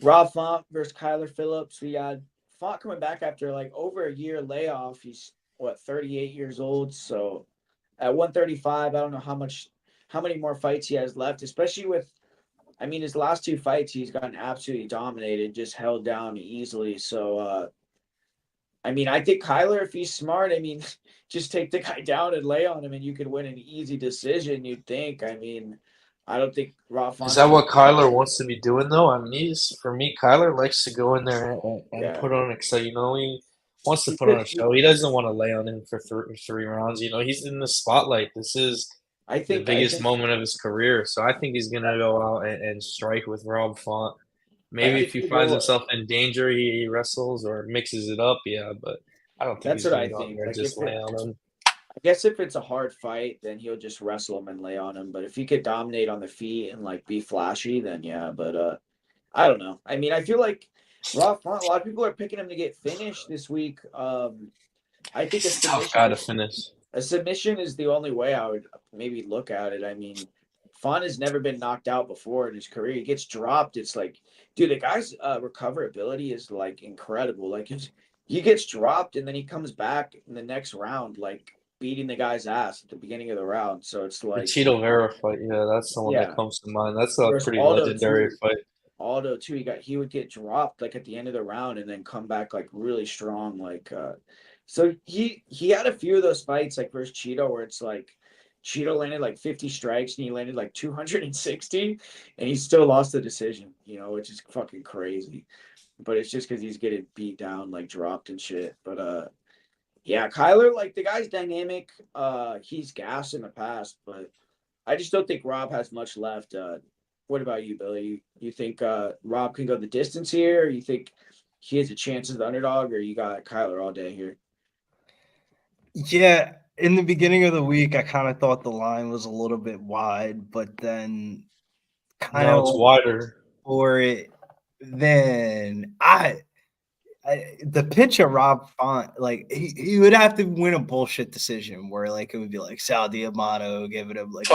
Rob Font versus Kyler Phillips. We got Font coming back after like over a year layoff. He's 38 years old. So at 135, I don't know how many more fights he has left, especially with, I mean, his last two fights, he's gotten absolutely dominated, just held down easily. So, I mean, I think Kyler, if he's smart, I mean, just take the guy down and lay on him and you could win an easy decision, you'd think. I mean, I don't think Rob Font.
Is that what Kyler wants to be doing, though? I mean, for me, Kyler likes to go in there and put on he wants to put on a show. He doesn't want to lay on him for three rounds. He's in the spotlight. This is the biggest moment of his career. So I think he's going to go out and strike with Rob Font. Maybe if he finds himself in danger, he wrestles or mixes it up. Yeah, but I don't think
that's
he's
what I
going to go out
think.
there and just lay on him.
I guess if it's a hard fight, then he'll just wrestle him and lay on him. But if he could dominate on the feet and like be flashy, then yeah. But I don't know. I mean, I feel like Rob Font, a lot of people are picking him to get finished this week. I think
a tough guy to finish.
A submission is the only way I would maybe look at it. I mean, Font has never been knocked out before in his career. He gets dropped. It's like, dude, the guy's recoverability is like incredible. Like he gets dropped and then he comes back in the next round, like beating the guy's ass at the beginning of the round. So it's like
the Cheeto Vera fight. Yeah, that's the one that comes to mind. That's a pretty legendary fight.
Aldo too. He would get dropped like at the end of the round and then come back like really strong. Like so he had a few of those fights like versus Cheeto where it's like Cheeto landed like 50 strikes and he landed like 260 and he still lost the decision, which is fucking crazy. But it's just because he's getting beat down, like dropped and shit. But yeah, Kyler, like the guy's dynamic. He's gassed in the past, but I just don't think Rob has much left. What about you, Billy? You think Rob can go the distance here? Or you think he has a chance as the underdog, or you got Kyler all day here?
Yeah, in the beginning of the week, I kind of thought the line was a little bit wide, but then kind of
it's wider
for it. Then the pitch of Rob Font, like he would have to win a bullshit decision where like it would be like Sal Diamato giving him like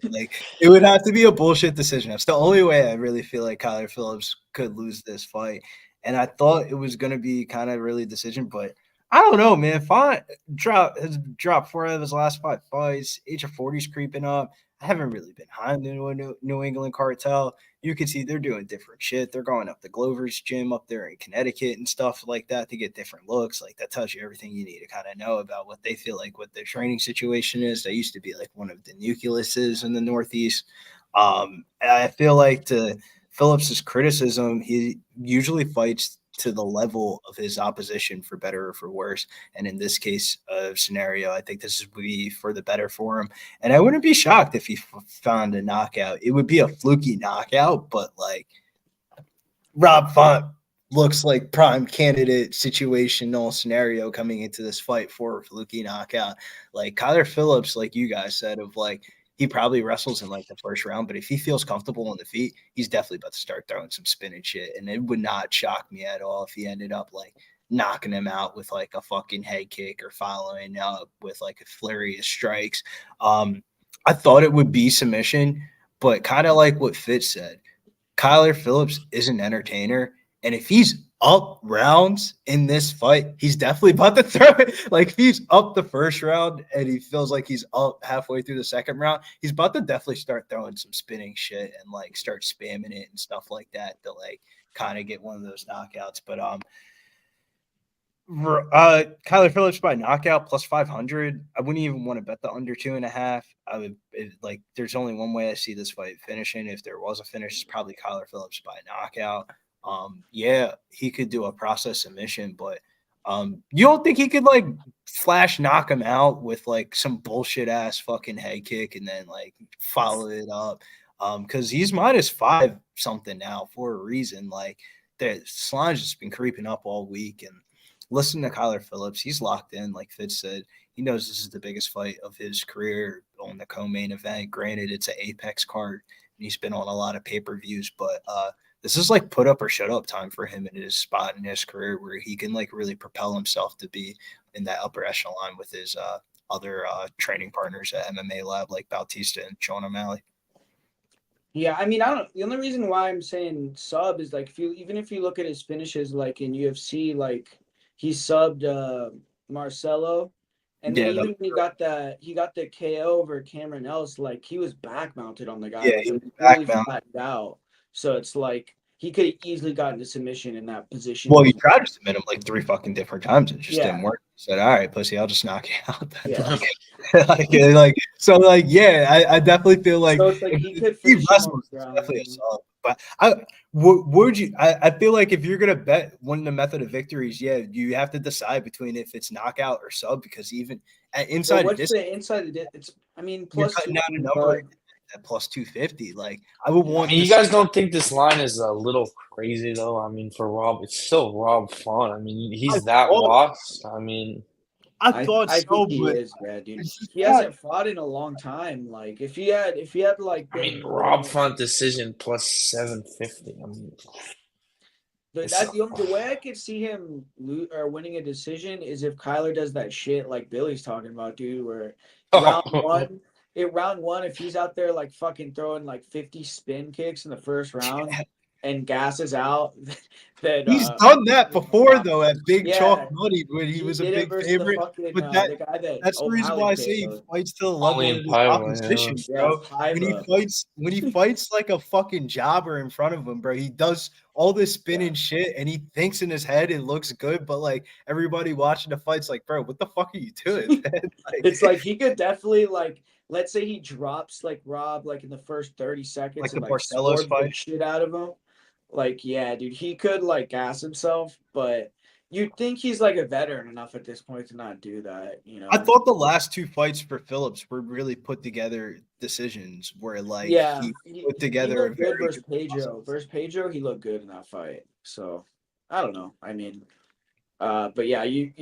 like it would have to be a bullshit decision. That's the only way I really feel like Kyler Phillips could lose this fight. And I thought it was gonna be kind of really decision, but I don't know, man. Font has dropped 4 out of his last 5 fights. Age of 40 is creeping up. I haven't really been high on the New England cartel. You can see they're doing different shit. They're going up to Glover's gym up there in Connecticut and stuff like that to get different looks. Like that tells you everything you need to kind of know about what they feel like what their training situation is. They used to be like one of the nucleuses in the Northeast. I feel like to Phillips's criticism, he usually fights to the level of his opposition for better or for worse. And in this case scenario, I think this would be for the better for him. And I wouldn't be shocked if he found a knockout. It would be a fluky knockout, but like Rob Font looks like prime candidate situational scenario coming into this fight for a fluky knockout. Like Kyler Phillips, like you guys said, of like he probably wrestles in like the first round, but if he feels comfortable on the feet, he's definitely about to start throwing some spin and shit. And it would not shock me at all if he ended up like knocking him out with like a fucking head kick or following up with like a flurry of strikes. I thought it would be submission, but kind of like what Fitz said, Kyler Phillips is an entertainer. And if he's up rounds in this fight, he's definitely about to throw it. Like if he's up the first round and he feels like he's up halfway through the second round, he's about to definitely start throwing some spinning shit and like start spamming it and stuff like that to like kind of get one of those knockouts. But Kyler Phillips by knockout plus 500. I wouldn't even want to bet the under 2.5. I would like. There's only one way I see this fight finishing. If there was a finish, it's probably Kyler Phillips by knockout. Yeah, he could do a process submission, but you don't think he could like flash knock him out with like some bullshit ass fucking head kick and then like follow it up? Because he's -5 something now for a reason. Like the Solange has been creeping up all week, and listen to Kyler Phillips. He's locked in, like Fitz said. He knows this is the biggest fight of his career on the co-main event. Granted, it's an Apex card, and he's been on a lot of pay-per-views, but this is like put up or shut up time for him in his spot in his career where he can like really propel himself to be in that upper echelon with his other training partners at MMA Lab like Bautista and Sean O'Malley.
Yeah, I mean, I don't. The only reason why I'm saying sub is like if you look at his finishes, like in UFC, like he subbed Marcelo, and then even when he got the KO over Cameron Ellis, like he was back mounted on the guy.
Yeah, he was
really
back
flattened out. So it's like he could have easily gotten to submission in that position.
Well, he tried to submit him like 3 fucking different times. It just didn't work. He said, "All right, pussy, I'll just knock you out."
Yeah.
I definitely feel like,
so it's like he could
he
finish
wrestles, definitely a sub. But I feel like if you're gonna bet one of the method of victories, yeah, you have to decide between if it's knockout or sub because even at inside
what's the inside? It's I mean plus
you're cutting out a number at plus 250. Like I would want.
I mean, you guys don't think this line is a little crazy though? I mean, for Rob, it's still Rob Font. I mean, he's that lost. I mean,
I thought
I
so,
think he
but
is, yeah, dude. He hasn't fought in a long time. Like if he had like
I mean, Rob Font decision plus 750. I mean,
that's the way I could see him winning a decision is if Kyler does that shit like Billy's talking about, dude, where round one, if he's out there like fucking throwing like 50 spin kicks in the first round and gasses out, then
he's done that before though at Big Chalk Money when he was a big favorite. But that's the reason why I say he fights to the level of his opposition, bro. When he fights like a fucking jobber in front of him, bro, he does all this spinning shit and he thinks in his head it looks good, but like everybody watching the fight's like, bro, what the fuck are you doing, man?
It's like he could definitely like. Let's say he drops like Rob like in the first 30 seconds
like
and
the
like
Barcelos fight
shit out of him. Like, yeah, dude, he could like gas himself, but you'd think he's like a veteran enough at this point to not do that, you know.
I thought the last 2 fights for Phillips were really put together decisions where like he put together
a very good versus Pedro. Versus Pedro, he looked good in that fight. So I don't know. I mean, but yeah, you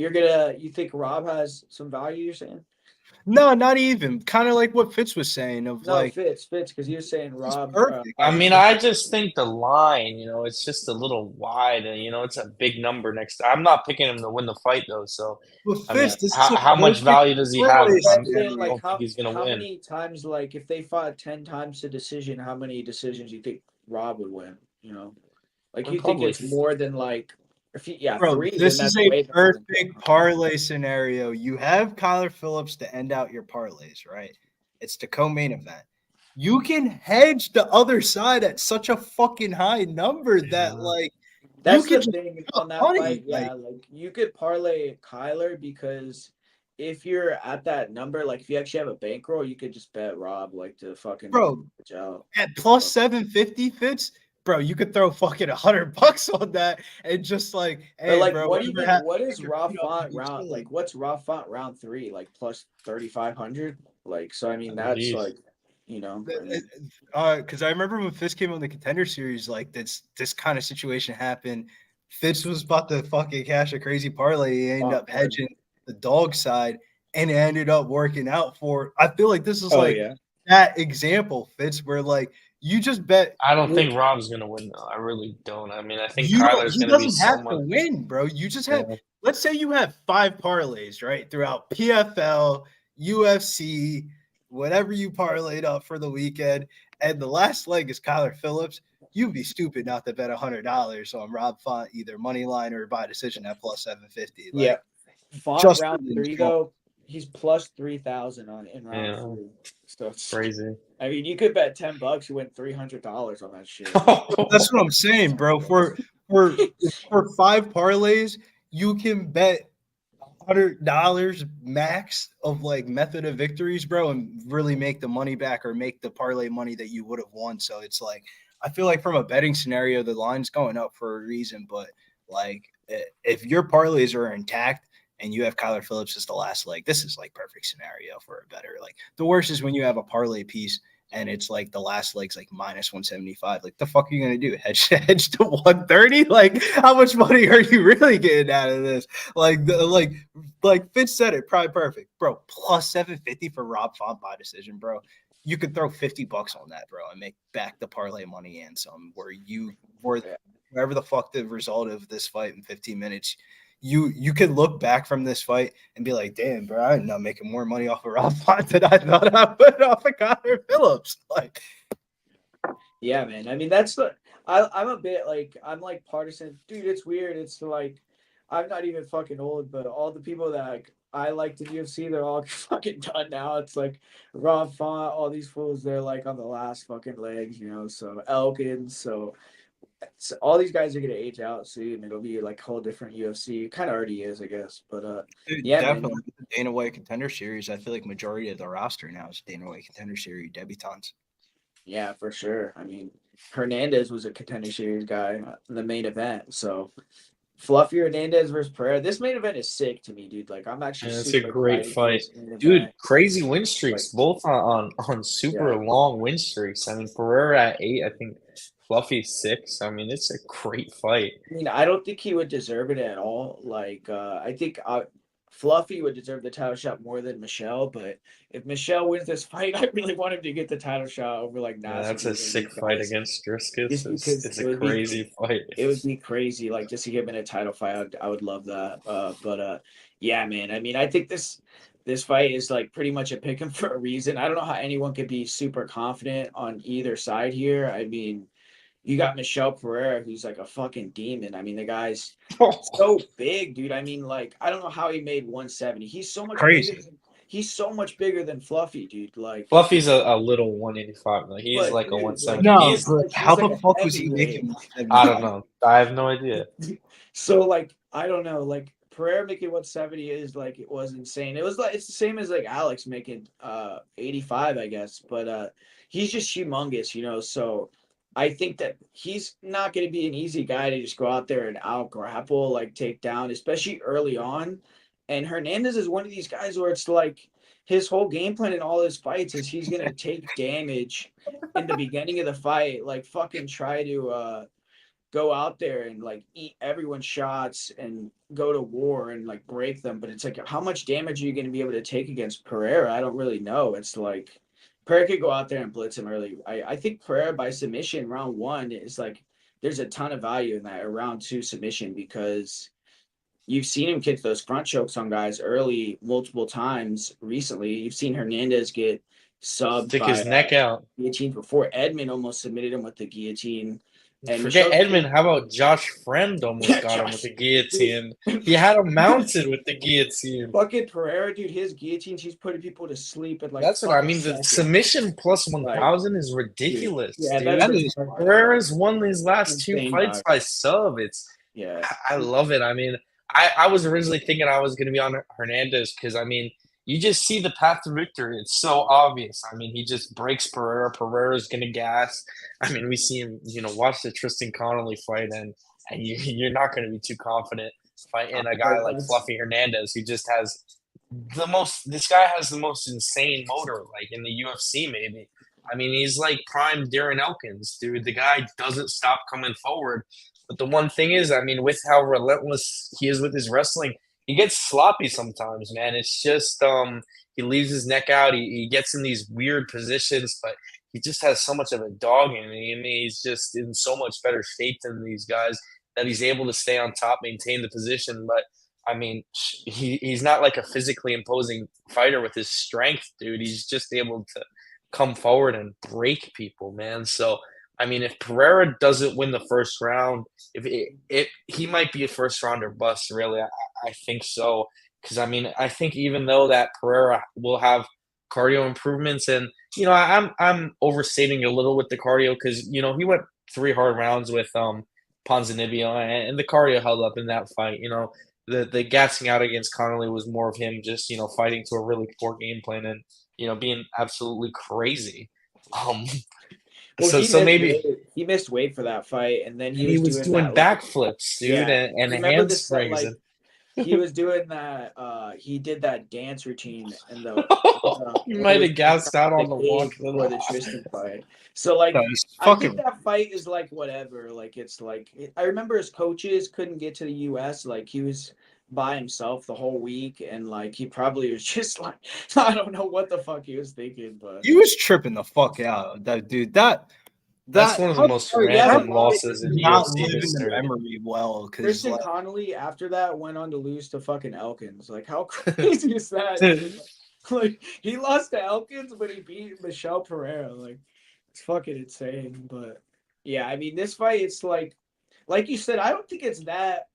think Rob has some value, you're saying?
No, not even. Kind of like what Fitz was saying of
Fitz, because he was saying Rob.
I mean, I just think the line, it's just a little wide, and it's a big number next. I'm not picking him to win the fight though. So,
Fitz,
how much value does he have?
He's gonna win. How many times, like, if they fought 10 times to decision, how many decisions do you think Rob would win? Like, you think it's more than like,
Bro,
3, then
this
that's
is a
way better than
perfect parlay scenario. You have Kyler Phillips to end out your parlays, right? It's the co-main event. You can hedge the other side at such a fucking high number that, like, you
That's
can
the
just
thing
put
on that
money.
fight. Yeah, like you could parlay Kyler because if you're at that number, like if you actually have a bankroll, you could just bet Rob like to fucking
bro,
out.
at plus 750 Fitz, bro, you could throw fucking $100 on that and just like,
But
hey,
like,
bro,
what is Rob Font round? Like, what's Rob Font round 3? Like plus 3,500. Like, so I mean, that's like, you know, I mean,
because I remember when Fitz came on the Contender Series, like this kind of situation happened. Fitz was about to fucking cash a crazy parlay. He ended up hedging the dog side, and it ended up working out for. I feel like this is that example, Fitz, where like you just bet.
I don't think Rob's gonna win though. I really don't. I mean, I think
You don't.
Kyler's
He
gonna be
doesn't have
someone.
to win, bro. You just have. Let's say you have 5 parlays right throughout PFL, UFC, whatever you parlayed up for the weekend, and the last leg is Kyler Phillips. You'd be stupid not to bet $100 on Rob Font, either money line or by decision at plus 750.
yeah. Font
just
round 3 though, he's plus 3,000 on in round 3. So it's
crazy.
I mean, you could bet $10, you win $300 on that shit.
That's what I'm saying, bro. For 5 parlays, you can bet $100 max of like method of victories, bro, and really make the money back or make the parlay money that you would have won. So it's like, I feel like from a betting scenario, the line's going up for a reason. But like, if your parlays are intact and you have Kyler Phillips as the last leg, this is like perfect scenario for a better. Like the worst is when you have a parlay piece and it's like the last leg's like minus 175. Like, the fuck are you gonna do? Hedge to 130? Like, how much money are you really getting out of this? Like Fitz said it, probably perfect, bro. Plus 750 for Rob Font by decision, bro. You could throw $50 on that, bro, and make back the parlay money and some. Wherever the fuck the result of this fight in 15 minutes. You could look back from this fight and be like, damn, bro, I'm not making more money off of Rob Font than I thought I would off of Kyler Phillips. Like,
yeah, man. I mean, that's the I'm a bit like I'm like partisan, dude. It's weird. It's like I'm not even fucking old, but all the people that like, I liked in UFC, they're all fucking done now. It's like Rob Font, all these fools, they're like on the last fucking legs, you know. So Elkins, so all these guys are gonna age out soon. It'll be like a whole different UFC. It kind of already is, I guess. But
dude,
yeah,
definitely
man.
the Dana White Contender Series. I feel like majority of the roster now is Dana White Contender Series debutantes.
Yeah, for sure. I mean, Hernandez was a Contender Series guy in the main event. So Fluffy Hernandez versus Pereira. This main event is sick to me, dude. Like I'm actually
It's a
super
great
excited for
fight,
this main
dude.
event.
Crazy win streaks, both on super long win streaks. I mean, Pereira at 8, I think Fluffy 6. I mean, it's a great fight.
I mean, I don't think he would deserve it at all. Like I think Fluffy would deserve the title shot more than Michelle. But if Michelle wins this fight, I really want him to get the title shot over like
Yeah, that's
Nasser.
a sick fight against Driscoll.
Just because
It's a crazy fight.
It would be crazy, like to see him in a title fight. I would love that. But yeah, man. I mean, I think this fight is like pretty much a pick 'em for a reason. I don't know how anyone could be super confident on either side here. I mean, you got Michelle Pereira, who's like a fucking demon. I mean, the guy's so big, dude. I mean, like, I don't know how he made 170. He's so much bigger. He's so much bigger than Fluffy, dude. Like
Fluffy's a little 185. Like, he's like a 170.
No,
he's
how
like
the fuck was he making?
I don't know. I have no idea.
So like, I don't know. Like Pereira making 170 is like it was insane. It was like it's the same as like Alex making 85, I guess. But he's just humongous, you know. So I think that he's not going to be an easy guy to just go out there and out grapple, like take down, especially early on. And Hernandez is one of these guys where it's like his whole game plan in all his fights is he's going to take damage in the beginning of the fight, like fucking try to go out there and like eat everyone's shots and go to war and like break them. But it's like, how much damage are you going to be able to take against Pereira? I don't really know. It's like Pereira could go out there and blitz him early. I think Pereira by submission round 1 is like there's a ton of value in that, or round 2 submission, because you've seen him kick those front chokes on guys early multiple times recently. You've seen Hernandez get subbed
Stick
by
his neck out.
guillotine before. Edmond almost submitted him with the guillotine And
Forget
Michelle's
Edmund. How about Josh Fremd almost
Yeah,
got him with
Josh.
the guillotine? He had him mounted with the guillotine.
fucking Pereira, dude, his guillotine, she's putting people to sleep at like
That's what I
fucking
mean. The
seconds.
submission plus
Like,
1,000 is ridiculous,
yeah,
dude.
That
that's
is
retarded.
Pereira's won these last two
Insane,
fights
dog.
by sub.
Yeah.
I love it. I mean, I was originally thinking I was going to be on Hernandez because, I mean, you just see the path to victory. It's so obvious. I mean, he just breaks Pereira. Pereira's going to gas. I mean, we see him, watch the Tristan Connolly fight, and you're not going to be too confident fighting a guy like Fluffy Hernandez who just has this guy has the most insane motor, like in the UFC, maybe. I mean, he's like prime Darren Elkins, dude. The guy doesn't stop coming forward. But the one thing is, I mean, with how relentless he is with his wrestling, he gets sloppy sometimes, man. It's just he leaves his neck out. He gets in these weird positions, but he just has so much of a dog in him. I mean, he's just in so much better shape than these guys that he's able to stay on top, maintain the position. But I mean, he's not like a physically imposing fighter with his strength, dude. He's just able to come forward and break people, man. So I mean, if Pereira doesn't win the first round, if he might be a first rounder bust, really. I think so. Because I mean, I think even though that Pereira will have cardio improvements, and I'm overstating a little with the cardio because he went 3 hard rounds with Ponzinibbio, and the cardio held up in that fight. The gassing out against Connolly was more of him just fighting to a really poor game plan and being absolutely crazy.
Well,
So maybe
he missed weight for that fight, and then
he was doing
that,
backflips, dude,
yeah.
and
Remember this that
handsprings.
he was doing that. He did that dance routine, and
He might have gassed out on the walk
before the Tristan fight. So like, I think that fight is like whatever. Like it's like I remember his coaches couldn't get to the U.S. Like he was by himself the whole week, and like he probably was just like I don't know what the fuck he was thinking, but
he was tripping the fuck out. That dude,
that's one of the most random losses in
not
UFC
living the
history.
memory well because
Tristan Connolly after that went on to lose to fucking Elkins. Like how crazy is that? Like he lost to Elkins, but he beat Michelle Pereira. Like it's fucking insane. But yeah, I mean this fight, it's like you said, I don't think it's that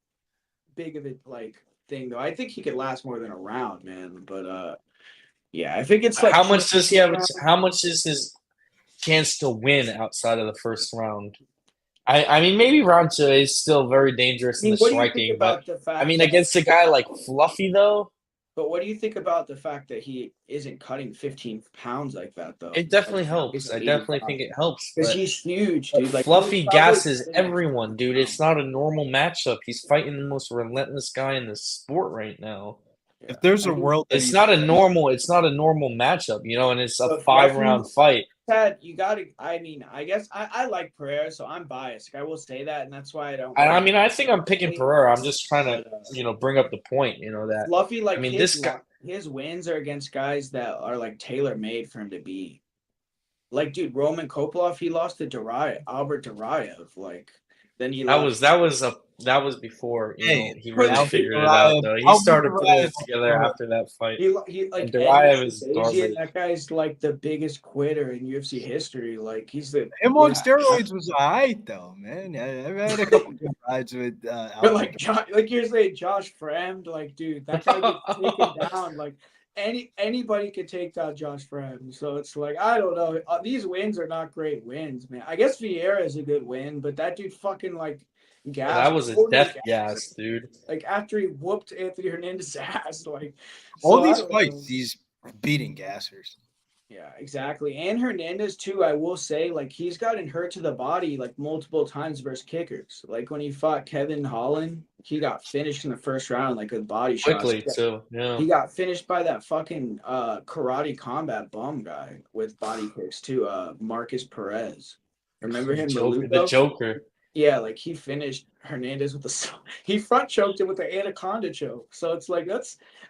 big of a like thing though. I think he could last more than a round, man. But yeah, I think it's like
how much does he have? How much is his chance to win outside of the first round? I mean, maybe round 2 is still very dangerous in the striking, but I mean, against a guy like Fluffy though.
But what do you think about the fact that he isn't cutting 15 pounds like that, though?
It definitely helps. I definitely think it helps.
Because he's huge, dude. Like
Fluffy gasses everyone, dude. It's not a normal matchup. He's fighting the most relentless guy in the sport right now.
If there's a world,
it's not a normal matchup, and it's a 5-round fight.
You gotta. I mean, I guess I like Pereira, so I'm biased. I will say that, and that's why I don't.
I mean, I think I'm picking Pereira. I'm just trying to, bring up the point, that
Fluffy. Like, I mean,
this guy,
his wins are against guys that are like tailor made for him to be. Like, dude, Roman Kopilov, he lost to Albert Duraev. Like, then he that was before he really figured it out. Though he started putting it together after that fight. He like Duraev is garbage. That guy's like the biggest quitter in UFC history. Like he's him
on steroids was alright though, man. I had a couple good rides with.
But like you're saying, Josh Fremd, like dude, that guy gets taken down. Like anybody could take down Josh Fremd. So it's like I don't know. These wins are not great wins, man. I guess Vieira is a good win, but that dude fucking like. Gas.
That was a death gas, dude.
Like after he whooped Anthony Hernandez's ass, like
all these fights, he's beating gassers.
Yeah, exactly. And Hernandez too, I will say, like he's gotten hurt to the body like multiple times versus kickers. Like when he fought Kevin Holland, he got finished in the first round like with body shots.
Quickly too. Yeah.
He got finished by that fucking karate combat bum guy with body kicks too. Marcus Perez. Remember him?
The Joker.
Yeah, like he finished Hernandez he front choked him with the anaconda choke. So it's like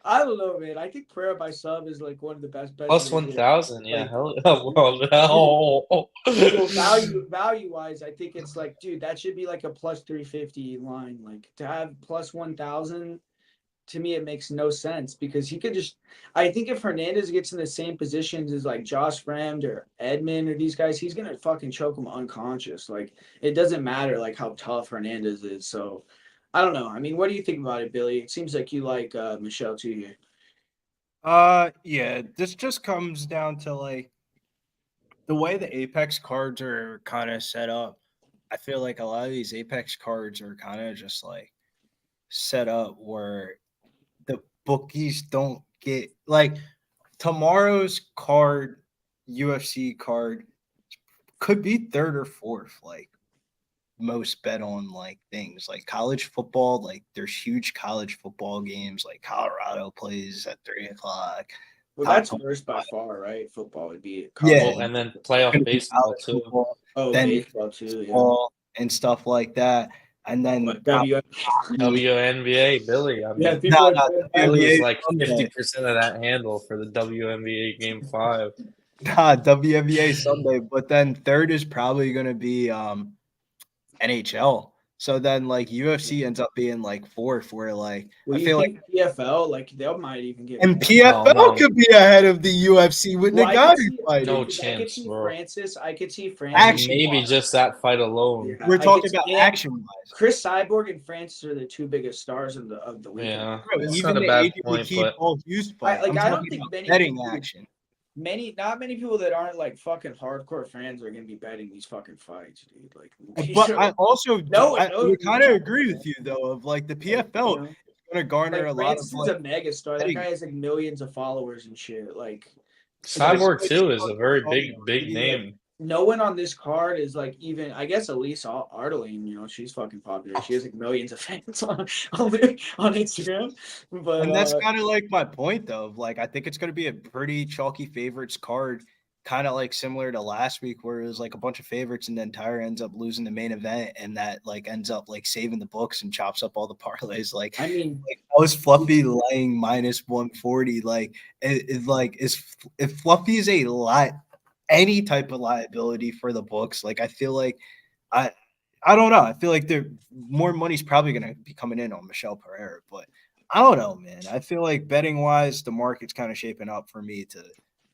I don't know, man. I think Pereira by sub is like one of the best bets.
Plus 1,000, yeah. Hell
no. Value wise, I think it's like, dude, that should be like a plus 350 line. Like to have plus 1,000, to me it makes no sense because he could just. I think if Hernandez gets in the same positions as like Josh Fremd or Edmund or these guys, he's gonna fucking choke him unconscious. Like it doesn't matter like how tough Hernandez is. So I don't know. I mean, what do you think about it, Billy? It seems like you like Michelle too here.
Yeah, this just comes down to like the way the Apex cards are kind of set up. I feel like a lot of these Apex cards are kind of just like set up where the bookies don't get like tomorrow's card, UFC card could be third or fourth, like most bet on like things like college football. Like there's huge college football games, like Colorado plays at 3 o'clock.
Well,
Top
that's worse by far, right? Football would be
Yeah,
college.
Oh, and then
it's
playoff
gonna be
baseball
college
too.
football,
Oh,
then
baseball too. Yeah.
baseball and stuff like that, and then
What, W.
WNBA, Billy. I
Yeah,
mean,
people are
no,
saying that.
Billy is
WNBA
like
Sunday.
50% of that handle for the WNBA Game 5.
WNBA Sunday, but then third is probably going to be NHL. So then like UFC ends up being like fourth, where like
Well,
I
you
feel like
think PFL like they might even get
and
more?
PFL
No.
could be ahead of the UFC with
Well, I could
Nagano
see
fighting.
No
dude, I could
chance,
see
bro.
Francis. I could see Francis.
Action
Maybe
wise.
just that fight alone.
Yeah,
We're
I
talking
could
about
see-
action wise.
Chris Cyborg and Francis are the two biggest stars of the weekend.
Yeah,
Bro,
it's
even
not a
the
bad
AJ
point,
McKee
but
Paul Hughes fight.
I
I'm
don't
talking
think
about
many
betting
people,
action.
not many people that aren't like fucking hardcore fans are gonna be betting these fucking fights, dude. Like,
But I also
No,
I
no,
would kind of
no.
agree with you though of like the
you
PFL
know,
is going to garner
like
a lot of
Francis is
like
a mega star. That
betting.
guy has like millions of followers and shit. Like,
Cyborg too is a very big
dude,
name.
no one on this card is like even. I guess Elise Ardeline, you know, she's fucking popular. She has like millions of fans on Instagram. But
And that's kind of like my point though. Of like I think it's going to be a pretty chalky favorites card, kind of like similar to last week where it was like a bunch of favorites and then Tyre ends up losing the main event and that like ends up like saving the books and chops up all the parlays. Like
I mean,
I was Fluffy laying minus 140. Like it like is if Fluffy is a lot any type of liability for the books, like I feel like I I don't know. I feel like there more money's probably going to be coming in on Michelle Pereira, but I don't know, man. I feel like betting wise, the market's kind of shaping up for me to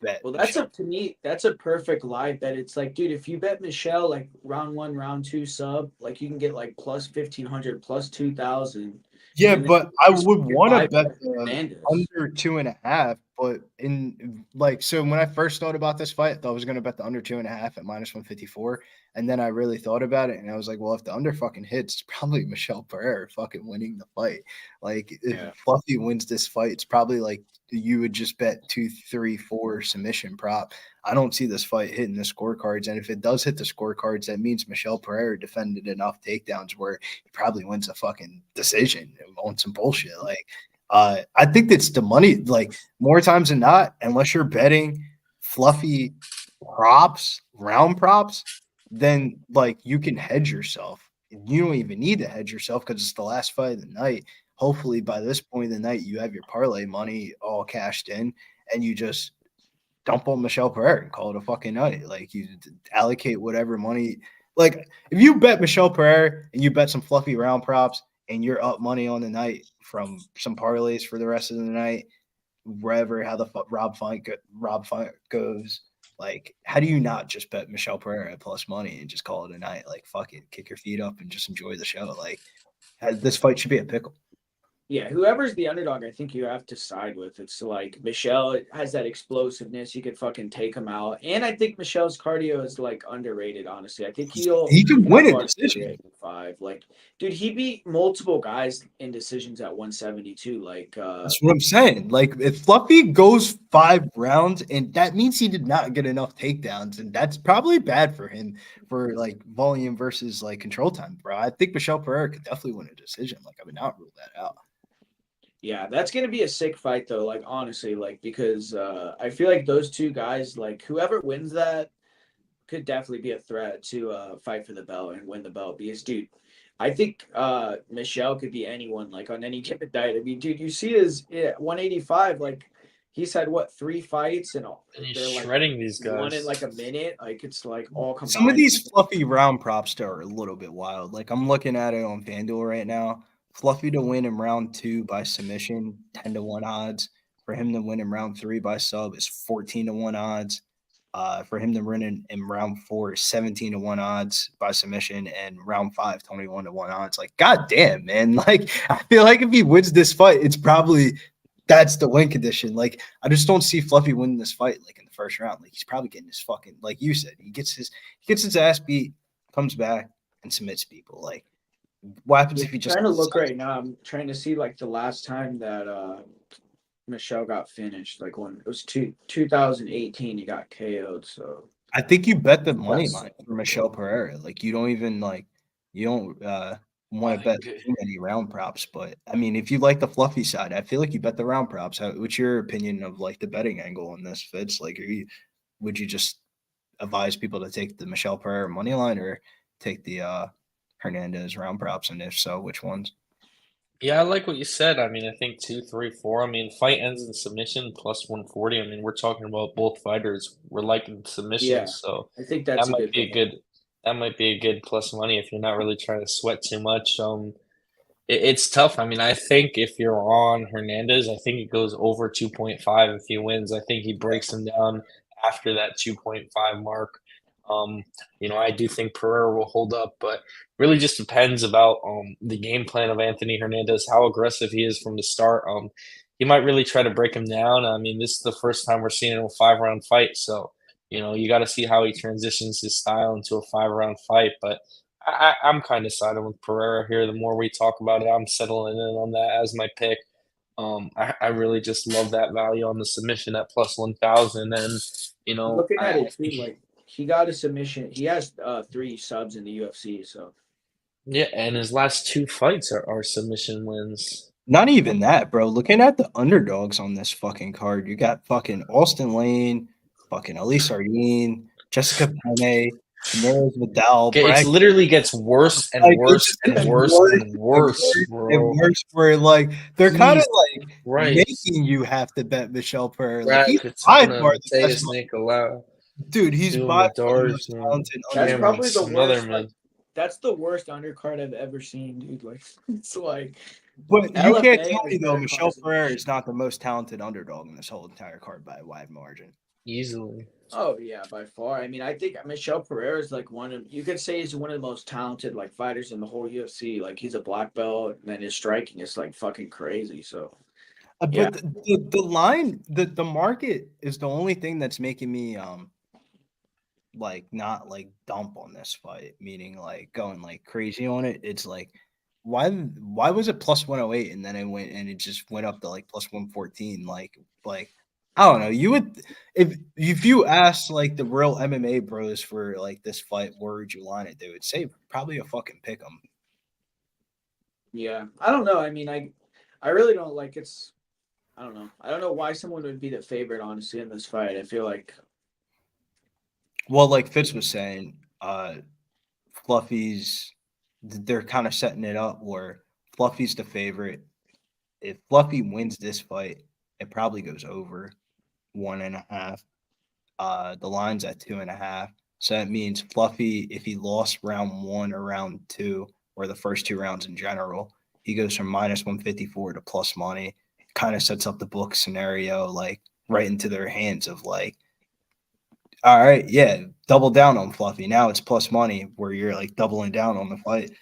bet.
well, to me, that's a perfect live bet. It's like, dude, if you bet Michelle like round 1, round 2 sub, like you can get like plus 1,500, plus 2,000.
Yeah,
And then
but I would want to
live
bet
Hernandez.
under 2.5. But in like, so when I first thought about this fight, I thought I was going to bet the under 2.5 at minus 154. And then I really thought about it and I was like, well, if the under fucking hits, it's probably Michelle Pereira fucking winning the fight. Like, if Fluffy wins this fight, it's probably like you would just bet 2, 3, 4 submission prop. I don't see this fight hitting the scorecards. And if it does hit the scorecards, that means Michelle Pereira defended enough takedowns where he probably wins a fucking decision on some bullshit. Like, I think that's the money. Like, more times than not, unless you're betting Fluffy props, round props, then like you can hedge yourself. You don't even need to hedge yourself because it's the last fight of the night. Hopefully, by this point in the night, you have your parlay money all cashed in, and you just dump on Michelle Pereira and call it a fucking night. Like you allocate whatever money. Like if you bet Michelle Pereira and you bet some fluffy round props and you're up money on the night from some parlays for the rest of the night, wherever how the Rob fight goes. Like, how do you not just bet Michelle Pereira plus money and just call it a night? Like, fuck it, kick your feet up and just enjoy the show. Like, this fight should be a pickle.
Yeah, whoever's the underdog, I think you have to side with. It's like Michelle has that explosiveness. You could fucking take him out. And I think Michelle's cardio is like underrated, honestly. I think
he can win a decision.
5. Like, dude, he beat multiple guys in decisions at 172. Like
that's what I'm saying. Like, if Fluffy goes 5 rounds, and that means he did not get enough takedowns, and that's probably bad for him for like volume versus like control time, bro. I think Michelle Pereira could definitely win a decision. Like, I would not rule that out.
Yeah, that's gonna be a sick fight though. Like honestly, like because I feel like those two guys, like whoever wins that, could definitely be a threat to fight for the belt and win the belt. Because dude, I think Michelle could be anyone like on any given night. I mean, dude, you see his 185. Like he's had what 3 fights and
he's
they're
shredding
like
these guys.
one in like a minute. Like it's like all combined.
Some of these fluffy round props are a little bit wild. Like I'm looking at it on FanDuel right now. Fluffy to win in round 2 by submission, 10-1 odds. For him to win in round 3 by sub is 14-1 odds. For him to win in round 4 is 17-1 odds by submission, and round 5, 21-1 odds. Like, goddamn, man. Like, I feel like if he wins this fight, it's probably that's the win condition. Like, I just don't see Fluffy winning this fight like in the first round. Like, he's probably getting his fucking, like you said, he gets his ass beat, comes back and submits people. Like, what happens if he just
trying to look right now? I'm trying to see like the last time that Michelle got finished. Like when it was 2018, he got KO'd. So
I think you bet the money line for Michelle Pereira. Like you don't want to bet too many round props. But I mean, if you like the fluffy side, I feel like you bet the round props. What's your opinion of like the betting angle on this, Fitz? Like, would you just advise people to take the Michelle Pereira money line or take the Hernandez round props? And if so, which ones?
Yeah, I like what you said. I mean, I think 2, 3, 4. I mean, fight ends in submission plus 140. I mean, we're talking about both fighters. We're liking submissions,
yeah,
so
I think that's
that might be a good. That might be a good plus money if you're not really trying to sweat too much. It's tough. I mean, I think if you're on Hernandez, I think it goes over 2.5 if he wins. I think he breaks him down after that 2.5 mark. I do think Pereira will hold up, but really just depends about the game plan of Anthony Hernandez, how aggressive he is from the start. He might really try to break him down. I mean, this is the first time we're seeing a 5-round fight, so you got to see how he transitions his style into a 5-round fight. But I'm kind of siding with Pereira here. The more we talk about it, I'm settling in on that as my pick. I really just love that value on the submission at plus 1,000, and
looking at it too, like he got a submission. He has 3 subs in the UFC, so
yeah, and his last 2 fights are submission wins.
Not even that, bro. Looking at the underdogs on this fucking card, you got fucking Austin Lane, fucking Elise Sardine, Jessica Penne, Daenerys Vidal.
It literally gets worse and worse and worse and worse, bro.
And worse, where like they're kind of like
right.
making you have to bet Michelle Pereira.
Like,
he's by far the best. Dude, he's by far the most talented.
That's probably the worst. Like, that's the worst undercard I've ever seen, dude. Like it's like.
But you can't tell me though, Michelle Pereira is not the most talented underdog in this whole entire card by a wide margin.
Easily.
Oh yeah, by far. I mean, I think Michelle Pereira is like you could say he's one of the most talented like fighters in the whole UFC. Like he's a black belt, and then his striking is like fucking crazy. So,
but the line, the market is the only thing that's making me like not like dump on this fight, meaning like going like crazy on it. It's like why was it plus 108 and then it just went up to like plus 114? Like I don't know. You would if you ask like the real MMA bros for like this fight, where would you line it? They would say probably a fucking pick 'em.
Yeah, I don't know. I mean, I really don't like it's. I don't know. I don't know why someone would be the favorite, honestly, in this fight. I feel like.
Well, like Fitz was saying, Fluffy's. They're kind of setting it up where Fluffy's the favorite. If Fluffy wins this fight, it probably goes over 1.5. The line's at 2.5. So that means Fluffy, if he lost round 1 or round 2, or the first 2 rounds in general, he goes from minus 154 to plus money. Kind of sets up the book scenario like right into their hands of like, all right, yeah, double down on Fluffy. Now it's plus money where you're like doubling down on the fight.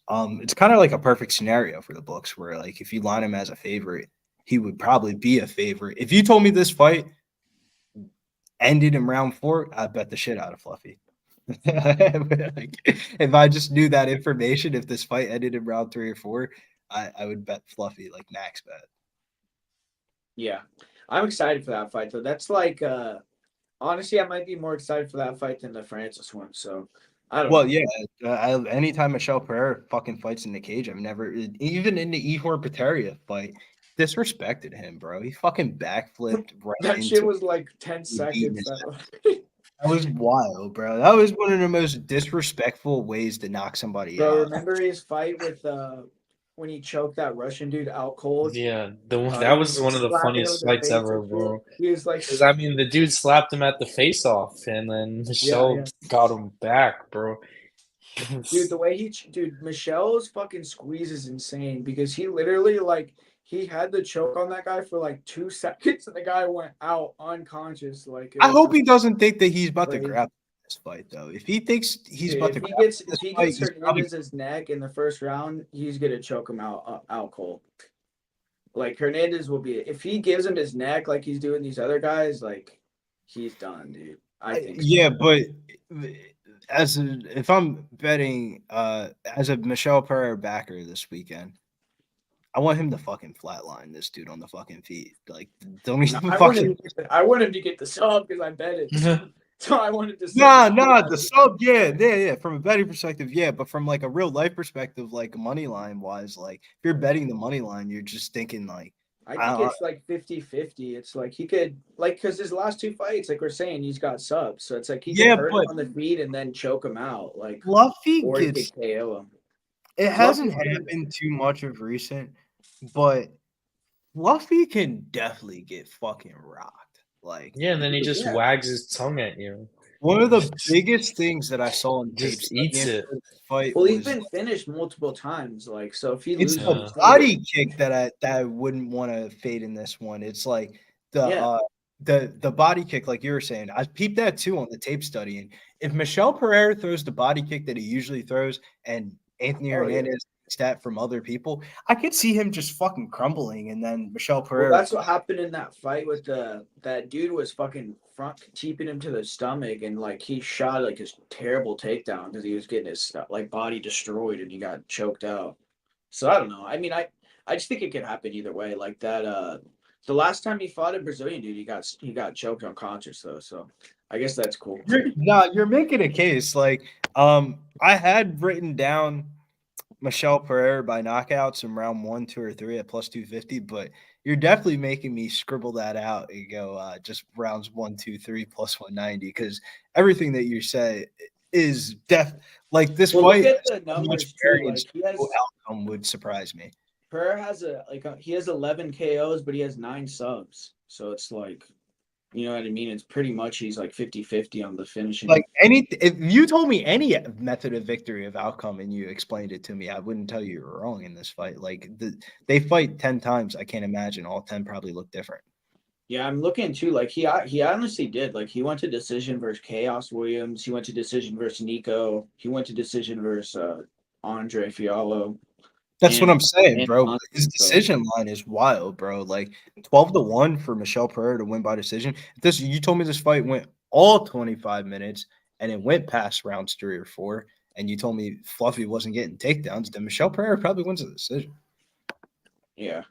It's kind of like a perfect scenario for the books where like if you line him as a favorite, he would probably be a favorite. If you told me this fight ended in round 4, I'd bet the shit out of Fluffy. Like, if I just knew that information, if this fight ended in round 3 or 4, I would bet Fluffy like max bet.
Yeah, I'm excited for that fight though. That's like honestly, I might be more excited for that fight than the Francis one. So I don't know.
Yeah. Anytime Michelle Pereira fucking fights in the cage, I've never, even in the Ihor Peteria fight, disrespected him, bro. He fucking backflipped right
that shit was like 10 seconds.
That was wild, bro. That was one of the most disrespectful ways to knock somebody out.
Remember his fight with when he choked that Russian dude out cold?
Yeah, that was one of the funniest fights ever, bro.
He was like,
because I mean, the dude slapped him at the face-off, and then Michelle got him back, bro.
Dude, the way Michelle's fucking squeeze is insane because he literally like he had the choke on that guy for like 2 seconds and the guy went out unconscious. Like it
I
was
hope he doesn't think that he's about to
crazy.
grab this fight, though. If he thinks he's
Dude,
about to grab this
if he
fight,
gets
he's probably
Hernandez's neck in the first round, he's gonna choke him out cold. Like Hernandez will be if he gives him his neck like he's doing these other guys, like he's done, dude. I think so.
yeah, but if I'm betting as a Michelle Pereira backer this weekend, I want him to fucking flatline this dude on the fucking feet. Like, don't even fucking.
I want him to get the sub because I bet it. So I wanted to.
Nah, the sub, yeah. From a betting perspective, yeah, but from like a real life perspective, like money line wise, like if you're betting the money line, you're just thinking like,
I think it's like 50-50. It's like he could like because his last 2 fights, like we're saying, he's got subs, so it's like he could hurt him on the feet and then choke him out, like
Fluffy
or he
gets.
could KO him.
It hasn't happened too much of recent, but Fluffy can definitely get fucking rocked. Like,
Yeah, and then he just wags his tongue at you.
one of the biggest things that I saw in tape
Just eats it.
fight.
Well, he's been finished multiple times, like so. If he
It's
loses,
the body kick that I wouldn't want to fade in this one. It's like the body kick, like you were saying. I peeped that too on the tape study. And if Michelle Pereira throws the body kick that he usually throws, and Anthony Hernandez stat from other people, I could see him just fucking crumbling, and then Michelle Pereira.
Well, that's what happened in that fight with that dude was fucking front keeping him to the stomach, and like he shot like his terrible takedown because he was getting his like body destroyed and he got choked out. So I don't know. I mean, I just think it could happen either way. Like that. The last time he fought a Brazilian dude, he got choked unconscious though. So I guess that's cool.
You're making a case. Like, I had written down Michelle Pereira by knockouts in round 1, 2, or 3 at plus 250, but you're definitely making me scribble that out and go just rounds 1, 2, 3 plus 190 because everything that you say is like this fight.
Look at the numbers too. Like he has
outcome would surprise me.
Pereira has he has 11 KOs, but he has 9 subs. So it's like, you know what I mean? It's pretty much he's like 50-50 on the finishing.
Like if you told me any method of victory of outcome and you explained it to me, I wouldn't tell you were wrong in this fight. Like they fight 10 times. I can't imagine all 10 probably look different.
Yeah, I'm looking too. Like he honestly did. Like he went to decision versus Chaos Williams. He went to decision versus Nico. He went to decision versus Andre Fiallo.
That's what I'm saying, bro. His decision line is wild, bro. Like 12-1 for Michelle Pereira to win by decision. You told me this fight went all 25 minutes and it went past rounds 3 or 4, and you told me Fluffy wasn't getting takedowns, then Michelle Pereira probably wins the decision.
Yeah.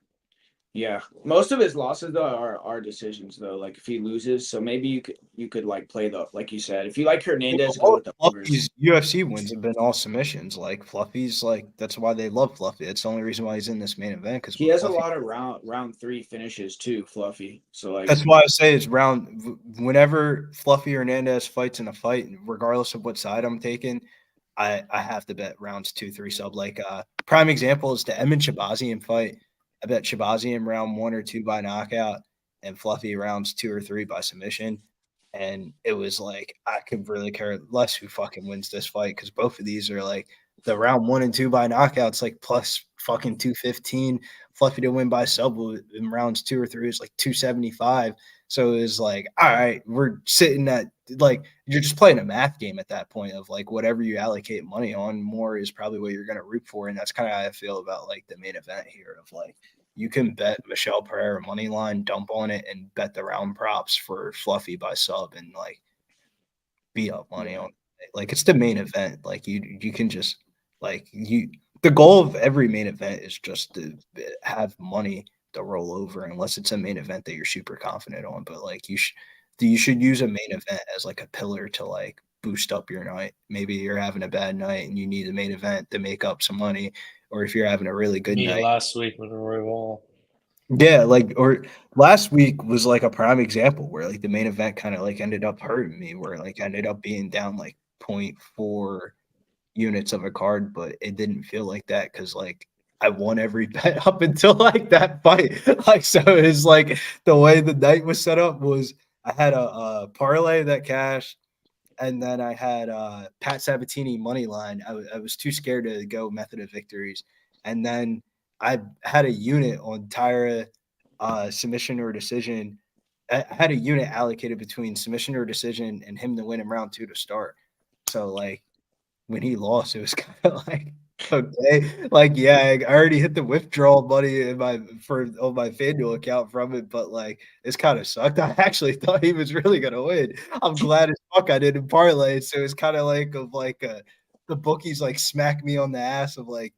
Most of his losses though are decisions though. Like if he loses, so maybe you could like play the like you said. If you like Hernandez, go with the
Fluffy's UFC wins have been all submissions. Like Fluffy's that's why they love Fluffy. It's the only reason why he's in this main event because
he has Fluffy, a lot of round 3 finishes too, Fluffy. So like
that's why I say it's whenever Fluffy Hernandez fights in a fight, regardless of what side I'm taking, I have to bet rounds 2, 3 sub. Like prime example is the Edmund Shabazian fight. I bet Shabazian round 1 or 2 by knockout and Fluffy rounds 2 or 3 by submission. And it was like, I could really care less who fucking wins this fight because both of these are like the round 1 and 2 by knockouts, like plus fucking 215. Fluffy to win by sub in rounds 2 or 3 is like 275. So it was like, all right, we're sitting at like, you're just playing a math game at that point of like whatever you allocate money on more is probably what you're going to root for. And that's kind of how I feel about like the main event here of like, you can bet Michelle Pereira money line, dump on it, and bet the round props for Fluffy by sub and like be up money on it. Like it's the main event. Like you can just like the goal of every main event is just to have money to roll over unless it's a main event that you're super confident on. But like you should use a main event as like a pillar to like boost up your night. Maybe you're having a bad night and you need a main event to make up some money. Or if you're having a really good night.
Last week with Royval.
Yeah, like or last week was like a prime example where like the main event kind of like ended up hurting me, where like I ended up being down like 0.4 units of a card, but it didn't feel like that because like I won every bet up until like that fight. Like so it was like the way the night was set up was I had a parlay that cashed. and then I had Pat Sabatini money line. I was too scared to go method of victories, and then I had a unit on Tyra submission or decision. I had a unit allocated between submission or decision and him to win in round 2 to start. So like when he lost, it was kind of like okay, like yeah, I already hit the withdrawal money in my on my FanDuel account from it, but like it's kind of sucked. I actually thought he was really gonna win. I'm glad as fuck I didn't parlay, so it's kind of like the bookies like smack me on the ass of like,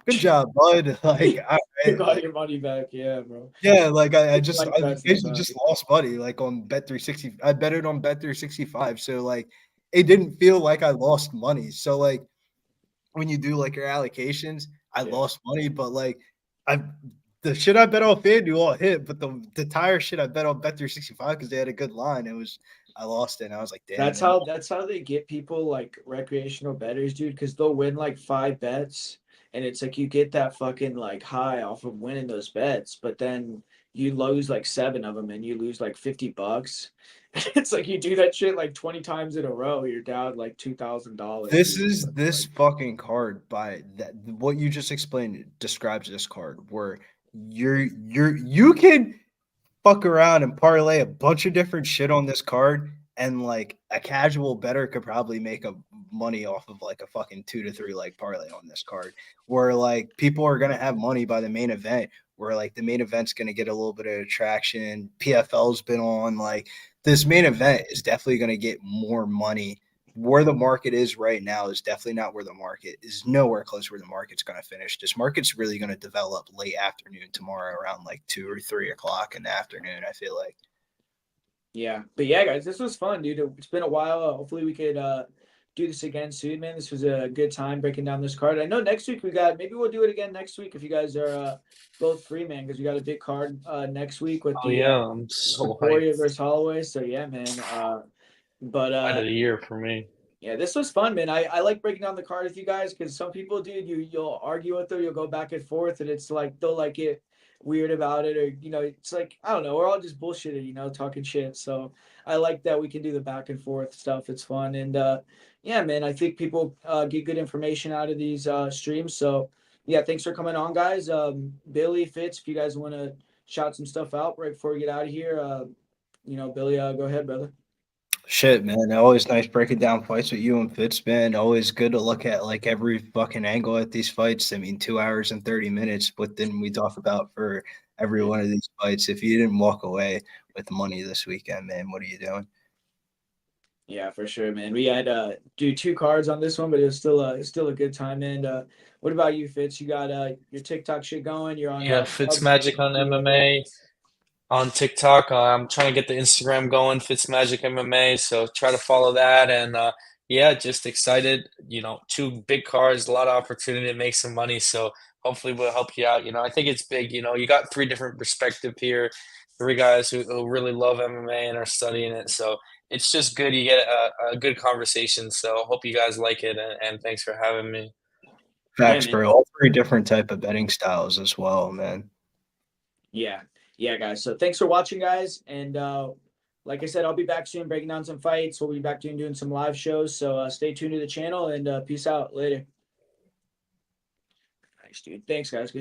good job, bud. Like, all
You
right,
got
like
your money back, yeah, bro.
yeah, like I
Like that
basically
sometimes.
just lost money like on Bet 360. I bet it on Bet 365, so like it didn't feel like I lost money. So like when you do like your allocations, I
Yeah.
lost money, but like I the shit I bet on FanDuel all hit, but the tire shit I bet on Bet 365 because they had a good line. I lost it, and I was like, damn, man.
That's how they get people like recreational bettors, dude, because they'll win like 5 bets, and it's like you get that fucking like high off of winning those bets, but then you lose like 7 of them and you lose like $50. It's like you do that shit like 20 times in a row, you're down like $2,000.
This
Dude.
is this fucking card by that what you just explained describes this card where you can fuck around and parlay a bunch of different shit on this card, and like a casual bettor could probably make a money off of like a fucking 2 to 3 leg parlay on this card, where like people are gonna have money by the main event, where like the main event's gonna get a little bit of attraction. PFL's been on, like this main event is definitely gonna get more money. Where the market is right now is definitely not where the market is, nowhere close where the market's going to finish. This market's really going to develop late afternoon tomorrow around like 2 or 3 o'clock in the afternoon, I feel like.
Yeah, but yeah, guys, this was fun, dude. It's been a while. Hopefully, we could do this again soon, man. This was a good time breaking down this card. I know next week maybe we'll do it again next week if you guys are both free, man, because we got a big card next week with
Oh
the
yeah, I'm so
Poirier
hyped.
versus Holloway. So yeah, man. But
Fight of the year for me.
yeah, this was fun, man. I like breaking down the card with you guys because some people, dude, you'll argue with them, you'll go back and forth, and it's like they'll like get weird about it, or it's like I don't know, we're all just bullshitted, talking shit. So I like that we can do the back and forth stuff. It's fun, and yeah, man, I think people get good information out of these streams. So yeah, thanks for coming on, guys. Billy, Fitz, if you guys want to shout some stuff out right before we get out of here, Billy, go ahead, brother.
Shit, man. Always nice breaking down fights with you and Fitz, man. Always good to look at like every fucking angle at these fights. I mean, 2 hours and 30 minutes. What didn't we talk about for every one of these fights? If you didn't walk away with money this weekend, man, what are you doing?
Yeah, for sure, man. We had do 2 cards on this one, but it's still a good time. And what about you, Fitz? You got your TikTok shit going? You're on
Yeah, Fitz Magic on MMA on TikTok. I'm trying to get the Instagram going, Fitz Magic MMA. So try to follow that. And yeah, just excited. 2 big cards, a lot of opportunity to make some money. So hopefully we'll help you out. I think it's big. You got 3 different perspectives here, 3 guys who really love MMA and are studying it. So it's just good. You get a good conversation. So hope you guys like it. And thanks for having me.
Yeah,
Facts,
man.
bro. All 3 different type of betting styles as well, man.
Yeah, yeah, guys. So thanks for watching, guys. And like I said, I'll be back soon breaking down some fights. We'll be back doing some live shows. So stay tuned to the channel and peace out later. Nice, dude. Thanks, guys.